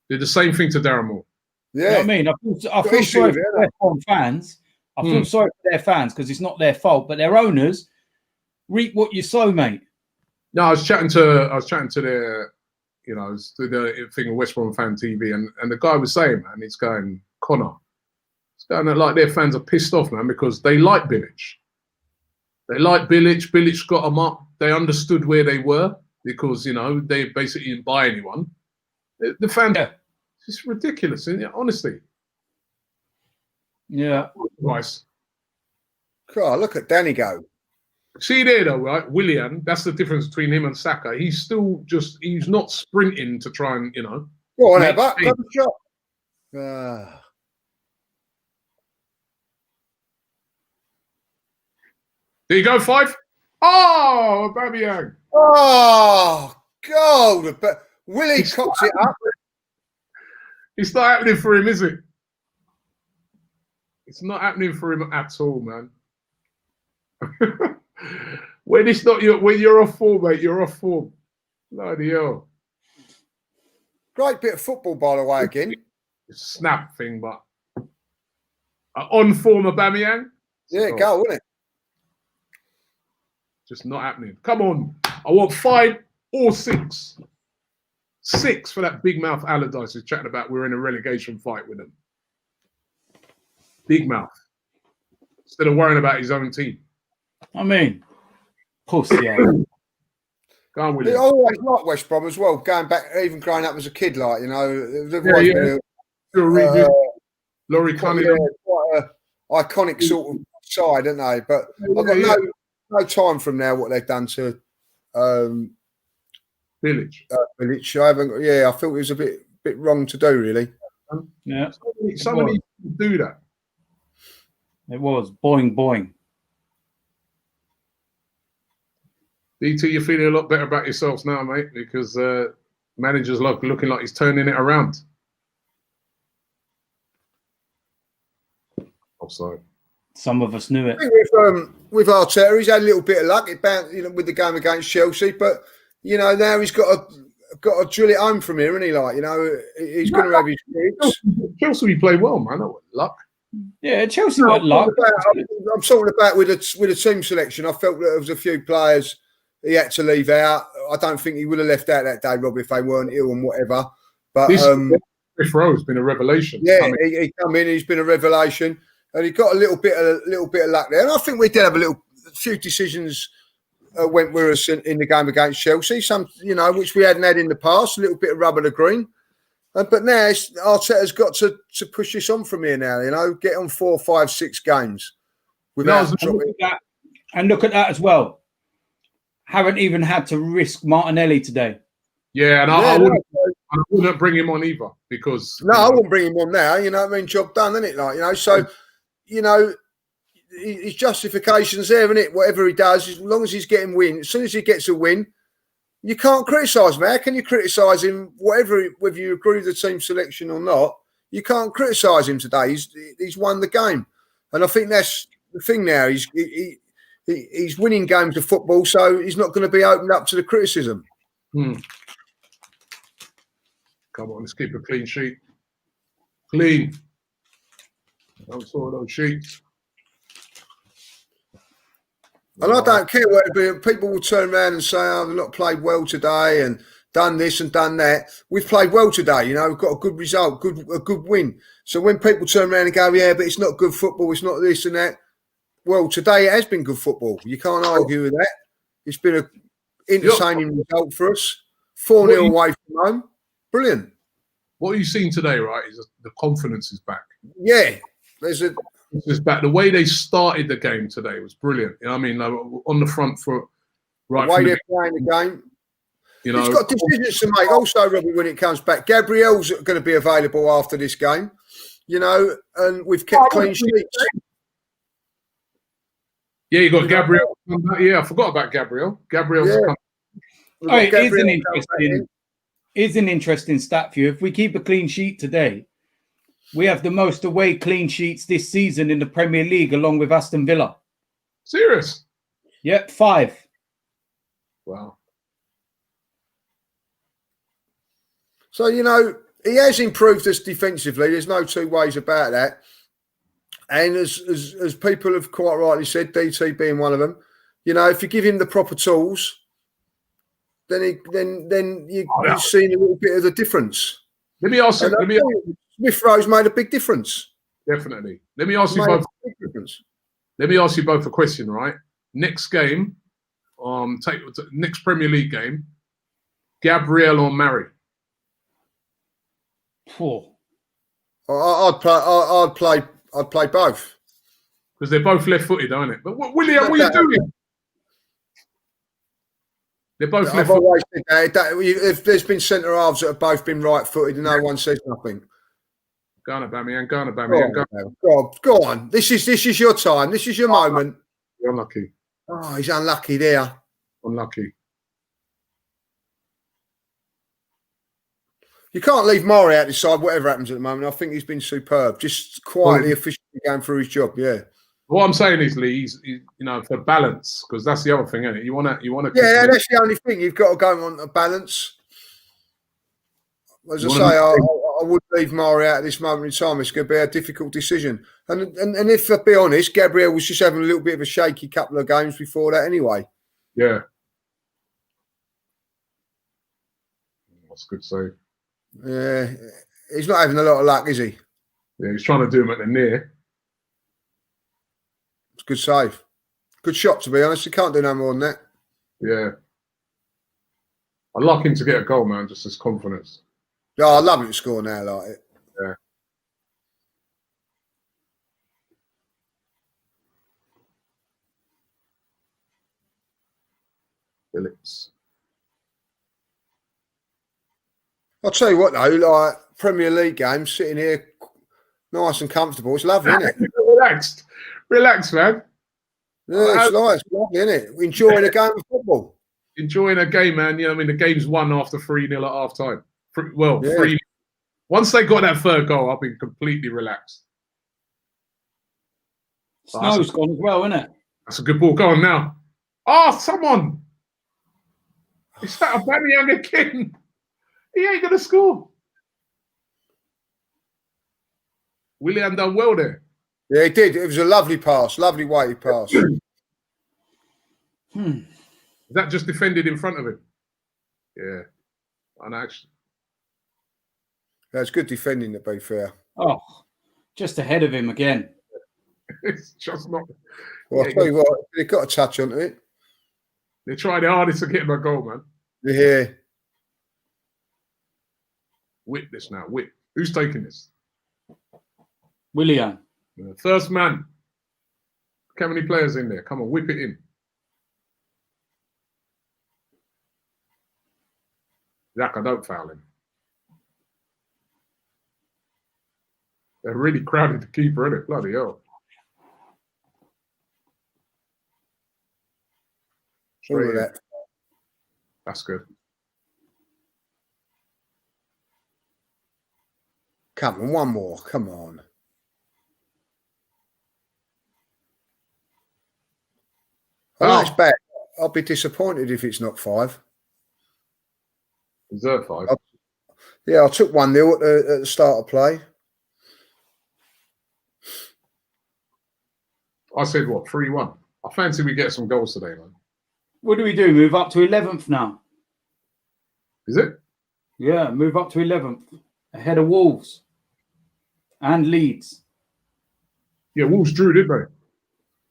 did the same thing to Darren Moore. Yeah. You know what I mean? I feel sorry for West Brom fans. I feel sorry for their fans because it's not their fault, but their owners reap what you sow, mate. No, I was chatting to the the thing of West Brom Fan TV, and the guy was saying, man, he's going, Connor, it's going like their fans are pissed off, man, because they like Bilic. They like Bilic. Bilic got them up. They understood where they were because, they basically didn't buy anyone. The fans, it's ridiculous, isn't it? Honestly. Yeah. Nice. God, look at Danny go. See there though, right? Willian, that's the difference between him and Saka. He's still he's not sprinting to try and, Go on, Ebba. Grab a shot. There you go, 5. Oh, Aubameyang. Oh, God. But Willie cocked it up. It's not happening for him, is it? It's not happening for him at all, man. When you're off form, mate, you're off form. Bloody hell. Great bit of football, by the way, again. It's a snap thing, but on form Aubameyang. Yeah, go, isn't it? Just not happening. Come on. I want 5 or 6. 6 for that big mouth Allardyce is chatting about. We're in a relegation fight with him. Big mouth. Instead of worrying about his own team. I mean, pussy. Go on, William. I always liked West Brom as well, going back, even growing up as a kid, Laurie Cunningham. Quite an iconic sort of side, aren't they? But I've got no time from now what they've done to Bilic. I thought it was a bit wrong to do, really. Yeah. Somebody do that. It was boing. DT, you're feeling a lot better about yourselves now, mate, because manager's looking like he's turning it around. Offside. Some of us knew it. I think with Arteta, he's had a little bit of luck. It bounced, with the game against Chelsea, but now he's got to drill it home from here, isn't he? He's going to have his gigs. Chelsea played well, man. That was luck. Yeah, Chelsea got luck. I'm talking about with a team selection. I felt that there was a few players he had to leave out. I don't think he would have left out that day, Rob, if they weren't ill and whatever. But Chris Rowe's been a revelation. Yeah, he come in. He's been a revelation, and he got a little bit of luck there. And I think we did have a few decisions went with us in the game against Chelsea. Some, which we hadn't had in the past. A little bit of rub of the green. But now Arteta's got to push this on from here now. Get on 4, 5, 6 games. Without and look at that as well. Haven't even had to risk Martinelli today. Yeah, and I wouldn't bring him on either because I wouldn't bring him on now. You know what I mean? Job done, isn't it? So his justification's there, isn't it? Whatever he does, as long as he's getting win, as soon as he gets a win, you can't criticise him. How can you criticise him? Whether you agree with the team selection or not, you can't criticise him today. He's won the game, and I think that's the thing now. He's winning games of football, so he's not going to be opened up to the criticism. Come on, let's keep a clean sheet. Clean. Don't saw those sheets. And I don't care what people will turn around and say, "Oh, they've not played well today and done this and done that." We've played well today. We've got a good result, a good win. So when people turn around and go, "Yeah, but it's not good football. It's not this and that." Well, today it has been good football. You can't argue with that. It's been entertaining result for us. 4-0 away from home. Brilliant. What you've seen today, right, is the confidence is back. Yeah. It's back. The way they started the game today was brilliant. You know what I mean? Like, on the front foot. Right, the way they're playing the game. You know, he's got decisions to make. Also, Robbie, when it comes back, Gabriel's going to be available after this game. You know, and we've kept clean sheets. Yeah, you got Gabriel. Yeah, I forgot about Gabriel. Gabriel's coming. Oh, it's an interesting stat for you. If we keep a clean sheet today, we have the most away clean sheets this season in the Premier League, along with Aston Villa. Serious? Yep, 5. Wow. So, you know, he has improved us defensively. There's no two ways about that. And as people have quite rightly said, DT being one of them, you know, if you give him the proper tools, then you've seen a little bit of the difference. Let me ask you. Smith Rowe's made a big difference. Definitely. Let me ask you both. Let me ask you both a question, right? Next game, next Premier League game, Gabriel or Mari? I'd play both. Because they're both left-footed, aren't it? But William, what are you doing? They're both left-footed. I've always said that if there's been centre halves that have both been right-footed, and no one says nothing. Go on, Aubameyang. Go on. This is your time. This is your moment. You're unlucky. Oh, he's unlucky there. Unlucky. You can't leave Murray out this side, whatever happens at the moment. I think he's been superb. Just quietly, efficiently going through his job. Yeah. What I'm saying is, Lee, he's you know, for balance, because that's the other thing, isn't it? You want to. Yeah, that's the only thing. You've got to go on a balance. As I say, I would leave Murray out at this moment in time. It's going to be a difficult decision. And if I be honest, Gabriel was just having a little bit of a shaky couple of games before that anyway. Yeah. That's good to say. Yeah, he's not having a lot of luck, is he? Yeah, he's trying to do him at the near. It's a good save. Good shot, to be honest. He can't do no more than that. Yeah. I'd like him to get a goal, man, just his confidence. Yeah, I love him to score now like it. Yeah. Phillips. I'll tell you what, though, like Premier League games, sitting here nice and comfortable. It's lovely, isn't it? Relax, man. Yeah, it's nice. It's lovely, isn't it? Enjoying a game of football. Enjoying a game, man. You know, I mean, the game's won after 3-0 at half time. 3. Once they got that third goal, I've been completely relaxed. Snow's gone as well, isn't it? That's a good ball. Go on now. Oh, someone. Is that Aubameyang again? He ain't going to score. Willian done well there. Yeah, he did. It was a lovely pass. Lovely weighty pass. Is that just defended in front of him? Yeah. And actually. That's good defending, to be fair. Oh, just ahead of him again. It's just not. Well, I'll tell you what, they've got a touch onto it. They tried their hardest to get him a goal, man. Yeah. Whip this now. Whip. Who's taking this? Willian. First man. Look how many players in there. Come on, whip it in. Zaka, don't foul him. They're really crowded the keeper, isn't it? Bloody hell. Straight in. That. That's good. Come on, one more. Come on. Oh, that's bad. I'll be disappointed if it's not 5. Is there 5? Yeah, I took 1-0 at the start of play. I said, what, 3-1? I fancy we get some goals today, man. What do we do? Move up to 11th now? Is it? Yeah, move up to 11th. Ahead of Wolves and Leeds. Yeah, Wolves drew, didn't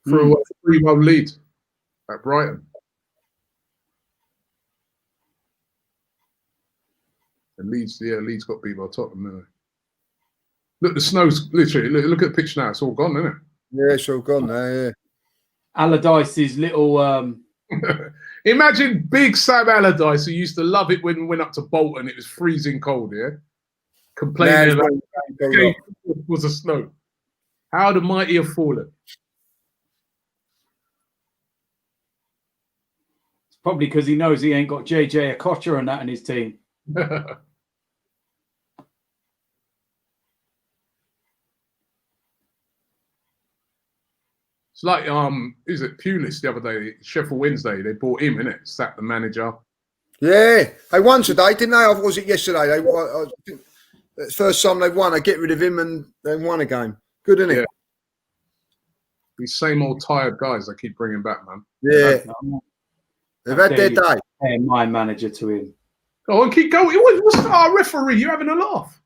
they? For a 3-1 lead at Brighton. And Leeds got beat by Tottenham, didn't they? Look, the snow's literally. Look at the pitch now; it's all gone, isn't it? Yeah, it's all gone now. Yeah. Allardyce's little. Imagine Big Sam Allardyce, who used to love it when we went up to Bolton. It was freezing cold, yeah. Complaining about the game was a snow. How the mighty have fallen. It's probably because he knows he ain't got JJ Okocha and that in his team. It's like is it Pulis the other day? Sheffield Wednesday. They bought him, innit? Sacked the manager. Yeah, they won today, didn't they? Or was it yesterday? They first time they won. They get rid of him and they won a game. Good, isn't it? Yeah. These same old tired guys I keep bringing back, man. Yeah, they've had their day. My manager to him. Oh, and keep going. What's our referee? You're having a laugh.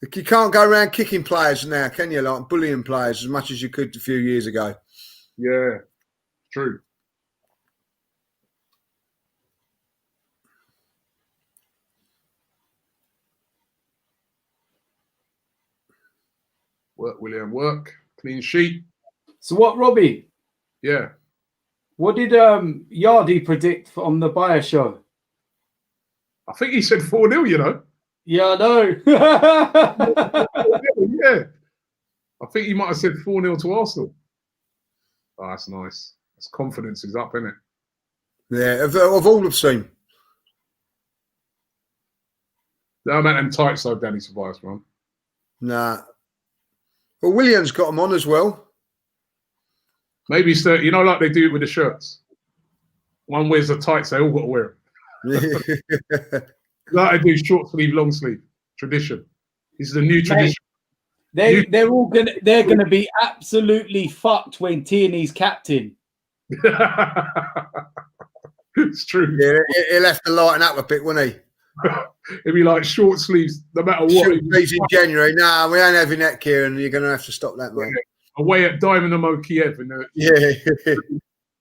You can't go around kicking players now, can you? Like bullying players as much as you could a few years ago. Yeah, true. Work, William, work. Clean sheet. So what, Robbie? Yeah. What did Yardy predict on the Bayer show? I think he said 4-0, you know. Yeah, I know. Yeah. I think he might have said 4-0 to Arsenal. Oh, that's nice. His confidence is up, isn't it? Yeah, of all the team. No, man, and tight side Danny Tobias, man. Nah. Well, Williams got them on as well. Maybe he's you know, like they do it with the shirts. One wears the tights, they all got to wear them. Like they do short sleeve, long sleeve. Tradition. This is the new tradition. They're gonna be absolutely fucked when Tierney's captain. It's true. Yeah, he'll have to lighten up a bit, won't he? It'd be like short sleeves, no matter what. Short sleeves in January. Nah, we ain't having that, Kieran. You're going to have to stop that, mate. Away at Dynamo Kiev in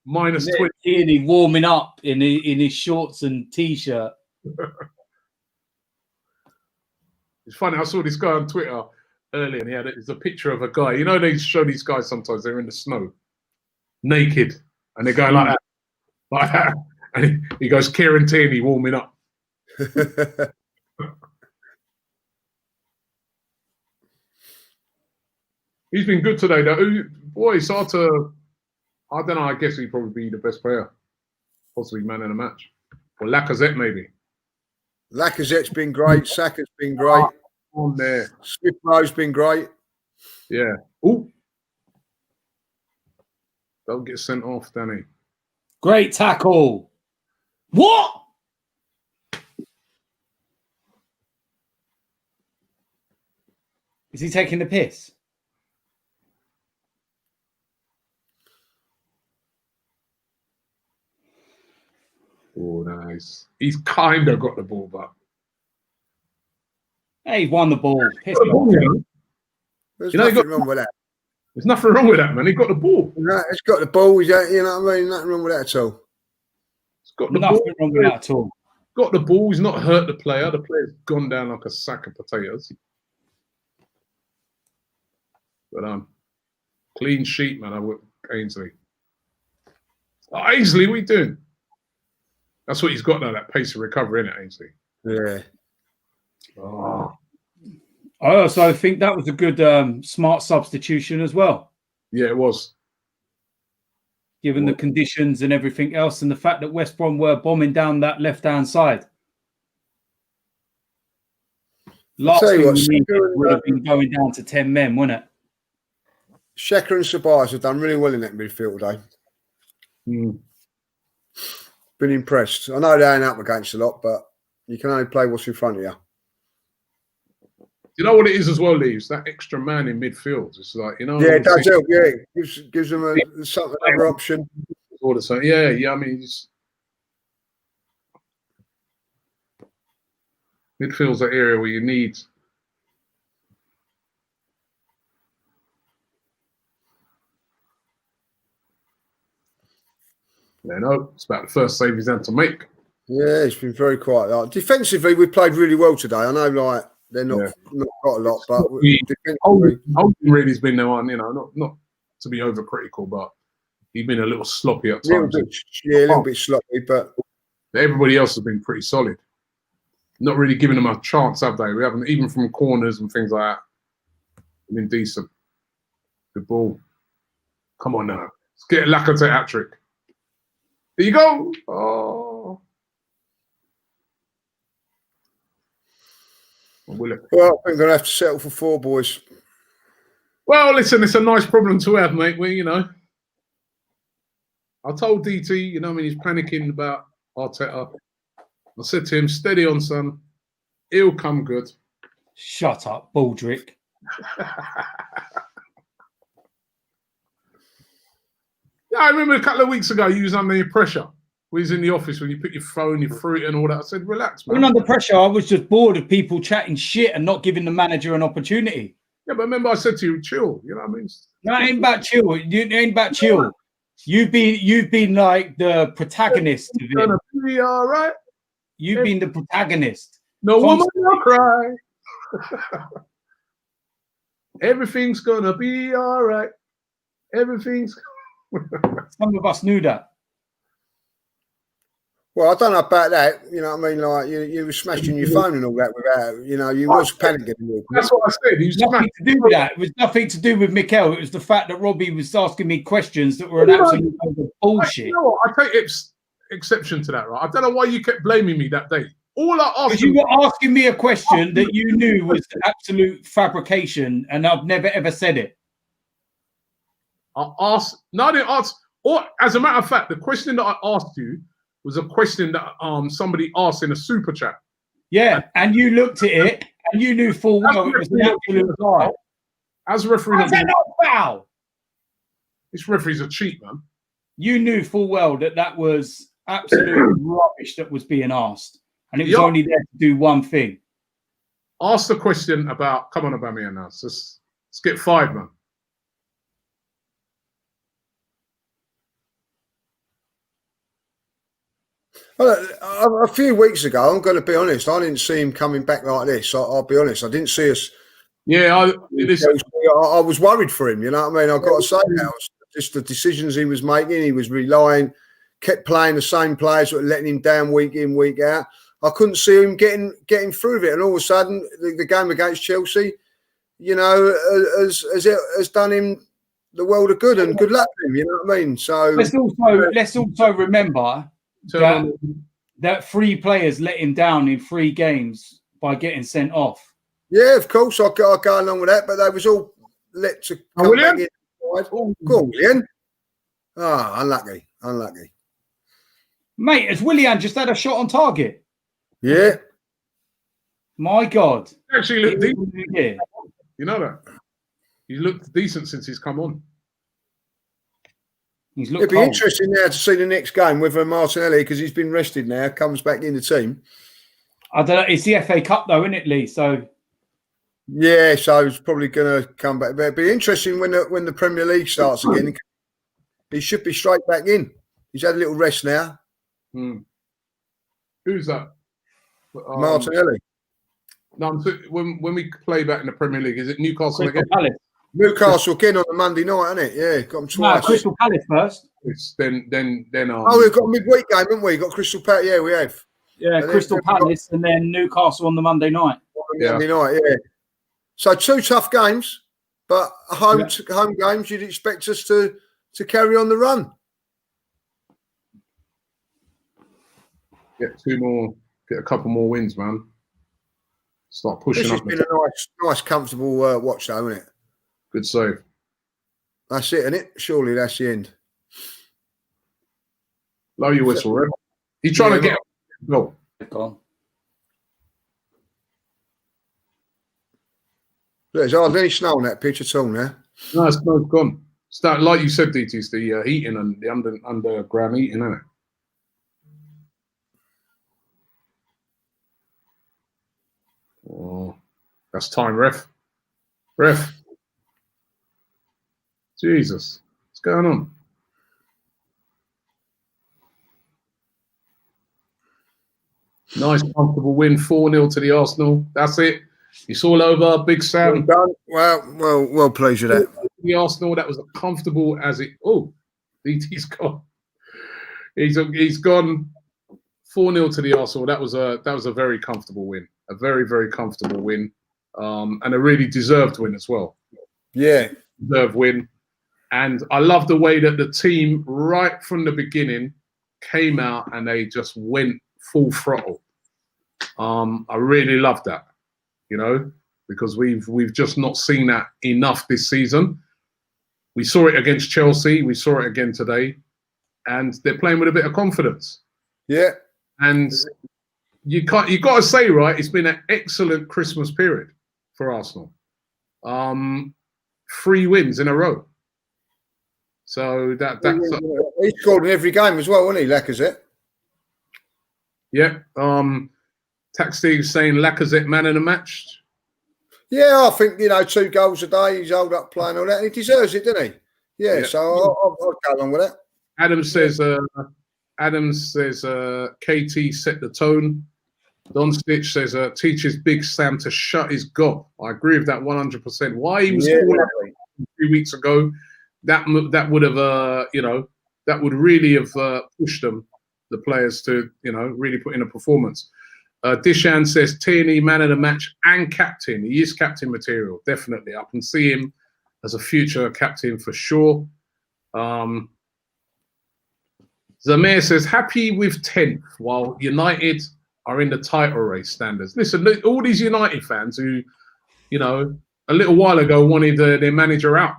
minus 20. Tierney warming up in his shorts and t-shirt. It's funny. I saw this guy on Twitter earlier, and it's a picture of a guy. You know, they show these guys sometimes. They're in the snow, naked, and they're going like that. And he goes, Kieran Tierney warming up. He's been good today, though. Boy, it's hard to. I don't know. I guess he'd probably be the best player, possibly man in a match, or Lacazette maybe. Lacazette's been great. Saka's been great. On there, Smith Rowe's been great. Yeah. Oh, don't get sent off, Danny. Great tackle. What? Is he taking the piss? Oh, nice. He's kind of got the ball, but Hey, he won the ball. There's You know, nothing wrong with that. There's nothing wrong with that, man. He got the ball. No, it's got the ball. You know what I mean? Nothing wrong with that at all. It's got the Nothing ball. wrong with that at all. Got the ball. He's not hurt the player. The player's gone down like a sack of potatoes. But clean sheet, man. I would Ainsley. Oh, Ainsley, what are you doing? That's what he's got now. That pace of recovery, innit, Ainsley? Yeah. Oh. I also think that was a good, smart substitution as well. Yeah, it was. Given the conditions and everything else, and the fact that West Brom were bombing down that left-hand side. Last thing we needed would have been going down to 10 men, wouldn't it? Xhaka and Tobias have done really well in that midfield today. Been impressed. I know they ain't up against a lot, but you can only play what's in front of you. You know what it is as well, Leaves? That extra man in midfield. It's like, you know. Yeah, it does help. Yeah, gives them another option. All the same. Yeah. I mean, midfield's an area where you need. Yeah, no, it's about the first save he's had to make. Yeah, it's been very quiet. Like, defensively, we played really well today. I know, like they're not got a lot, but Holden really has been the one. Not to be overcritical, but he's been a little sloppy at times. A little bit sloppy, but everybody else has been pretty solid. Not really giving them a chance, have they? We haven't, even from corners and things like that. Been decent. Good ball. Come on now. Let's get Lacazette hat-trick. There you go. Oh. Well, I think we're going to have to settle for 4, boys. Well, listen, it's a nice problem to have, mate. I told DT, he's panicking about Arteta. I said to him, steady on, son. He'll come good. Shut up, Baldrick. Yeah, I remember a couple of weeks ago, you was under pressure. We was in the office when you put your phone, your fruit and all that. I said, relax, man. When under pressure, I was just bored of people chatting shit and not giving the manager an opportunity. Yeah, but remember I said to you, chill. You know what I mean? No, it ain't about chill. It ain't about chill. You've been like the protagonist of it. Gonna be all right. You've been the protagonist. No woman will cry. Everything's gonna be all right. Everything's. Some of us knew that. Well, I don't know about that. You know what I mean? Like you were smashing your phone and all that without, you was panicking. That's what I said. It was nothing to do with that. It was nothing to do with Mikel. It was the fact that Robbie was asking me questions that were an absolute bullshit. You know what? I take exception to that, right? I don't know why you kept blaming me that day. All I asked you were asking me a question that you knew was absolute fabrication, and I've never ever said it. I didn't ask. Or as a matter of fact, the question that I asked you was a question that somebody asked in a super chat. Yeah, and you looked at it and you knew full well it was an absolute lie. As a referee, how's that not foul? This referee's a cheat, man. You knew full well that was absolute rubbish that was being asked, and it was only there to do one thing. Ask the question about. Come on, Aubameyang now. Let's get 5, man. Well, a few weeks ago, I'm going to be honest, I didn't see him coming back like this. I'll be honest, I didn't see us. Yeah, I was worried for him. You know what I mean? I've got to say that. Just the decisions he was making. He was relying, kept playing the same players, but letting him down week in, week out. I couldn't see him getting through it. And all of a sudden, the game against Chelsea, has done him the world of good, and good luck to him. You know what I mean? So let's also remember that 3 players let him down in 3 games by getting sent off. Yeah, of course, I'll go along with that, but they was all let to come back in. Go on, William. Unlucky. Mate, has Willian just had a shot on target? Yeah. My God. Actually looked decent. You know that? He's looked decent since he's come on. It'd be interesting now to see the next game whether Martinelli, because he's been rested now, comes back in the team. I don't know. It's the FA Cup though, isn't it, Lee? So yeah, so he's probably going to come back. But it'd be interesting when the Premier League starts again. He should be straight back in. He's had a little rest now. Who's that? Martinelli. No, when we play back in the Premier League, is it Newcastle again? Palace. Newcastle again on a Monday night, isn't it? Yeah, got them twice. No, Crystal Palace first. Then. We've got a midweek game, haven't we? Got Crystal Palace. Yeah, we have. Yeah, Crystal Palace and then Newcastle on the Monday night. Monday night, yeah. So 2 tough games, but home games. You'd expect us to carry on the run. Get 2 more. Get a couple more wins, man. Start pushing this up. This has been a nice, comfortable watch, though, isn't it? Good save. That's it, isn't it? Surely that's the end. Blow your whistle, Red. He's trying to get a goal. There's hardly any snow on that pitch at all now. No, it's gone. Start like you said, DT, it's the heating and the underground heating, isn't it? Oh, that's time, ref. Jesus, what's going on? Nice, comfortable win, 4-0 to the Arsenal. That's it. It's all over. Big Sam. Well pleased with that. The Arsenal, that was as comfortable as it. Oh, DT's gone. He's gone 4-0 to the Arsenal. That was a very comfortable win. A very, very comfortable win. And a really deserved win as well. Yeah. Deserved win. And I love the way that the team, right from the beginning, came out and they just went full throttle. I really love that, because we've just not seen that enough this season. We saw it against Chelsea. We saw it again today. And they're playing with a bit of confidence. Yeah. And you got to say, right, it's been an excellent Christmas period for Arsenal. 3 wins in a row. So that's he scored in every game as well, wasn't he, Lacazette? Yeah. Tax Steve's saying Lacazette man of the match. Yeah, I think 2 goals a day. He's held up playing all that, and he deserves it, doesn't he? Yeah. So I'll go along with that. Adam says KT set the tone. Don Stitch says teaches Big Sam to shut his gob. I agree with that 100%. Why he was calling 3 weeks ago, that would have that would really have pushed them, the players, to really put in a performance. Dishan says Tierney man of the match and captain. He is captain material, definitely. I can see him as a future captain for sure. Zamir says happy with 10th while United are in the title race standards. Listen, all these United fans who, a little while ago wanted their manager out.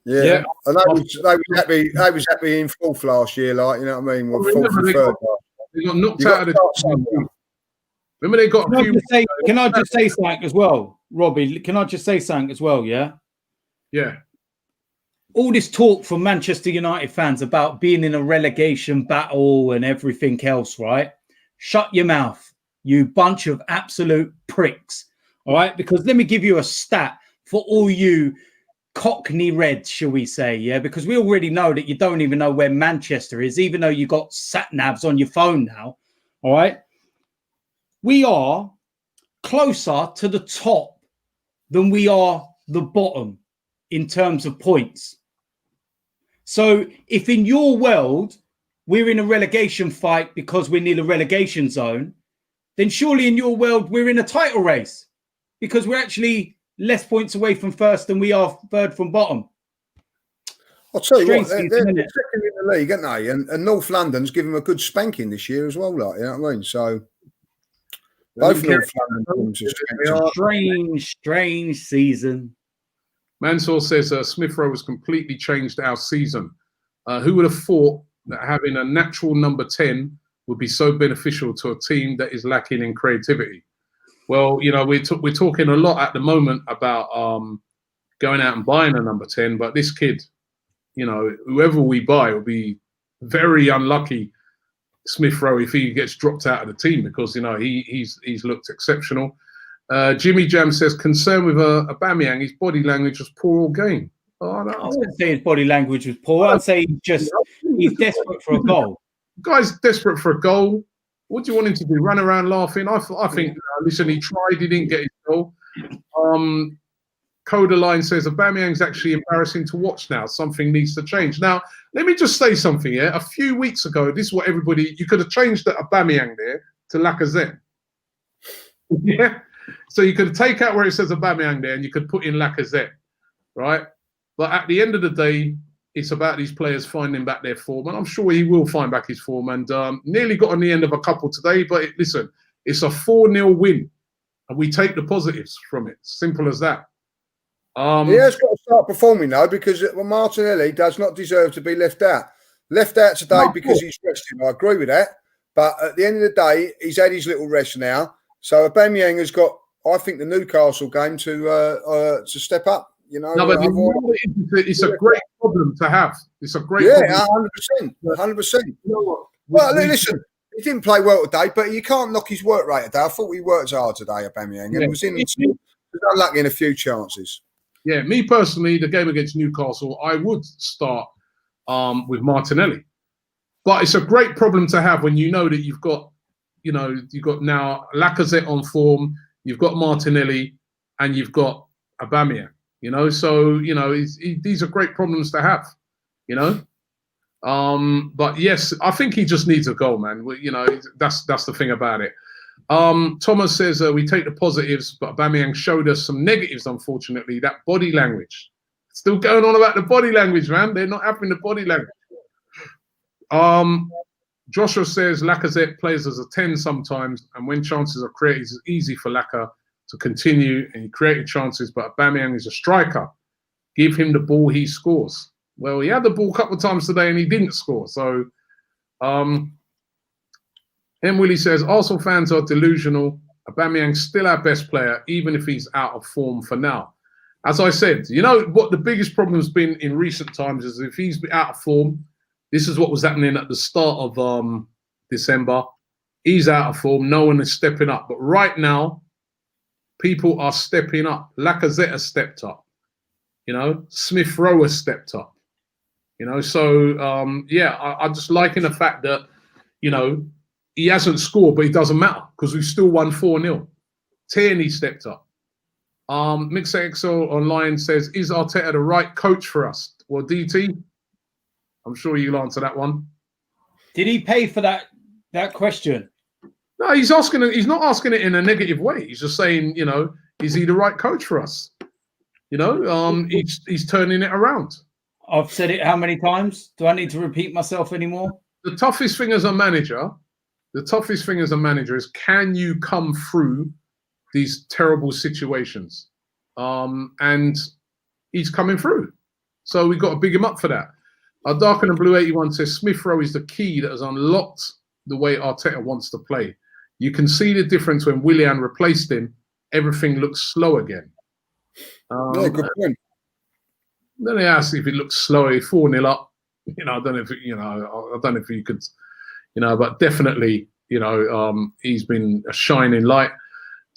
Yeah. And they was happy in 4th last year, like, you know what I mean? Well, 4th and 3rd. They got knocked out of the. Remember they got. Can I just say something as well, Robbie? Can I just say something as well? Yeah. Yeah. All this talk from Manchester United fans about being in a relegation battle and everything else, right? Shut your mouth, you bunch of absolute pricks. All right, because let me give you a stat for all you Cockney Reds, shall we say? Yeah, because we already know that you don't even know where Manchester is, even though you got sat navs on your phone now. All right. We are closer to the top than we are the bottom in terms of points. So if in your world we're in a relegation fight because we're near the relegation zone, then surely in your world we're in a title race because we're actually less points away from first than we are 3rd from bottom. I'll tell you what, they're second in the league, aren't they? And North London's given them a good spanking this year as well, like, you know what I mean? So both North London teams strange season. Mansour says Smith Rowe has completely changed our season. Who would have thought that having a natural number 10 would be so beneficial to a team that is lacking in creativity? Well, we're talking a lot at the moment about going out and buying a number 10, but this kid, whoever we buy will be very unlucky, Smith Rowe, if he gets dropped out of the team because he's looked exceptional. Jimmy Jam says concern with Aubameyang, his body language was poor all game. Oh, no. I wouldn't say his body language was poor. I'd say he's desperate for a goal. Guy's desperate for a goal. What do you want him to do? Run around laughing? I think, listen, he tried, he didn't get his goal. Codaline says Aubameyang's actually embarrassing to watch now. Something needs to change. Now, let me just say something here. A few weeks ago, this is what you could have changed the Aubameyang there to Lacazette. Yeah. So you could take out where it says Aubameyang there and you could put in Lacazette, right? But at the end of the day, it's about these players finding back their form. And I'm sure he will find back his form. And nearly got on the end of a couple today. But listen, it's a 4-0 win. And we take the positives from it. Simple as that. He has got to start performing, though, because Martinelli does not deserve to be left out. Left out today because he's resting. I agree with that. But at the end of the day, he's had his little rest now. So Aubameyang has got, I think, the Newcastle game to step up. No, but it's a great problem to have. It's a great problem. 100%. Well, listen, he didn't play well today, but you can't knock his work rate today. I thought he worked hard today, Aubameyang, and was unlucky in a few chances. Yeah, me personally, the game against Newcastle, I would start with Martinelli. But it's a great problem to have when you know that you've got, you've got now Lacazette on form, you've got Martinelli, and you've got Aubameyang. So these are great problems to have. But yes, I think he just needs a goal, man. That's the thing about it. Thomas says we take the positives, but Aubameyang showed us some negatives. Unfortunately, that body language. Still going on about the body language, man. They're not having the body language. Joshua says Lacazette plays as a 10 sometimes, and when chances are created, it's easy for Laka to continue, and he created chances, but Aubameyang is a striker. Give him the ball, he scores. Well, he had the ball a couple of times today, and he didn't score. So, M. Willie says, Arsenal fans are delusional. Aubameyang's still our best player, even if he's out of form for now. As I said, what the biggest problem has been in recent times is if he's out of form, this is what was happening at the start of December. He's out of form. No one is stepping up. But right now, people are stepping up. Lacazette has stepped up. Smith Rowe has stepped up. So, I'm just liking the fact that, he hasn't scored, but it doesn't matter because we've still won 4-0. Tierney stepped up. MixXL online says, is Arteta the right coach for us? Well, DT, I'm sure you'll answer that one. Did he pay for that question? No, he's not asking it in a negative way. He's just saying, is he the right coach for us? He's turning it around. I've said it how many times? Do I need to repeat myself anymore? The toughest thing as a manager is, can you come through these terrible situations? And he's coming through. So we've got to big him up for that. Darken and Blue 81 says Smith Rowe is the key that has unlocked the way Arteta wants to play. You can see the difference when Willian replaced him. Everything looks slow again. Yeah, good point. Then they asked if it looks slow. 4-0 up. I don't know if I don't know if you could, but definitely, he's been a shining light.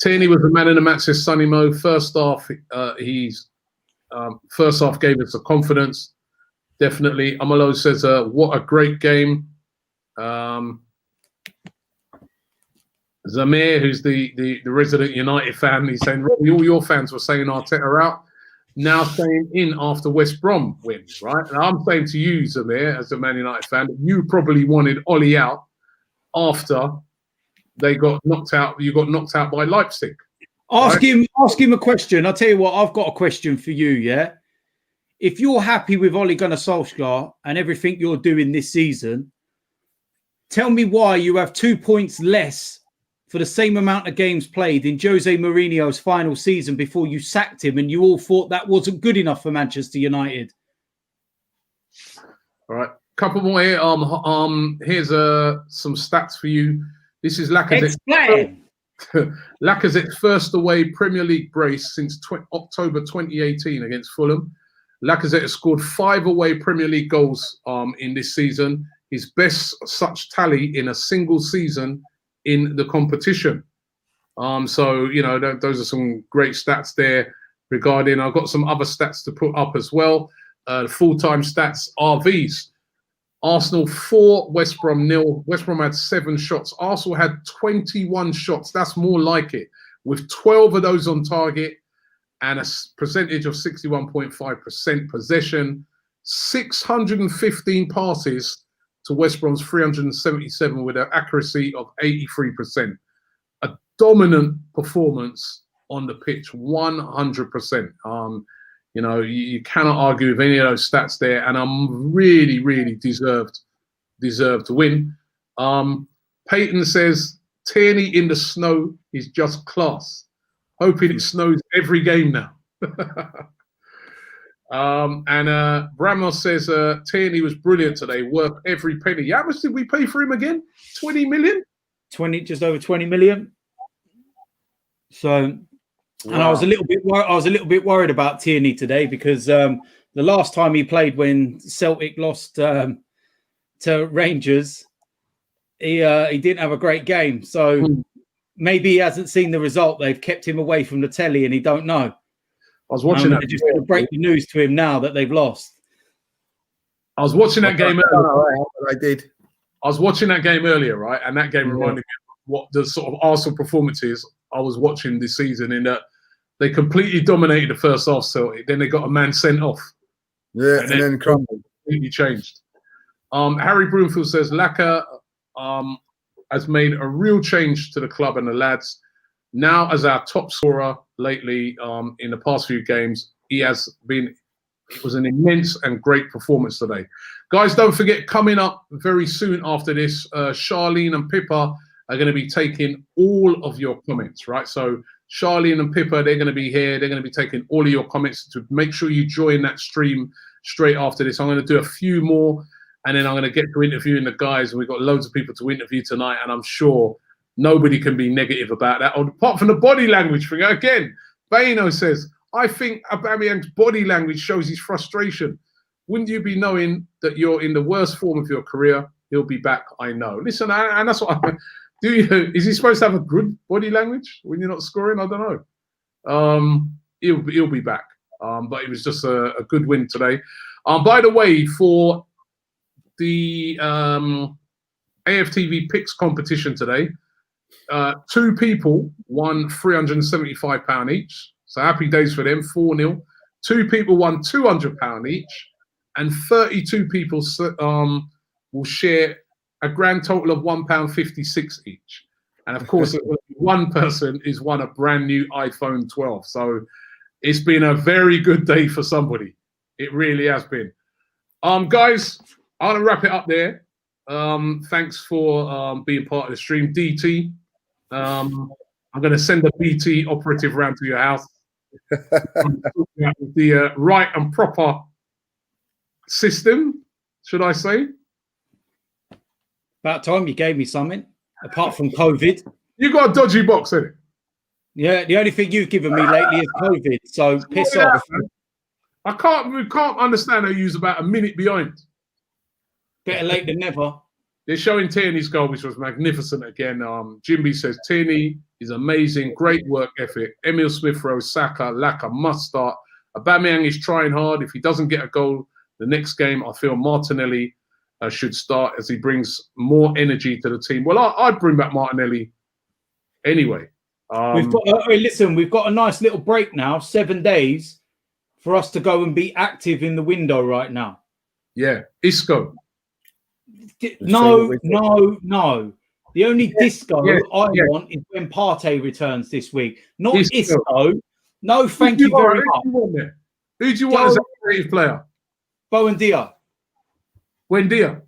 Tierney was the man in the match, says Sonny Mo. First half, first half gave us the confidence. Definitely. Amalo says, what a great game. Zamir, who's the resident United fan, he's saying, Robbie, all your fans were saying Arteta out, now saying in after West Brom win, right? And I'm saying to you, Zamir, as a Man United fan, you probably wanted Ollie out after they got knocked out. You got knocked out by Leipzig. Ask him a question. I'll tell you what, I've got a question for you, yeah? If you're happy with Ole Gunnar Solskjaer and everything you're doing this season, tell me why you have 2 points less for the same amount of games played in Jose Mourinho's final season before you sacked him, and you all thought that wasn't good enough for Manchester United. All right, couple more here. Here's some stats for you. This is Lacazette's first away Premier League brace since October 2018 against Fulham. Lacazette has scored 5 away Premier League goals in this season, his best such tally in a single season in the competition. So, those are some great stats there regarding. I've got some other stats to put up as well. Full-time stats, RVs. Arsenal 4, West Brom 0. West Brom had 7 shots. Arsenal had 21 shots. That's more like it, with 12 of those on target and a percentage of 61.5% possession. 615 passes to West Brom's 377 with an accuracy of 83%. A dominant performance on the pitch, 100%. You cannot argue with any of those stats there, and I'm really, really deserved to win. Peyton says Tierney in the snow is just class. Hoping it snows every game now. And Bramwell says Tierney was brilliant today, worth every penny. How much did we pay for him again? 20 million? Just over 20 million. So, wow. And I was a little bit worried about Tierney today because the last time he played when Celtic lost to Rangers, he didn't have a great game. So maybe he hasn't seen the result. They've kept him away from the telly and he don't know. I was watching that. They're just going to break the news to him now that they've lost. I was watching that game earlier. I did. I was watching that game earlier, right? And that game reminded me what the sort of Arsenal performances I was watching this season, in that they completely dominated the first half Celtic. Then they got a man sent off. Yeah, and then crumbled. Completely changed. Harry Broomfield says Laka has made a real change to the club and the lads. Now, as our top scorer lately in the past few games, he has been. It was an immense and great performance today. Guys, don't forget, coming up very soon after this, Charlene and Pippa are going to be taking all of your comments, right? So Charlene and Pippa, they're going to be here. They're going to be taking all of your comments. To make sure you join that stream straight after this. I'm going to do a few more, and then I'm going to get to interviewing the guys. We've got loads of people to interview tonight, and I'm sure nobody can be negative about that. Apart from the body language thing. Again, Bano says, I think Aubameyang's body language shows his frustration. Wouldn't you be knowing that you're in the worst form of your career? He'll be back, I know. Listen, and that's what I do. Is he supposed to have a good body language when you're not scoring? I don't know. He'll be back. But it was just a good win today. By the way, for the AFTV picks competition today, 2 people won £375 each. So happy days for them, 4-0. 2 people won £200 each, and 32 people will share a grand total of £1.56 each. And of course, one person has won a brand new iPhone 12. So it's been a very good day for somebody. It really has been. Guys, I'm going to wrap it up there. Thanks for being part of the stream. DT, I'm going to send a BT operative round to your house. The right and proper system, should I say? About time you gave me something, apart from COVID. You got a dodgy box, innit? Yeah, the only thing you've given me lately is COVID, so piss off. We can't understand how you use about a minute behind. Better late than never. They're showing Tierney's goal, which was magnificent again. Jimby says, Tierney is amazing, great work ethic. Emil Smith-Rowe, Saka, Laka must start. Aubameyang is trying hard. If he doesn't get a goal the next game, I feel Martinelli should start, as he brings more energy to the team. Well, I'd bring back Martinelli anyway. We've got a nice little break now, 7 days, for us to go and be active in the window right now. Yeah, Isco. No. The only disco I want is when Partey returns this week. Not Isco. No, thank you very much. Who do you want as a creative player? Buendia. Buendia.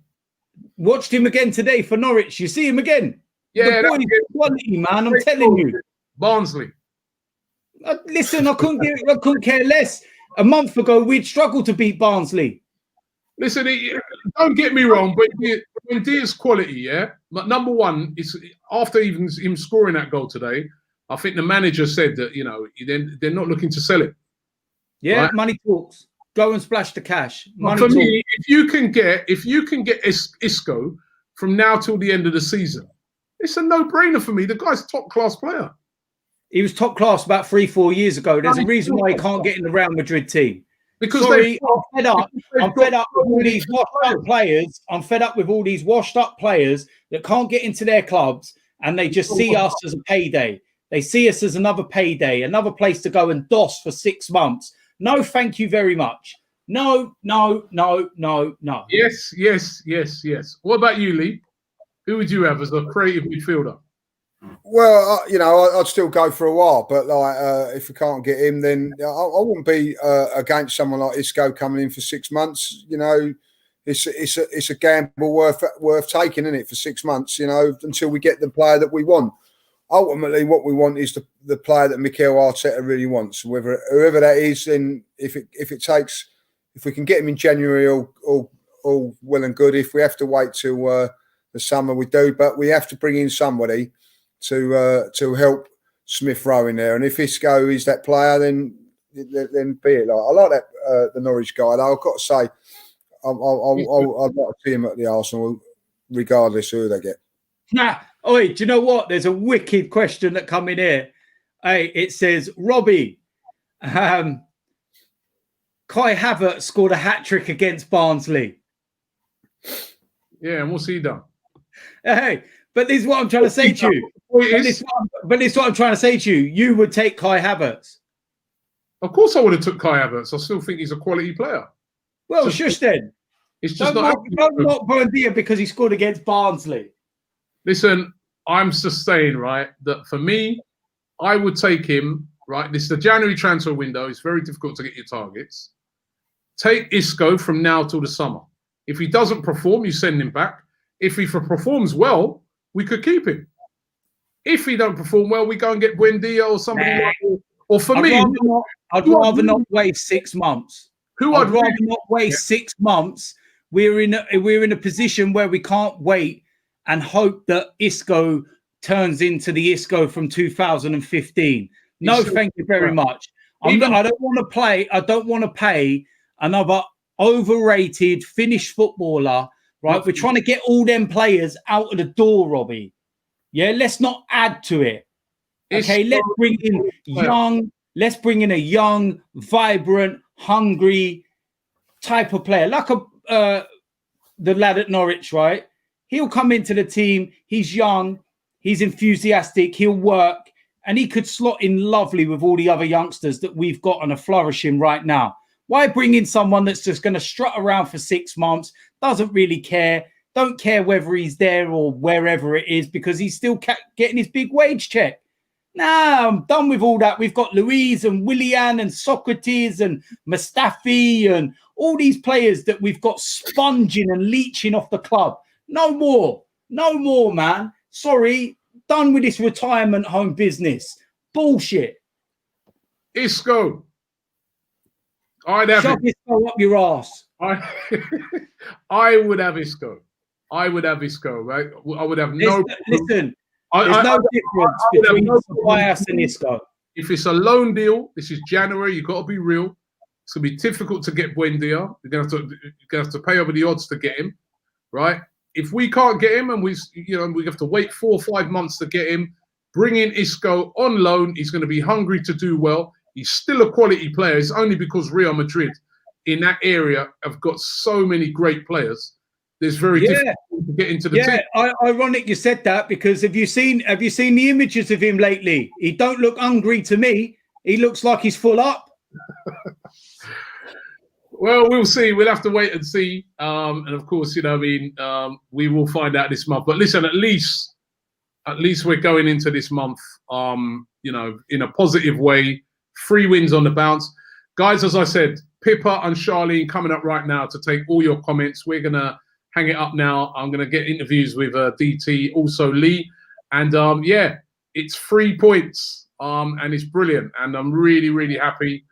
Watched him again today for Norwich. You see him again? Yeah, the boy is quality, man. I'm telling you. Barnsley. Listen, I couldn't care less. A month ago, we'd struggled to beat Barnsley. Listen, don't get me wrong, but Buendia's quality, yeah. But number one, is after even him scoring that goal today, I think the manager said that they're not looking to sell it. Yeah, right? Money talks. Go and splash the cash. For me, if you can get Isco from now till the end of the season, it's a no-brainer for me. The guy's a top-class player. He was top class about 3-4 years ago. There's a reason why he can't get in the Real Madrid team. Because I'm fed up. I'm fed up with all these washed-up players. I'm fed up with all these washed-up players that can't get into their clubs, and they just see us as a payday. They see us as another payday, another place to go and DOS for 6 months. No, thank you very much. No. Yes. What about you, Lee? Who would you have as a creative midfielder? Well, I'd still go for a while, but if we can't get him, then I wouldn't be against someone like Isco coming in for 6 months. It's a gamble worth taking, isn't it, for 6 months? Until we get the player that we want. Ultimately, what we want is the player that Mikel Arteta really wants. Whoever that is, then if we can get him in January, all well and good. If we have to wait till the summer, we do. But we have to bring in somebody to help Smith-Rowe in there. And if Isco is that player, then be it. I like that the Norwich guy. Though I've got to say, I'd like to see him at the Arsenal, regardless of who they get. Do you know what? There's a wicked question that come in here. Hey, it says, Robbie, Kai Havertz scored a hat-trick against Barnsley. Yeah, and what's he done? Hey, But this is what I'm trying to say to you. But this is what I'm trying to say to you. You would take Kai Havertz. Of course, I would have took Kai Havertz. I still think he's a quality player. Well, shush then. It's just don't knock Buendia because he scored against Barnsley. Listen, I'm just saying, right, that for me, I would take him, right? This is the January transfer window. It's very difficult to get your targets. Take Isco from now till the summer. If he doesn't perform, you send him back. If he performs well, we could keep him. If he don't perform well, we go and get Buendia or somebody like that. Or for me, I'd rather not wait 6 months. I'd rather not wait 6 months. We're in a position where we can't wait and hope that Isco turns into the Isco from 2015. No, thank you very much. I don't want to pay another overrated Finnish footballer. Right, we're trying to get all them players out of the door, Robbie. Yeah, let's not add to it. Okay, let's bring in a young, vibrant, hungry type of player, like the lad at Norwich, right? He'll come into the team. He's young, he's enthusiastic, he'll work, and he could slot in lovely with all the other youngsters that we've got and are flourishing right now. Why bring in someone that's just going to strut around for 6 months, doesn't really care, don't care whether he's there or wherever it is because he's still getting his big wage check? Nah, I'm done with all that. We've got Louise and Willian and Socrates and Mustafi and all these players that we've got sponging and leeching off the club. No more, man. Sorry, done with this retirement home business. Bullshit. Isco. I'd have Shove Isco up your ass. I would have Isco. I would have Isco, right? I would have no. Listen, there's no difference between Tobias and Isco. If it's a loan deal, this is January. You've got to be real. It's gonna be difficult to get Buendia. You're gonna have to pay over the odds to get him, right? If we can't get him and we have to wait 4 or 5 months to get him, bring in Isco on loan. He's going to be hungry to do well. He's still a quality player. It's only because Real Madrid in that area have got so many great players. It's very difficult to get into the team. Ironic you said that because have you seen the images of him lately? He don't look hungry to me. He looks like he's full up. Well, we'll see. We'll have to wait and see. And of course, we will find out this month. But listen, at least we're going into this month, in a positive way. 3 wins on the bounce. Guys, as I said, Pippa and Charlene coming up right now to take all your comments. We're going to hang it up now. I'm going to get interviews with DT, also Lee. And it's 3 points and it's brilliant. And I'm really, really happy.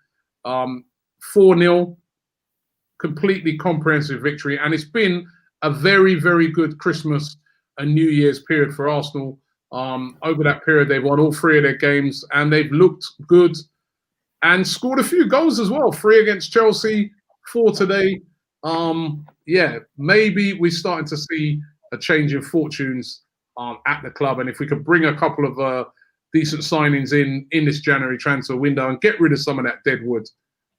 4-0, completely comprehensive victory. And it's been a very, very good Christmas and New Year's period for Arsenal. Over that period, they've won all 3 of their games and they've looked good and scored a few goals as well. 3 against Chelsea, 4 today. Maybe we're starting to see a change in fortunes at the club. And if we could bring a couple of decent signings in this January transfer window and get rid of some of that dead wood,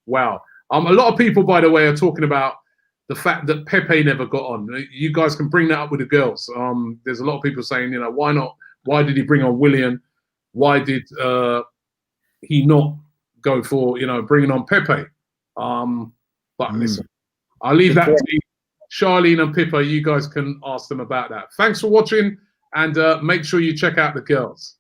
wow. A lot of people, by the way, are talking about the fact that Pepe never got on. You guys can bring that up with the girls. There's a lot of people saying, why not? Why did he bring on Willian? Why did he not go for, bringing on Pepe? But listen, I'll leave that to you. Charlene and Pippa, you guys can ask them about that. Thanks for watching and make sure you check out the girls.